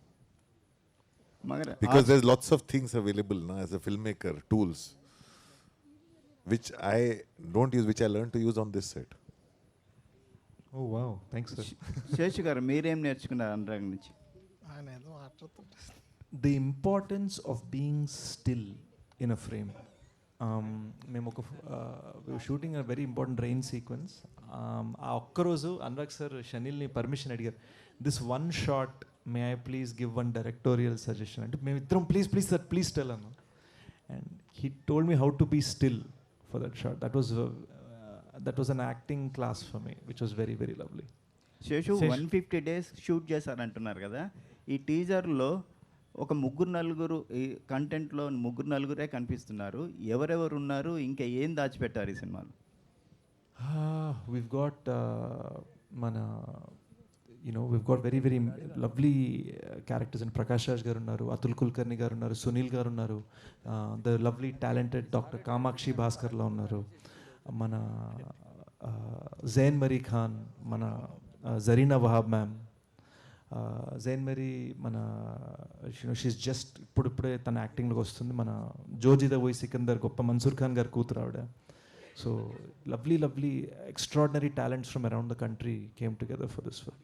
Because there's lots of things available now as a filmmaker, tools, which I don't use, which I learned to use on this set. Oh wow, thanks sir. Seshu గారు మీరేం నేర్చుకున్నారు అనురాగ్ నుంచి? The importance of being still in a frame. మేము ఒక shooting a very important rain sequence. ఆ ఒక్కరోజు Anurag sir షనీల్ని permission అడిగారు, this one shot may I please give one directorial suggestion అంటే మేము ఇద్దరం ప్లీజ్ సార్ ప్లీజ్ టెల్ అన్నాం. And he told me how to be still for that shot. That was an acting class for me which was very very lovely. Seshu 150 days shoot చేశారంటున్నారు కదా, ఈ టీజర్లో ఒక ముగ్గురు నలుగురు, ఈ కంటెంట్లో ముగ్గురు నలుగురే కనిపిస్తున్నారు. ఎవరెవరు ఉన్నారు, ఇంకా ఏం దాచిపెట్టారు ఈ సినిమాలో? We've got మన we've got very very lovely characters in Prakash Raj garu unnaru, Atul Kulkarni garu unnaru, Sunil garu unnaru, the lovely talented Dr. Kamakshi Bhaskar la unnaru, mana Zain Marie Khan, mana Zarina Wahab ma'am, Jain మరీ మన she's just ఇప్పుడిప్పుడే తన యాక్టింగ్లోకి వస్తుంది. మన జోజిదా వోయ్ సికందర్ గొప్ప మన్సూర్ ఖాన్ గారు కూతురు ఆవిడ. So lovely lovely extraordinary talents from around the country came together for this film.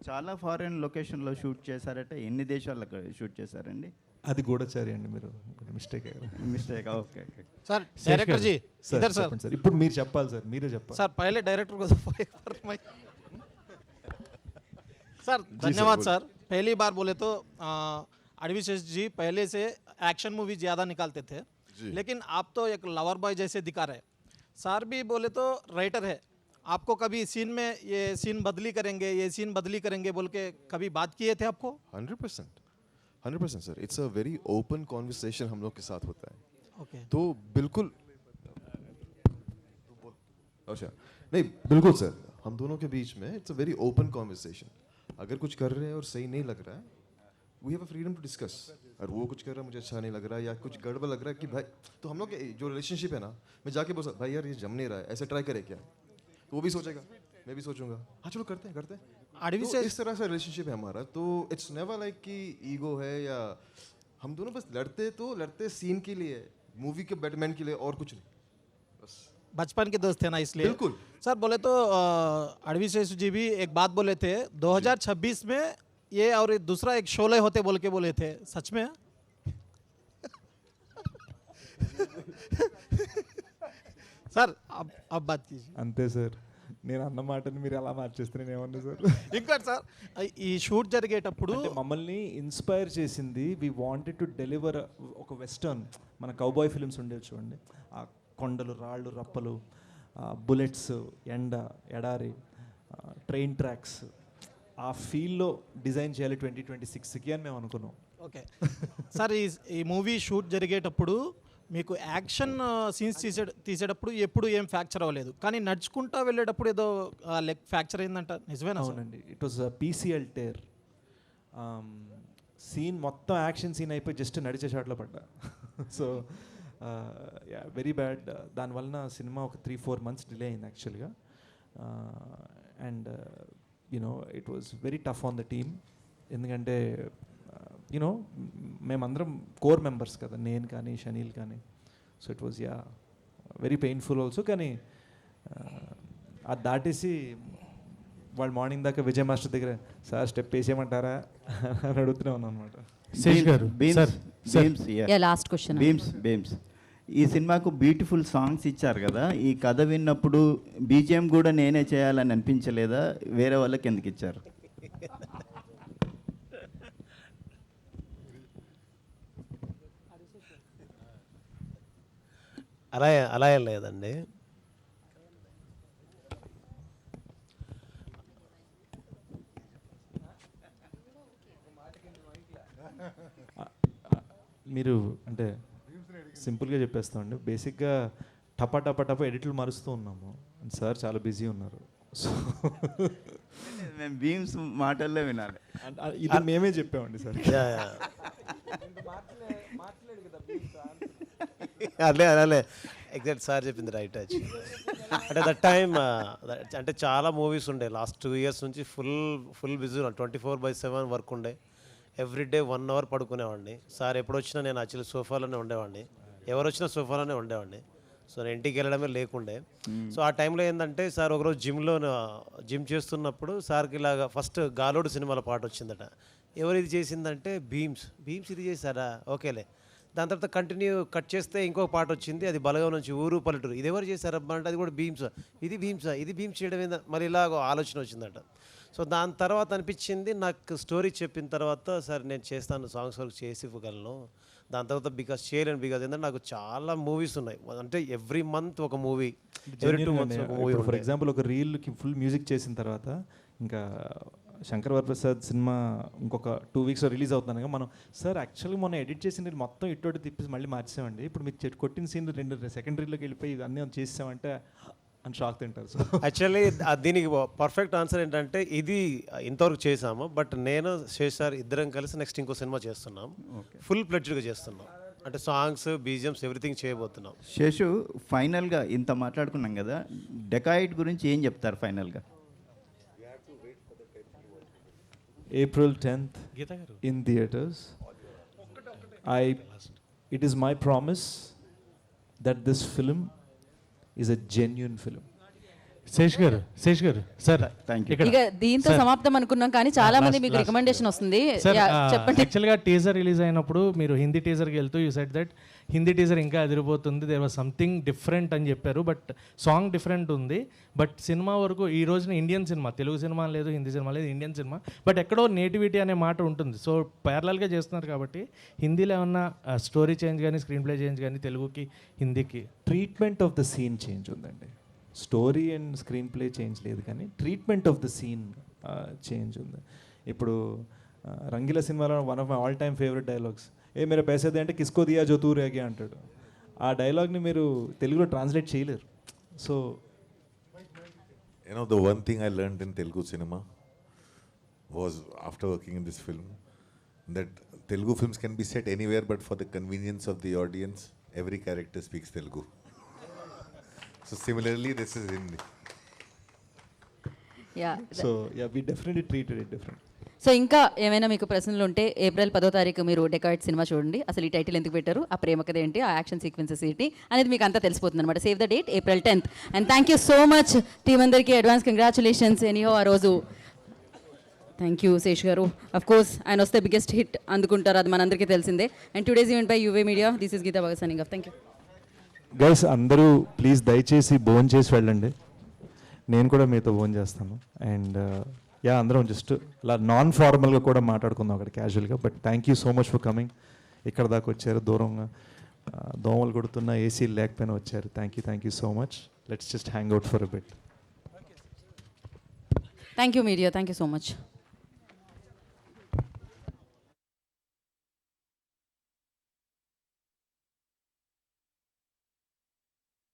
చాలా ఫారెన్ లొకేషన్లో షూట్ చేశారట, ఎన్ని దేశాల్లో షూట్ చేశారండి? అది గూఢచారి అండి, మీరు mistake okay sir director ji ఇधर सर సార్ ఇప్పుడు మీరు చెప్పాలి సార్, మీరే చెప్పాలి सर पहले डायरेक्टर को सर धन्यवाद सर. पहली बार बोले तो अडवी शेष जी पहले से एक्शन मूवी ज़्यादा निकालते थे, लेकिन आप तो एक लवर बॉय जैसे दिखा रहे. सर भी बोले तो राइटर है, आपको कभी सीन में ये सीन बदली करेंगे, ये सीन बदली करेंगे बोल के कभी बात किए थे आपको? 100% sir. It's a very open conversation हम लोग के साथ होता है. Okay. तो बिल्कुल अच्छा नहीं बिल्कुल सर, हम दोनों के बीच में it's a very open conversation. अगर कुछ कर रहे हैं और सही नहीं लग रहा है, we have a freedom to discuss. और वो कुछ कर रहा है मुझे अच्छा नहीं लग रहा है या कुछ गड़बड़ लग रहा है कि भाई, तो हम लोग के जो रिलेशनशिप है ना, मैं जाके बोल सकता भाई यार ये जम नहीं रहा है, ऐसे ट्राई करे क्या, तो वो भी सोचेगा, मैं भी सोचूंगा, हाँ चलो करते हैं तो इस तरह से रिलेशनशिप है हमारा. तो इट्स नेवर लाइक कि ईगो है या हम दोनों बस लड़ते सीन के लिए, मूवी के बैटमैन के लिए और कुछ नहीं. बचपन के दोस्त थे ना इसलिए. बिल्कुल सर बोले तो अडवी शेष जी भी एक बात बोले थे 2026 में ये और दूसरा एक शोले होते बोल के बोले थे, सच में? सर अब बात कीजिए. అంతే సార్, నేను అన్న మాటని మీరు ఎలా మార్చేస్తే నేను ఏమన్నా సార్. ఇంకోటి సార్, ఈ షూట్ జరిగేటప్పుడు మమ్మల్ని ఇన్స్పైర్ చేసింది, వి వాంటెడ్ టు డెలివర్ ఒక వెస్టర్న్, మన కౌబాయ్ ఫిల్మ్స్ ఉండేవి చూడండి, ఆ కొండలు రాళ్ళు రప్పలు, బుల్లెట్స్, ఎండ ఎడారి, ట్రైన్ ట్రాక్స్, ఆ ఫీల్డ్లో డిజైన్ చేయాలి 2026కి అని మేము అనుకున్నాం. ఓకే సార్, ఈ మూవీ షూట్ జరిగేటప్పుడు మీకు యాక్షన్ సీన్స్ తీసేటప్పుడు ఎప్పుడు ఏం ఫ్రాక్చర్ అవ్వలేదు, కానీ నడుచుకుంటా వెళ్ళేటప్పుడు ఏదో లెగ్ ఫ్రాక్చర్ అయిందంట, నిజమేనా? అవునండి, it was PCL tear. Scene మొత్తం యాక్షన్ సీన్ అయిపోయి జస్ట్ నడిచే షాట్లో పడ్డా. So yeah very bad. దానివలన సినిమా ఒక 3-4 months డిలే అయింది యాక్చువల్గా. And you know it was very tough on the team. ఎందుకంటే యునో మేమందరం కోర్ మెంబర్స్ కదా, నేను కానీ షనీల్ కానీ. So it was yeah very painful also. కానీ అది దాటేసి వాళ్ళు మార్నింగ్ దాకా విజయ్ మాస్టర్ దగ్గర సార్ స్టెప్ వేసేయమంటారా అని అడుగుతూనే ఉన్నాను అనమాట. శేష్ గారు, లాస్ట్ క్వశ్చన్. బీమ్స్ ఈ సినిమాకు బ్యూటిఫుల్ సాంగ్స్ ఇచ్చారు కదా, ఈ కథ విన్నప్పుడు బీజిఎం కూడా నేనే చేయాలని అనిపించలేదా? వేరే వాళ్ళకి ఎందుకు ఇచ్చారు? అలా ఏం లేదండి. మీరు అంటే సింపుల్గా చెప్పేస్తామండి. బేసిక్గా టపా టపా టపా ఎడిట్లు మారుస్తూ ఉన్నాము. సార్ చాలా బిజీ ఉన్నారు. సో మేము బీమ్స్ మాటల్లో వినాలి. ఇది మేమే చెప్పామండి సార్. అదే ఎగ్జాక్ట్ సార్ చెప్పింది రైట్. అంటే దట్ టైమ్ అంటే చాలా మూవీస్ ఉండే. లాస్ట్ 2 years నుంచి ఫుల్ బిజీ 24/7 వర్క్ ఉండే. Everyday 1 hour పడుకునేవాడిని. సార్ ఎప్పుడు వచ్చినా నేను యాక్చువల్లీ సోఫాలోనే ఉండేవాడిని. ఎవరు వచ్చినా సోఫాలోనే ఉండేవాడిని. సో నేను ఇంటికి వెళ్ళడమే లేకుండే. సో ఆ టైంలో ఏంటంటే సార్ ఒకరోజు జిమ్ చేస్తున్నప్పుడు సార్కి ఇలాగా ఫస్ట్ గాలోడు సినిమాలో పాట వచ్చిందట. ఎవరు ఇది చేసిందంటే భీమ్స్ ఇది చేశారా, ఓకేలే. దాని తర్వాత కంటిన్యూ కట్ చేస్తే ఇంకొక పాట వచ్చింది, అది బలగం నుంచి ఊరు పల్లెటూరు. ఇది ఎవరు చేశారబ్బా అంటే అది కూడా భీమ్స్. ఇది భీమ్స్ చేయడం ఏందా, మరి ఇలాగ ఆలోచన వచ్చిందట. సో దాని తర్వాత అనిపించింది నాకు స్టోరీ చెప్పిన తర్వాత సార్ నేను చేస్తాను, సాంగ్స్ వరకు చేసి ఇవ్వగలను. దాని తర్వాత చేయలేను బికాజ్ ఏంటంటే నాకు చాలా మూవీస్ ఉన్నాయి. అంటే ఎవ్రీ మంత్ ఒక మూవీ, ఎవ్రీ 2 months ఒక మూవీ. ఫర్ ఎగ్జాంపుల్ ఒక రీల్కి ఫుల్ మ్యూజిక్ చేసిన తర్వాత ఇంకా శంకర్ వరప్రసాద్ సినిమా ఇంకొక 2 weeks రిలీజ్ అవుతున్నాగా మనం సార్ యాక్చువల్గా మనం ఎడిట్ చేసిన మొత్తం ఇటు తిప్పేసి మళ్ళీ మార్చామండి. ఇప్పుడు మీకు కొట్టిన సీన్ 2 సెకండరీలోకి వెళ్ళిపోయి ఇవన్నీ చేసామంటే అని షాక్ తింటారు. సో యాక్చువల్లీ దీనికి పర్ఫెక్ట్ ఆన్సర్ ఏంటంటే ఇది ఇంతవరకు చేసాము, బట్ నేను శేష్ సార్ ఇద్దరం కలిసి నెక్స్ట్ ఇంకో సినిమా చేస్తున్నాం. ఫుల్ ప్లెడ్జ్డ్గా చేస్తున్నాం. అంటే సాంగ్స్, బీజిఎమ్స్ ఎవ్రీథింగ్ చేయబోతున్నాం. శేషు, ఫైనల్గా ఇంత మాట్లాడుకున్నాం కదా, డెకాయిడ్ గురించి ఏం చెప్తారు ఫైనల్గా? April 10th in theaters. It is my promise that this film is a genuine film. Sesh garu sir ఇక దీంతో సమాప్తం అనుకున్నాం, కానీ చాలా మంది మీకు రికమెండేషన్ వస్తుంది. చెప్పండి. యాక్చువల్గా టీజర్ రిలీజ్ అయినప్పుడు మీరు హిందీ టీజర్కి వెళ్తూ you said that Hindi teaser ఇంకా అదిరిపోతుంది, దేర్ వాజ్ సంథింగ్ డిఫరెంట్ అని చెప్పారు. బట్ సాంగ్ డిఫరెంట్ ఉంది. బట్ సినిమా వరకు ఈ రోజున ఇండియన్ సినిమా, తెలుగు సినిమా లేదు, హిందీ సినిమా లేదు, ఇండియన్ సినిమా. బట్ ఎక్కడో నేటివిటీ అనే మాట ఉంటుంది. సో ప్యారలల్గా చేస్తున్నారు కాబట్టి హిందీలో ఏమన్నా స్టోరీ చేంజ్ కానీ, స్క్రీన్ ప్లే చేంజ్ కానీ, తెలుగుకి హిందీకి treatment of the scene change ఉందండి. Story and screenplay change లేదు, కానీ treatment of the scene change ఉంది. ఇప్పుడు Rangeela cinema one of my all time favourite dialogues, ఏ మీరు పైసేది అంటే కిస్కో దియా జో తూ రేగే అంటాడు. ఆ డైలాగ్ని మీరు తెలుగులో ట్రాన్స్లేట్ చేయలేరు. So the one thing I learned in Telugu cinema was after working in this film that Telugu films can be set anywhere, but for the convenience of the audience, every character speaks Telugu. So similarly, this is Hindi. We definitely treated it different. So ఇంకా ఏమైనా మీకు ప్రశ్నలు ఉంటే April 10వ తారీఖు మీరు dacoit cinema చూడండి. అసలు ఈ టైటిల్ ఎందుకు పెట్టారు, ఆ ప్రేమ కథ ఏంటి, ఆ యాక్షన్ సీక్వెన్సెస్ ఏంటి అనేది మీకు అంతా తెలిసిపోతుంది అనమాట. Save the date April 10th. And thank you so much team అందరికీ. Advance congratulations. ఎనీహో ఆ రోజు థ్యాంక్ యూ శేష్ గారు. అఫ్ కోర్స్ ఆయన వస్తే బిగ్గెస్ట్ హిట్ అందుకుంటారు, అది మనందరికీ తెలిసిందే. And today's event by YouWe media. This is Geetha Bhagat signing off. Thank you guys. అందరూ ప్లీజ్ దయచేసి భోజనం చేసి వెళ్ళండి. నేను కూడా మీతో భోజనం చేస్తాను. అండ్ అందరం జస్ట్ అలా నాన్ ఫార్మల్గా కూడా మాట్లాడుకుందాం అక్కడ క్యాజువల్గా. But thank you so much for coming. ఇక్కడ దాకా వచ్చారు, దూరంగా దోమలు కొడుతున్న ఏసీ లేకపోయినా వచ్చారు. Thank you so much. Let's just hang out for a bit. Thank you media. Thank you so much.